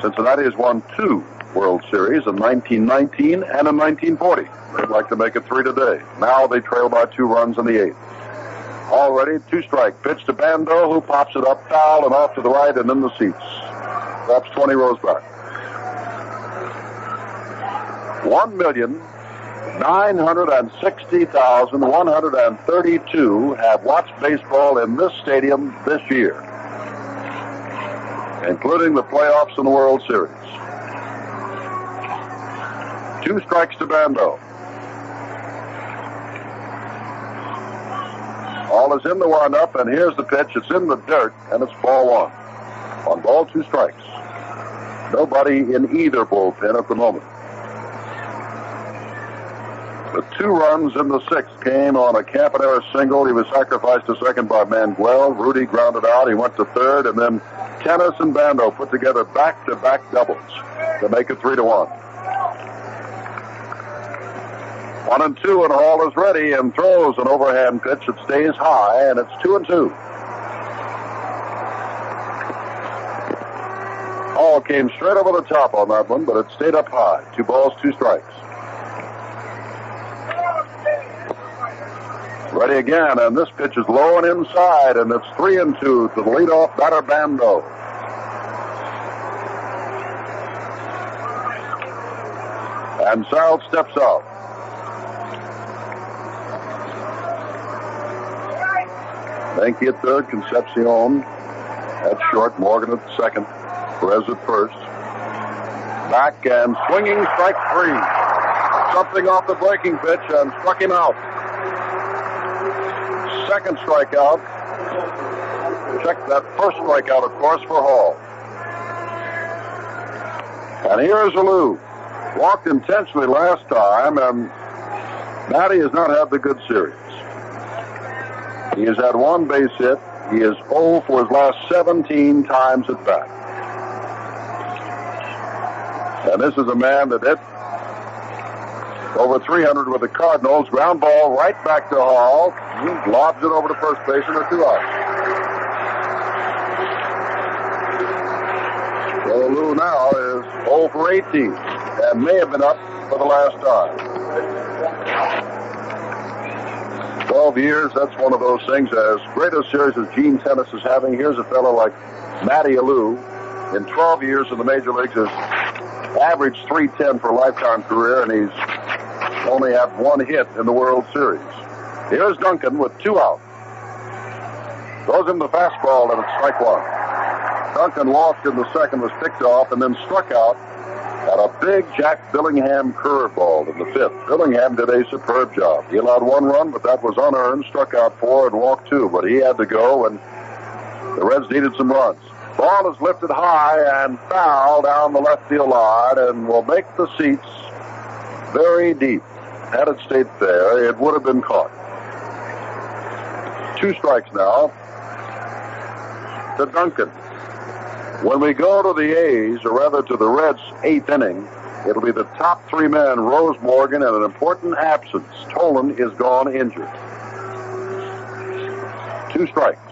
Cincinnati has won 2 World Series in 1919 and in 1940. They'd like to make it 3 today. Now they trail by 2 runs in the 8th. Already 2 strike. Pitch to Bando, who pops it up, foul, and off to the right and in the seats. Perhaps 20 rows back. 1,960,132 have watched baseball in this stadium this year, including the playoffs and the World Series. 2 strikes to Bando. All is in the windup, and here's the pitch. It's in the dirt, and it's ball 1. 1 ball, 2 strikes. Nobody in either bullpen at the moment. The 2 runs in the 6th came on a Campanella single. He was sacrificed to second by Manuel. Rudy grounded out. He went to third, and then Tennis and Bando put together back-to-back doubles to make it 3-1. 1-2, and Hall is ready and throws an overhand pitch that stays high, and it's 2-2. Hall came straight over the top on that one, but it stayed up high. 2 balls, 2 strikes. Ready again, and this pitch is low and inside, and it's 3-2 to the leadoff batter, Bando. And Sal steps out. Benke at third, Concepcion at short, Morgan at second, Perez at first. Back and swinging, strike 3. Something off the breaking pitch and struck him out. Second strikeout. Check that first strikeout, of course, for Hall. And here's Alou. Walked intentionally last time, and Matty has not had the good series. He has had 1 base hit. He is 0 for his last 17 times at bat. And this is a man that hit over 300 with the Cardinals. Ground ball right back to Hall. He lobs it over to first base, and they're 2 outs. So Lou now is 0 for 18 and may have been up for the last time. 12 years, that's one of those things. As great a series as Gene Tennis is having, here's a fellow like Matty Alou. In 12 years in the major leagues has averaged .310 for a lifetime career, and he's only had 1 hit in the World Series. Here's Duncan with 2 out. Throws him the fastball, and it's strike 1. Duncan walked in the second, was picked off, and then struck out at a big Jack Billingham curveball in the 5th. Billingham did a superb job. He allowed 1 run, but that was unearned. Struck out 4 and walked 2, but he had to go, and the Reds needed some runs. Ball is lifted high and foul down the left field line, and will make the seats very deep. Had it stayed fair, it would have been caught. 2 strikes now to Duncan. When we go to the A's, or rather to the Reds' 8th inning, it'll be the top 3 men, Rose, Morgan, and an important absence. Tolan is gone injured. 2 strikes.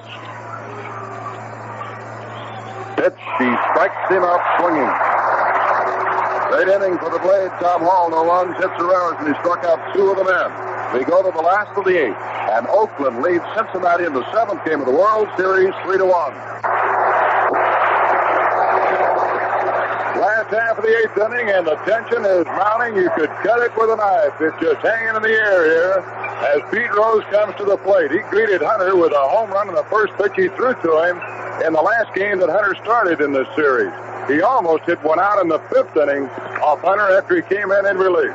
Pitch, he strikes him out swinging. Great inning for the Blade. Tom Hall, no runs, hits or errors, and he struck out 2 of the men. We go to the last of the 8th, and Oakland leads Cincinnati in the 7th game of the World Series 3-1. Last half of the 8th inning, and the tension is mounting. You could cut it with a knife. It's just hanging in the air here as Pete Rose comes to the plate. He greeted Hunter with a home run in the first pitch he threw to him in the last game that Hunter started in this series. He almost hit one out in the 5th inning off Hunter after he came in relief.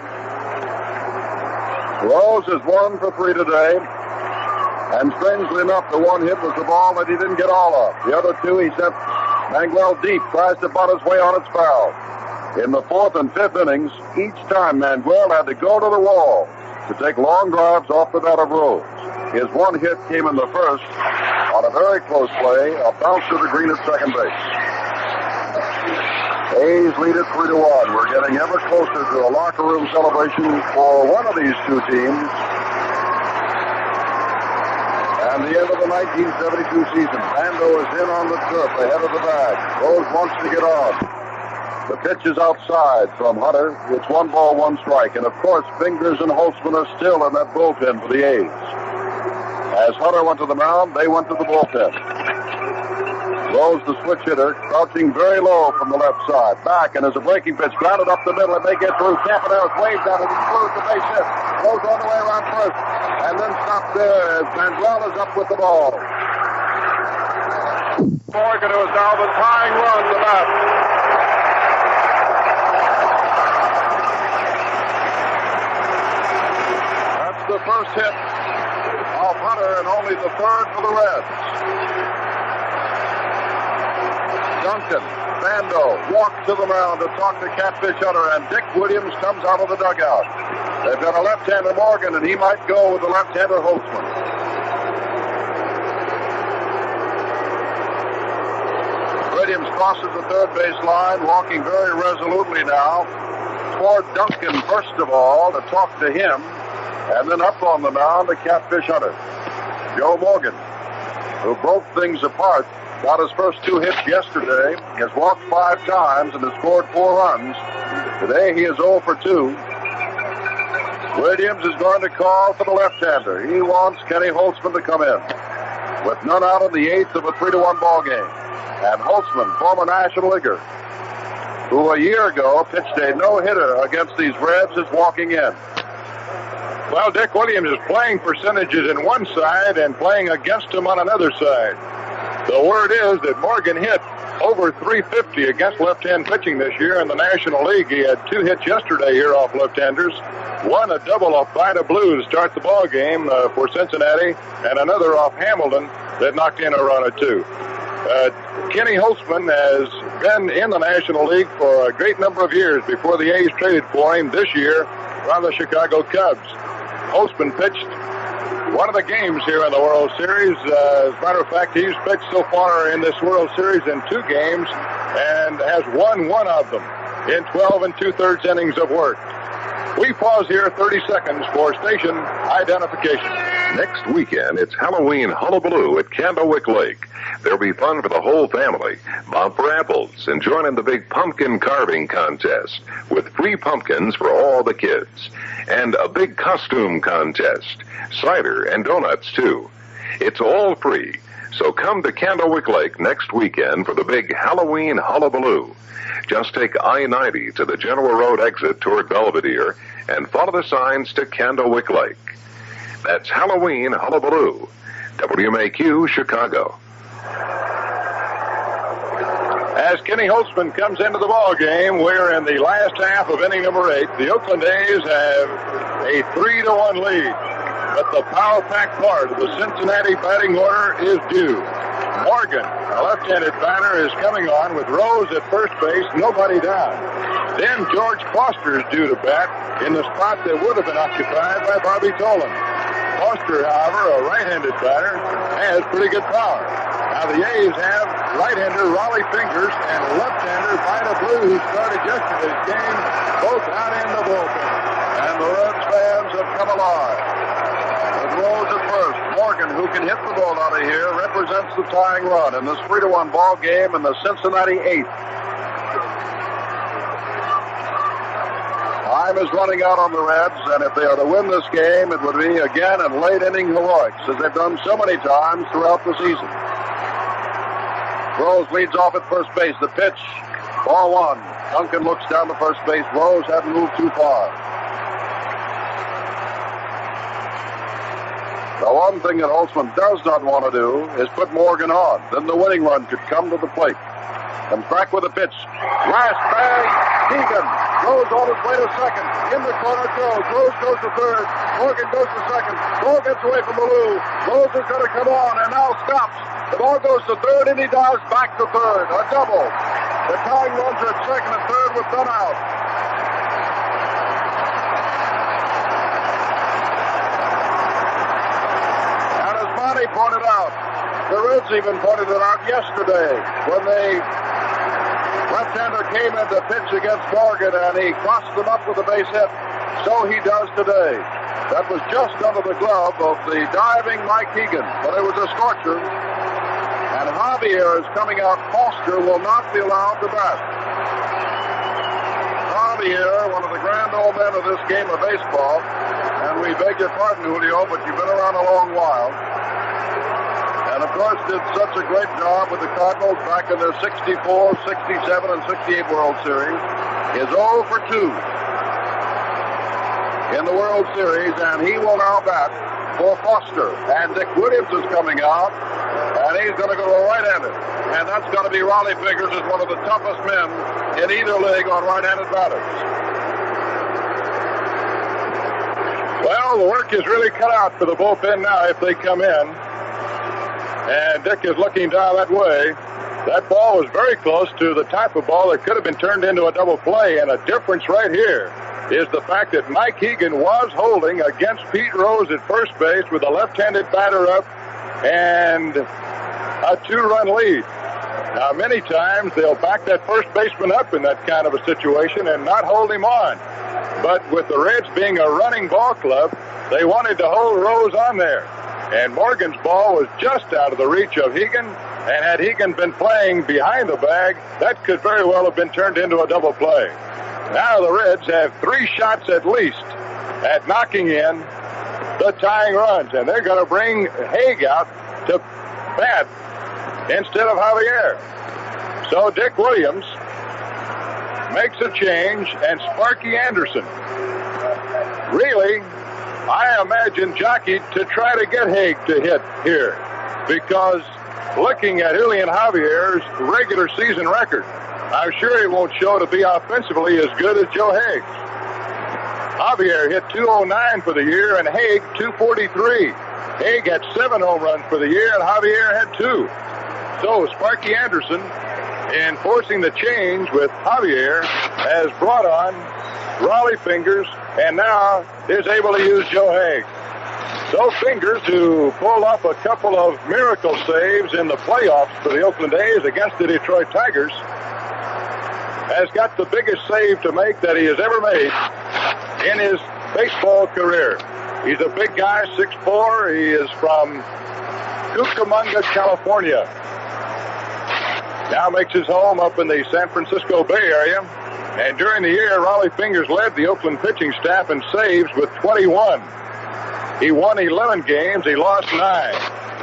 Rose is 1 for 3 today, and strangely enough, the 1 hit was the ball that he didn't get all of. The other 2 he sent Manguel deep, tries to butt his way on its foul. In the 4th and 5th innings, each time Manguel had to go to the wall to take long drives off the bat of Rose. His 1 hit came in the 1st on a very close play, a bounce to the green at second base. A's lead it 3-1. We're getting ever closer to a locker room celebration for one of these 2 teams. And the end of the 1972 season. Bando is in on the turf ahead of the bag. Rose wants to get on. The pitch is outside from Hunter. It's 1 ball, 1 strike. And of course, Fingers and Holtzman are still in that bullpen for the A's. As Hunter went to the mound, they went to the bullpen. Rose, the switch hitter, crouching very low from the left side. Back, and as a breaking pitch, grounded up the middle, and they get through. Campanella's waved at it, and throws the base hit. Rose on the way around first, and then stopped there as Manguel is up with the ball. Morgan, who is now the tying run, the bat. That's the first hit of Hunter, and only the 3rd for the Reds. Duncan, Bando walks to the mound to talk to Catfish Hunter, and Dick Williams comes out of the dugout. They've got a left-hander, Morgan, and he might go with the left-hander, Holtzman. Williams crosses the third base line, walking very resolutely now toward Duncan, first of all, to talk to him. And then up on the mound, the catfish hunter, Joe Morgan, who broke things apart. Got his first 2 hits yesterday. He has walked 5 times and has scored 4 runs. Today he is 0 for 2. Williams is going to call for the left-hander. He wants Kenny Holtzman to come in. With none out in the 8th of a 3-1 ball game. And Holtzman, former National Leaguer, who a year ago pitched a no-hitter against these Reds, is walking in. Well, Dick Williams is playing percentages in one side and playing against him on another side. The word is that Morgan hit over 350 against left-hand pitching this year in the National League. He had 2 hits yesterday here off left-handers. One, a double off Vida Blue to start the ball game for Cincinnati, and another off Hamilton that knocked in a run or 2. Kenny Holtzman has been in the National League for a great number of years before the A's traded for him this year from the Chicago Cubs. Holtzman pitched one of the games here in the World Series. As a matter of fact, he's pitched so far in this World Series in 2 games and has won 1 of them in 12 2/3 innings of work. We pause here 30 seconds for station identification. Next weekend, it's Halloween hullabaloo at Candlewick Lake. There'll be fun for the whole family. Bumper apples and join in the big pumpkin carving contest with free pumpkins for all the kids. And a big costume contest. Cider and donuts, too. It's all free. So come to Candlewick Lake next weekend for the big Halloween hullabaloo. Just take I-90 to the General Road exit toward Belvedere and follow the signs to Candlewick Lake. That's Halloween hullabaloo. WMAQ, Chicago. As Kenny Holtzman comes into the ball game, we're in the last half of inning number 8. The Oakland A's have a 3-1 lead, but the power-packed part of the Cincinnati batting order is due. Morgan, a left-handed batter, is coming on with Rose at first base, nobody down. Then George Foster is due to bat in the spot that would have been occupied by Bobby Tolan. Foster, however, a right-handed batter, has pretty good power. Now the A's have right-hander Raleigh Fingers and left-hander Vida Blue, who started yesterday's game, both out in the bullpen. And the Reds fans have come alive. With Rose at first, Morgan, who can hit the ball out of here, represents the tying run in this 3-1 ball game in the Cincinnati 8th. Time is running out on the Reds, and if they are to win this game, it would be again in late inning heroics, as they've done so many times throughout the season. Rose leads off at first base. The pitch, ball 1. Duncan looks down to first base. Rose hadn't moved too far. The one thing that Holtzman does not want to do is put Morgan on. Then the winning run could come to the plate. Comes back with a pitch. Last bag, Keegan goes all his way to second. In the corner goes. Rose goes to third. Morgan goes to second. Ball gets away from Malou. Rose is going to come on and now stops. The ball goes to third, and he dives back to third. A double. The tying runs are at second and third with none out. And as Monty pointed out, the Reds even pointed it out yesterday when the left-hander came in to pitch against Morgan, and he crossed them up with a base hit. So he does today. That was just under the glove of the diving Mike Keegan, but it was a scorcher. And Javier is coming out. Foster will not be allowed to bat. Javier, one of the grand old men of this game of baseball, and we beg your pardon, Julio, but you've been around a long while. And, of course, did such a great job with the Cardinals back in their 64, 67, and 68 World Series. Is 0 for 2 in the World Series, and he will now bat for Foster. And Dick Williams is coming out, and he's going to go to right-handed. And that's going to be Raleigh Fingers, is one of the toughest men in either league on right-handed batters. Well, the work is really cut out for the bullpen now if they come in. And Dick is looking down that way. That ball was very close to the type of ball that could have been turned into a double play. And a difference right here is the fact that Mike Keegan was holding against Pete Rose at first base with a left-handed batter up and a 2-run lead. Now, many times they'll back that first baseman up in that kind of a situation and not hold him on. But with the Reds being a running ball club, they wanted to hold Rose on there. And Morgan's ball was just out of the reach of Hegan. And had Hegan been playing behind the bag, that could very well have been turned into a double play. Now the Reds have 3 shots at least at knocking in the tying runs. And they're going to bring Haig out to bat instead of Javier. So Dick Williams makes a change, and Sparky Anderson. Really, I imagine Jockey to try to get Haig to hit here, because looking at Julian Javier's regular season record, I'm sure he won't show to be offensively as good as Joe Haig. Javier hit .209 for the year, and Haig .243. Haig had 7 home runs for the year, and Javier had 2. So Sparky Anderson, in forcing the change with Javier, has brought on Raleigh Fingers, and now is able to use Joe Haig. So Fingers, who pulled off a couple of miracle saves in the playoffs for the Oakland A's against the Detroit Tigers, has got the biggest save to make that he has ever made in his baseball career. He's a big guy, 6'4". He is from Cucamonga, California. Now makes his home up in the San Francisco Bay Area. And during the year, Raleigh Fingers led the Oakland pitching staff in saves with 21. He won 11 games. He lost 9.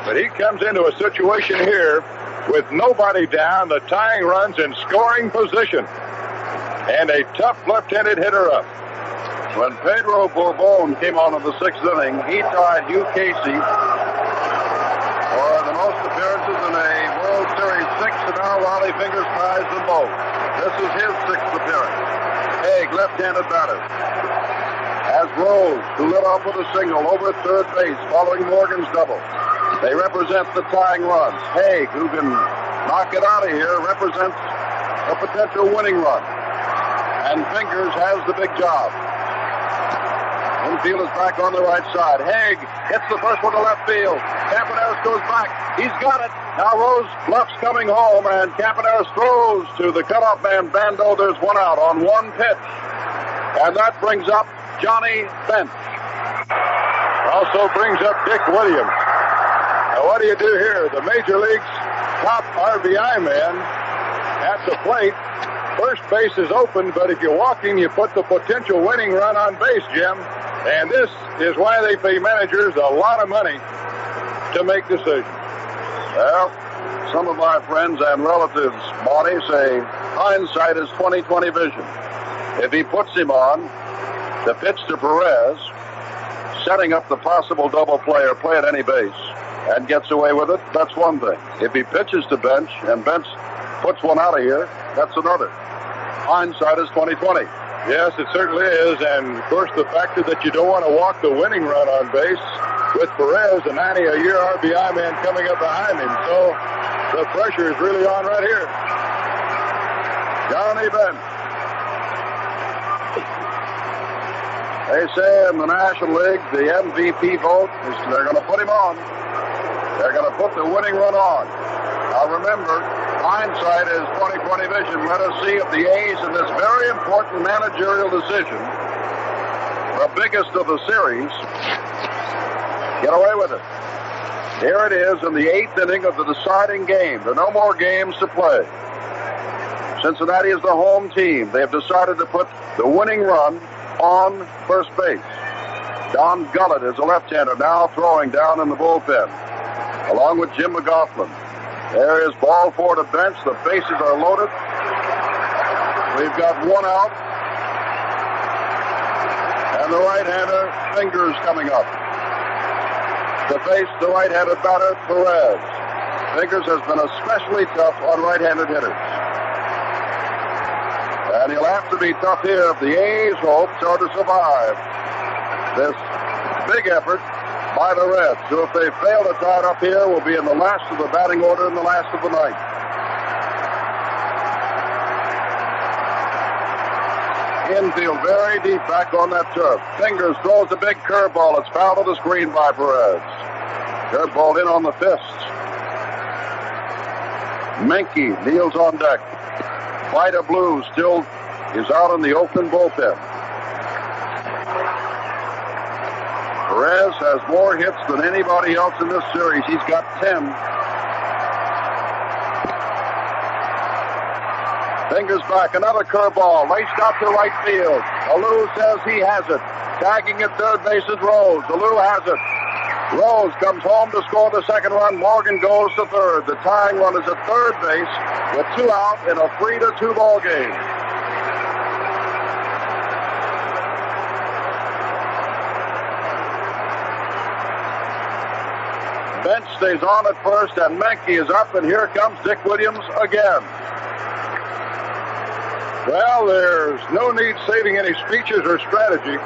But he comes into a situation here with nobody down, the tying runs in scoring position, and a tough left-handed hitter up. When Pedro Bourbon came on in the 6th inning, he tied Hugh Casey for the most appearances in a World Series 6, and now Raleigh Fingers ties them both. This is his 6th appearance. Haig, left-handed batter, has Rose, who lit off with a single over at third base following Morgan's double. They represent the tying runs. Haig, who can knock it out of here, represents a potential winning run. And Fingers has the big job. Infield is back on the right side. Haig hits the first one to left field. Campaneris goes back. He's got it. Now Rose bluffs coming home, and Campaneris throws to the cutoff man, Bando. There's one out on one pitch. And that brings up Johnny Bench. Also brings up Dick Williams. Now what do you do here? The Major League's top RBI man at the plate. First base is open, but if you're walking, you put the potential winning run on base, Jim. And this is why they pay managers a lot of money to make decisions. Well, some of my friends and relatives, Monty, say hindsight is 20/20 vision. If he puts him on to pitch to Perez, setting up the possible double play or play at any base, and gets away with it, that's one thing. If he pitches to Bench and Bench puts one out of here, that's another. Hindsight is 20/20. Yes, it certainly is. And, of course, the fact is that you don't want to walk the winning run on base with Perez, a 90-a-year RBI man coming up behind him. So the pressure is really on right here. Johnny Bench. They say in the National League, the MVP vote is they're going to put him on. They're going to put the winning run on. Now remember, hindsight is 20/20 vision. Let us see if the A's in this very important managerial decision, the biggest of the series, get away with it. Here it is in the 8th inning of the deciding game. There are no more games to play. Cincinnati is the home team. They have decided to put the winning run on first base. Don Gullett is a left-hander now throwing down in the bullpen, along with Jim McGoughlin. There is ball 4 to Bench. The bases are loaded. We've got one out. And the right-hander, Fingers, coming up to face the right-handed batter, Perez. Fingers has been especially tough on right-handed hitters. And he'll have to be tough here if the A's hope so to survive this big effort by the Reds, who, if they fail to tie it up here, will be in the last of the batting order and the last of the night. Infield very deep back on that turf. Fingers throws a big curveball. It's fouled to the screen by Perez. Curveball in on the fist. Menke kneels on deck. Vida Blue still is out in the Oakland bullpen. Perez has more hits than anybody else in this series. He's got 10. Fingers back, another curveball, raced out to right field. Alou says he has it. Tagging at third base is Rose. Alou has it. Rose comes home to score the second run. Morgan goes to third. The tying run is at third base with 2 out in a 3-2 ball game. Bench stays on at first, and Menke is up, and here comes Dick Williams again. Well, there's no need saving any speeches or strategy.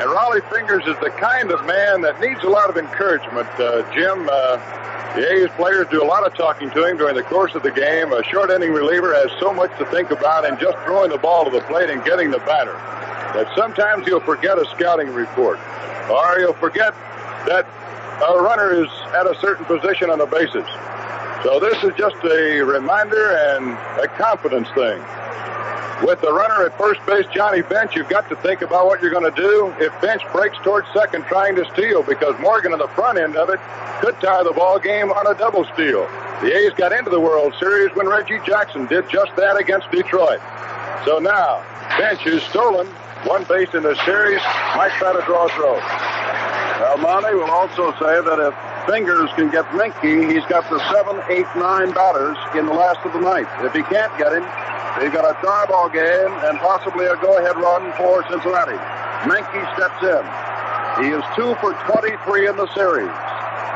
And Raleigh Fingers is the kind of man that needs a lot of encouragement, Jim. The A's players do a lot of talking to him during the course of the game. A short inning reliever has so much to think about in just throwing the ball to the plate and getting the batter that sometimes he'll forget a scouting report, or he'll forget that a runner is at a certain position on the bases. So this is just a reminder and a confidence thing. With the runner at first base, Johnny Bench, you've got to think about what you're going to do if Bench breaks towards second trying to steal, because Morgan on the front end of it could tie the ball game on a double steal. The A's got into the World Series when Reggie Jackson did just that against Detroit. So now, Bench, who's stolen 1 base in this series, might try to draw a throw. Well, Monty will also say that if Fingers can get Menke, he's got the 7, 8, 9 batters in the last of the ninth. If he can't get him, they've got a tie ball game and possibly a go-ahead run for Cincinnati. Menke steps in. He is 2 for 23 in the series,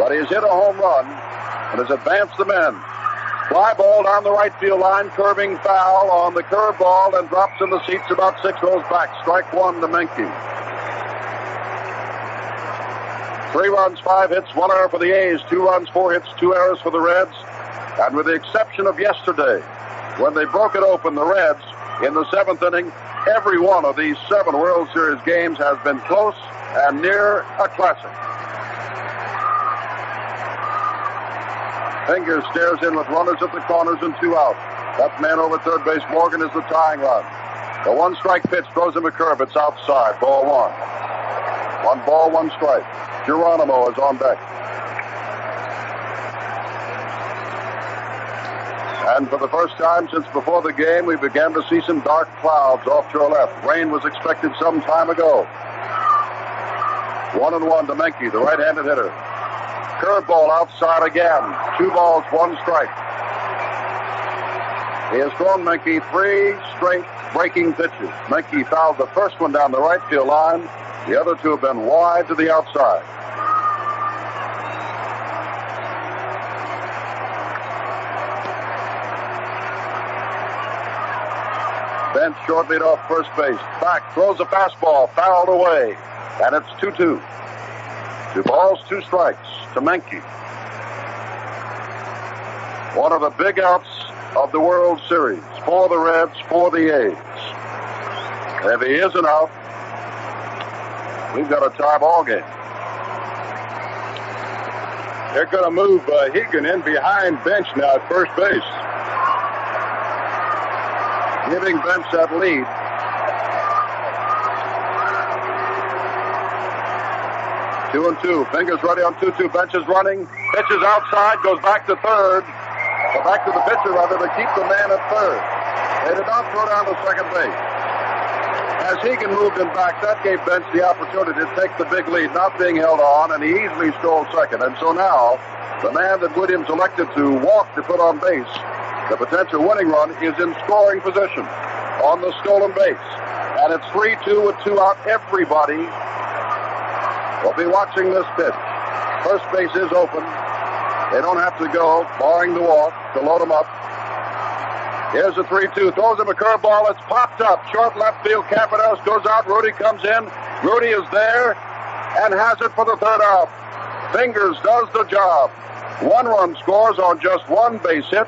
but he's hit a home run and has advanced the men. Fly ball down the right field line, curving foul on the curveball, and drops in the seats about 6 rows back. Strike 1 to Menke. 3 runs, 5 hits, 1 error for the A's, 2 runs, 4 hits, 2 errors for the Reds. And with the exception of yesterday, when they broke it open, the Reds, in the 7th inning, every one of these 7 World Series games has been close and near a classic. Fingers stares in with runners at the corners and 2 out. That man over third base, Morgan, is the tying run. The 1-strike pitch throws him a curve. It's outside. Ball 1. 1 ball, 1 strike. Geronimo is on deck. And for the first time since before the game, we began to see some dark clouds off to our left. Rain was expected some time ago. 1-1 to Menke, the right-handed hitter. Curveball outside again. 2 balls, 1 strike. He has thrown Menke 3 straight breaking pitches. Menke fouled the first one down the right field line. The other 2 have been wide to the outside. Bench short lead off first base. Back, throws a fastball, fouled away. And it's 2-2. 2 balls, 2 strikes to Menke. One of the big outs of the World Series for the Reds, for the A's. If he isn't out, we've got a tie ball game. They're going to move Hegan in behind Bench now at first base. Giving Bench that lead. Two and two. Fingers ready on 2-2. Bench is running. Pitches outside. Goes back to third. Or back to the pitcher, rather, to keep the man at third. They did not throw down to second base. As Hegan moved him back, that gave Bench the opportunity to take the big lead, not being held on, and he easily stole second. And so now, the man that Williams elected to walk to put on base, the potential winning run, is in scoring position on the stolen base. And it's 3-2 with 2 out. Everybody will be watching this pitch. First base is open. They don't have to go, barring the walk, to load him up. Here's a 3-2. Throws him a curveball. It's popped up. Short left field. Campaneris goes out. Rudy comes in. Rudy is there and has it for the third out. Fingers does the job. 1 run scores on just 1 base hit.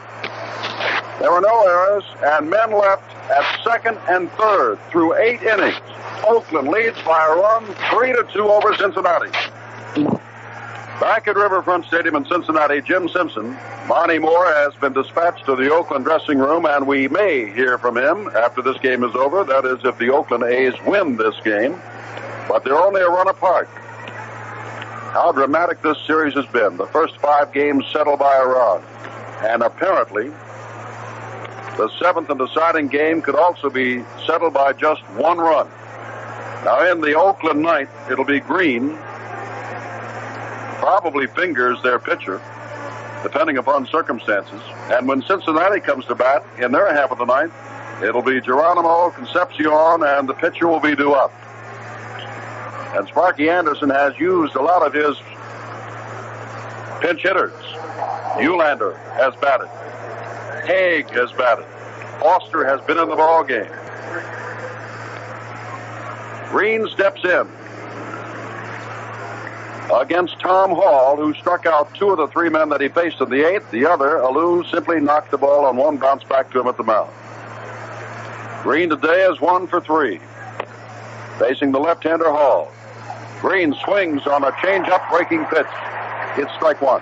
There were no errors, and men left at second and third through 8 innings. Oakland leads by a run, 3-2 over Cincinnati. Back at Riverfront Stadium in Cincinnati, Jim Simpson, Monty Moore, has been dispatched to the Oakland dressing room, and we may hear from him after this game is over. That is, if the Oakland A's win this game. but they're only a run apart. How dramatic this series has been. The first 5 games settled by a run. And apparently, the 7th and deciding game could also be settled by just 1 run. Now, in the Oakland ninth, it'll be Green, probably Fingers, their pitcher, depending upon circumstances. And when Cincinnati comes to bat in their half of the ninth, it'll be Geronimo, Concepcion, and the pitcher will be due up. And Sparky Anderson has used a lot of his pinch hitters. Eulander has batted. Haig has batted. Foster has been in the ball game. Green steps in against Tom Hall, who struck out 2 of the 3 men that he faced in the 8th. The other, Alou, simply knocked the ball on 1 bounce back to him at the mound. Green today is 1 for 3. Facing the left-hander Hall. Green swings on a change-up breaking pitch. It's strike 1.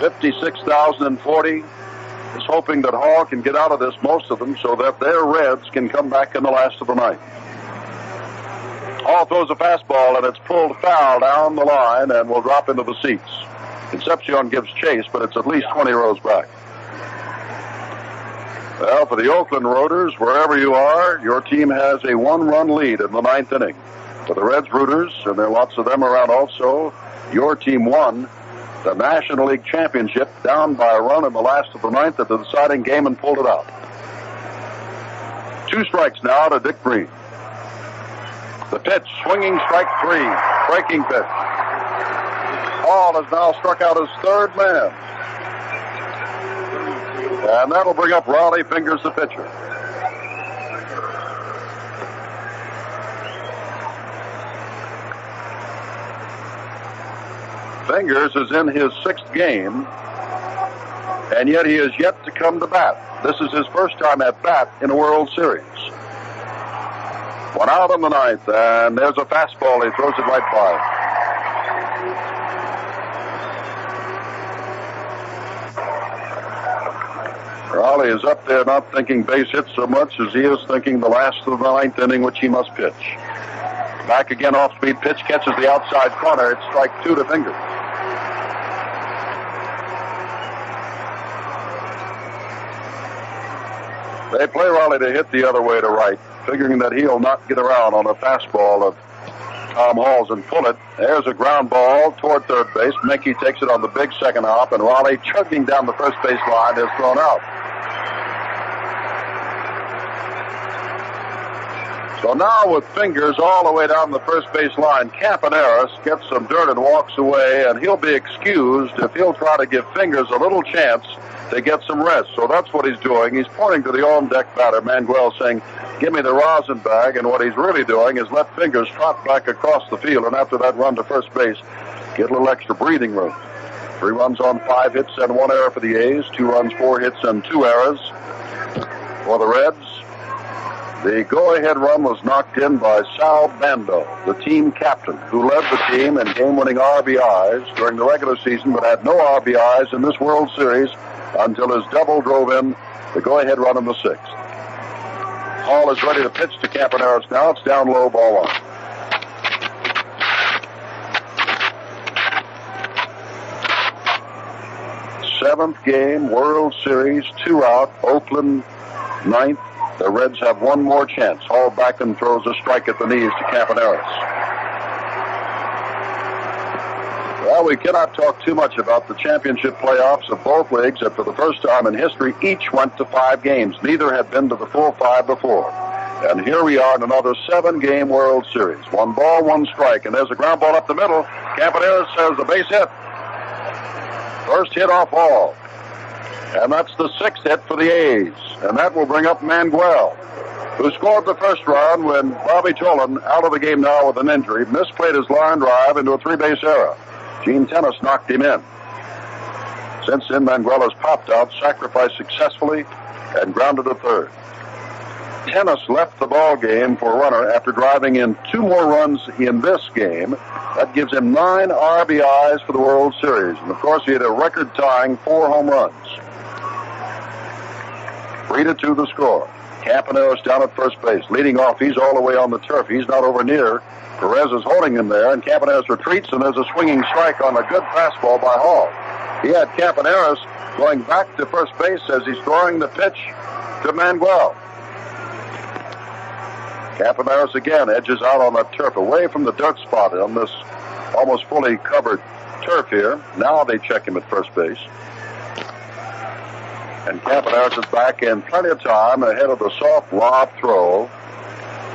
56,040 is hoping that Hall can get out of this, most of them, so that their Reds can come back in the last of the ninth. Hall throws a fastball, and it's pulled foul down the line and will drop into the seats. Concepcion gives chase, but it's at least 20 rows back. Well, for the Oakland Rooters, wherever you are, your team has a 1-run lead in the 9th inning. For the Reds Rooters, and there are lots of them around also, your team won the National League Championship down by a run in the last of the 9th at the deciding game and pulled it out. 2 strikes now to Dick Green. The pitch, swinging strike 3, breaking pitch. Hall has now struck out his 3rd man. And that'll bring up Raleigh Fingers, the pitcher. Fingers is in his 6th game, and yet he has yet to come to bat. This is his first time at bat in a World Series. 1 out in the 9th, and there's a fastball. He throws it right by. Raleigh is up there not thinking base hit so much as he is thinking the last of the 9th inning, which he must pitch. Back again, off-speed pitch, catches the outside corner. It's strike 2 to Fingers. They play Raleigh to hit the other way to right, figuring that he'll not get around on a fastball of Tom Hall's and pull it. There's a ground ball toward third base. Menke takes it on the big second hop, and Raleigh, chugging down the first base line, is thrown out. So now with Fingers all the way down the first base line, Campaneris gets some dirt and walks away, and he'll be excused if he'll try to give Fingers a little chance to get some rest. So that's what he's doing. He's pointing to the on-deck batter, Manuel, saying, give me the rosin bag, and what he's really doing is let Fingers trot back across the field, and after that run to first base, get a little extra breathing room. 3 runs on 5 hits and 1 error for the A's, 2 runs, 4 hits, and 2 errors for the Reds. The go-ahead run was knocked in by Sal Bando, the team captain, who led the team in game-winning RBIs during the regular season, but had no RBIs in this World Series until his double drove in the go-ahead run in the 6th. Hall is ready to pitch to Campaneris now. It's down low, ball 1. Seventh game, World Series, 2 out, Oakland 9th. The Reds have 1 more chance. Hall back and throws a strike at the knees to Campaneris. Well, we cannot talk too much about the championship playoffs of both leagues, and for the first time in history, each went to 5 games. Neither had been to the full 5 before. And here we are in another 7-game World Series. 1 ball, 1 strike, and there's a ground ball up the middle. Campaneris has a base hit. First hit off Hall. And that's the 6th hit for the A's. And that will bring up Manuel, who scored the first run when Bobby Tolan, out of the game now with an injury, misplayed his line drive into a 3-base error. Gene Tennis knocked him in. Since then, Manuel has popped out, sacrificed successfully, and grounded to third. Tennis left the ball game for a runner after driving in 2 more runs in this game. That gives him 9 RBIs for the World Series. And, of course, he had a record-tying 4 home runs. 3-2 the score. Campaneris down at first base. Leading off, he's all the way on the turf. He's not over near. Perez is holding him there, and Campaneris retreats, and there's a swinging strike on a good fastball by Hall. He had Campaneris going back to first base as he's throwing the pitch to Manuel. Campaneris again edges out on that turf, away from the dirt spot on this almost fully covered turf here. Now they check him at first base. And Campaneris is back in plenty of time ahead of the soft lob throw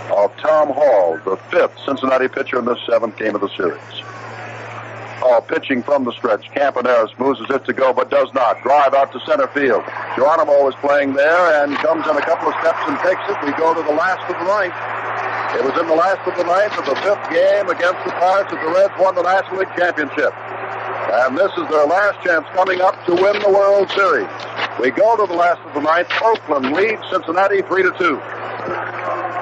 of Tom Hall, the fifth Cincinnati pitcher in the seventh game of the series. Hall pitching from the stretch. Campaneris moves as if to go, but does not. Drive out to center field. Geronimo is playing there and comes in a couple of steps and takes it. We go to the last of the ninth. It was in the last of the ninth of the fifth game against the Pirates that the Reds won the National League Championship. And this is their last chance coming up to win the World Series. We go to the last of the ninth. Oakland leads Cincinnati 3-2.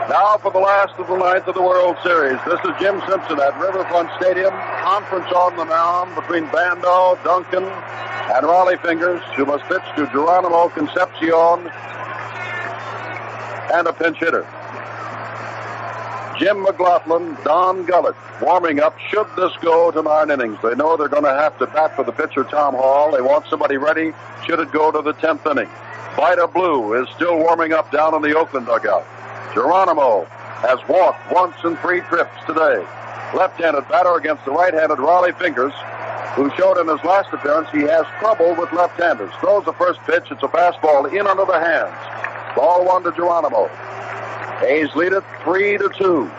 Now for the last of the ninth of the World Series. This is Jim Simpson at Riverfront Stadium. Conference on the mound between Bando, Duncan, and Raleigh Fingers, who must pitch to Geronimo, Concepcion, and a pinch hitter. Jim McLaughlin, Don Gullett warming up should this go to 9 innings. They know they're going to have to bat for the pitcher, Tom Hall. They want somebody ready should it go to the 10th inning. Vida Blue is still warming up down in the Oakland dugout. Geronimo has walked once in 3 trips today. Left-handed batter against the right-handed Raleigh Fingers, who showed in his last appearance he has trouble with left-handers. Throws the first pitch. It's a fastball in under the hands. Ball 1 to Geronimo. A's lead it 3-2.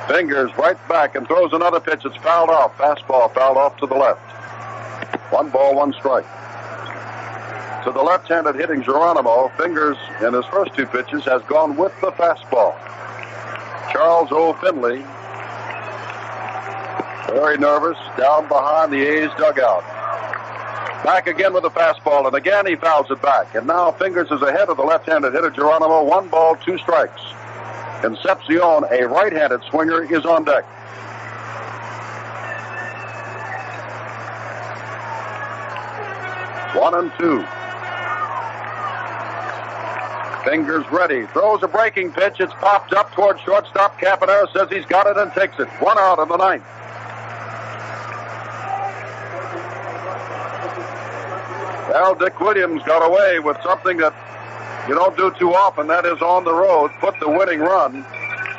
Fingers right back and throws another pitch. It's fouled off. Fastball fouled off to the left. 1 ball, 1 strike. To the left-handed hitting Geronimo, Fingers in his first 2 pitches has gone with the fastball. Charles O. Finley, very nervous, down behind the A's dugout. Back again with the fastball, and again he fouls it back. And now Fingers is ahead of the left-handed hitter Geronimo. 1 ball, 2 strikes. Concepcion, a right-handed swinger, is on deck. One and 2. Fingers ready. Throws a breaking pitch. It's popped up towards shortstop. Campaneris says he's got it and takes it. 1 out in the 9th. Well, Dick Williams got away with something that you don't do too often. That is, on the road, put the winning run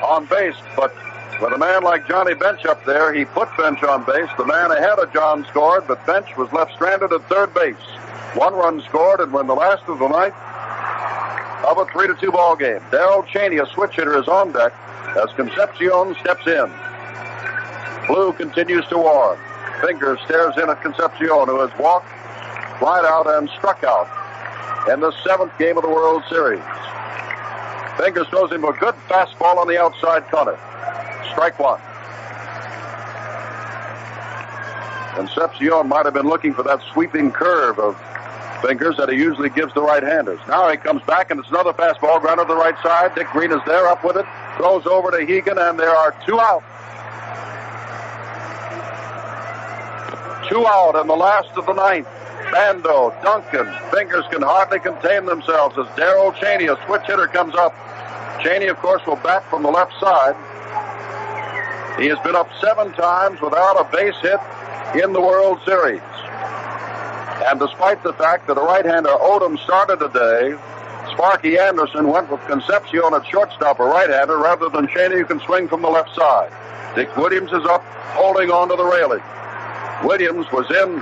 on base. But with a man like Johnny Bench up there, he put Bench on base. The man ahead of John scored, but Bench was left stranded at third base. 1 run scored, and when the last of the ninth of a 3-2 ball game. Darrell Cheney, a switch hitter, is on deck as Concepcion steps in. Blue continues to warm. Fingers stares in at Concepcion, who has walked, flied out, and struck out in the 7th game of the World Series. Fingers throws him a good fastball on the outside corner. Strike 1. Concepcion might have been looking for that sweeping curve of Fingers that he usually gives the right-handers. Now he comes back, and it's another fastball grounded to the right side. Dick Green is there, up with it. Throws over to Hegan, and there are 2 out. 2 out in the last of the 9th. Bando, Duncan, Fingers can hardly contain themselves as Darrell Cheney, a switch hitter, comes up. Cheney, of course, will bat from the left side. He has been up 7 times without a base hit in the World Series. And despite the fact that a right-hander, Odom, started today, Sparky Anderson went with Concepcion at shortstop, a right-hander, rather than Cheney, who can swing from the left side. Dick Williams is up, holding on to the railing. Williams was in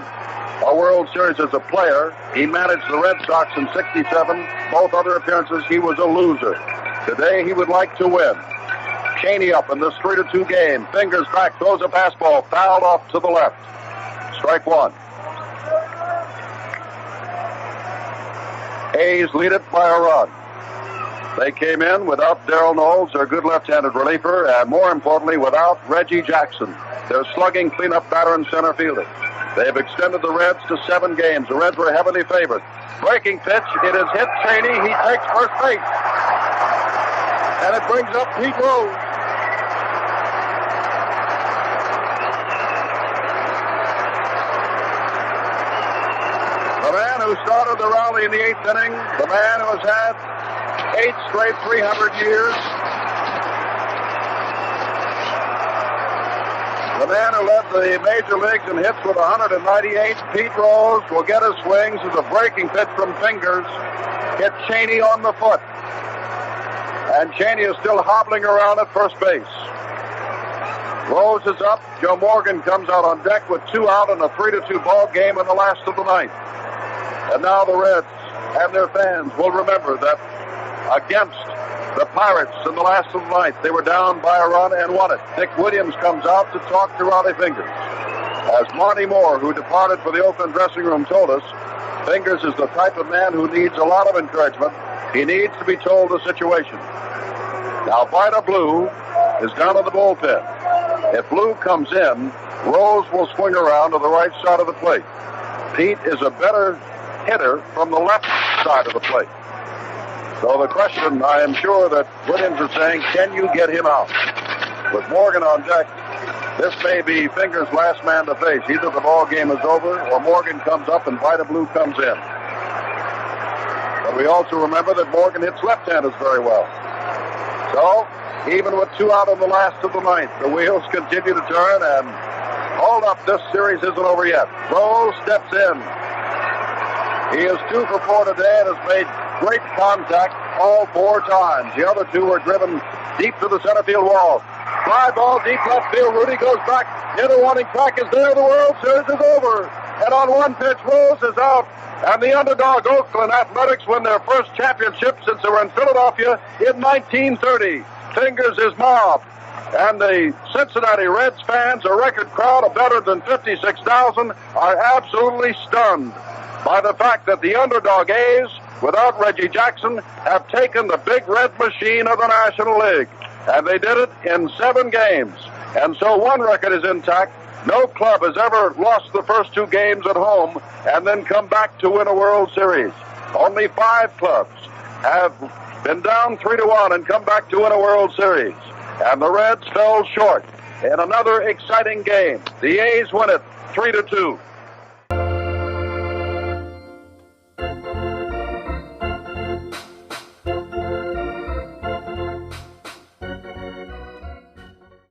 a World Series as a player. He managed the Red Sox in '67. Both other appearances, he was a loser. Today, he would like to win. Cheney up in this 3-2 game. Fingers back, throws a fastball, fouled off to the left. Strike 1. A's lead it by a run. They came in without Darrell Knowles, their good left-handed reliever, and more importantly, without Reggie Jackson, their slugging cleanup batter and center fielder. They have extended the Reds to 7 games. The Reds were heavily favored. Breaking pitch. It has hit Cheney. He takes first base. And it brings up Pete Rose. The man who started the rally in the 8th inning, the man who has had 8 straight 300 years, the man who led the major leagues in hits with 198, Pete Rose, will get his swings as a breaking pitch from Fingers hit Cheney on the foot. And Cheney is still hobbling around at first base. Rose is up. Joe Morgan comes out on deck with 2 out in a 3-2 ball game in the last of the ninth. And now the Reds and their fans will remember that against the Pirates in the last of the ninth, they were down by a run and won it. Dick Williams comes out to talk to Rowdy Fingers. As Marty Moore, who departed for the Oakland dressing room, told us, Fingers is the type of man who needs a lot of encouragement. He needs to be told the situation. Now, Vida Blue is down in the bullpen. If Blue comes in, Rose will swing around to the right side of the plate. Pete is a better hitter from the left side of the plate. So the question, I am sure that Williams is saying, can you get him out? With Morgan on deck, this may be Fingers' last man to face. Either the ball game is over or Morgan comes up and Vida Blue comes in. But we also remember that Morgan hits left-handers very well. So, even with 2 out in the last of the ninth, the wheels continue to turn, and hold up, this series isn't over yet. Rose steps in. He is 2 for 4 today and has made great contact all 4 times. The other 2 were driven deep to the center field wall. Fly ball, deep left field. Rudy goes back. Hitter wanting track is there. The World Series is over. And on one pitch, Rose is out. And the underdog Oakland Athletics win their first championship since they were in Philadelphia in 1930. Fingers is mobbed. And the Cincinnati Reds fans, a record crowd of better than 56,000, are absolutely stunned by the fact that the underdog A's, without Reggie Jackson, have taken the big red machine of the National League. And they did it in 7 games. And so one record is intact. No club has ever lost the first 2 games at home and then come back to win a World Series. Only 5 clubs have been down 3-1 and come back to win a World Series. And the Reds fell short in another exciting game. The A's win it 3-2.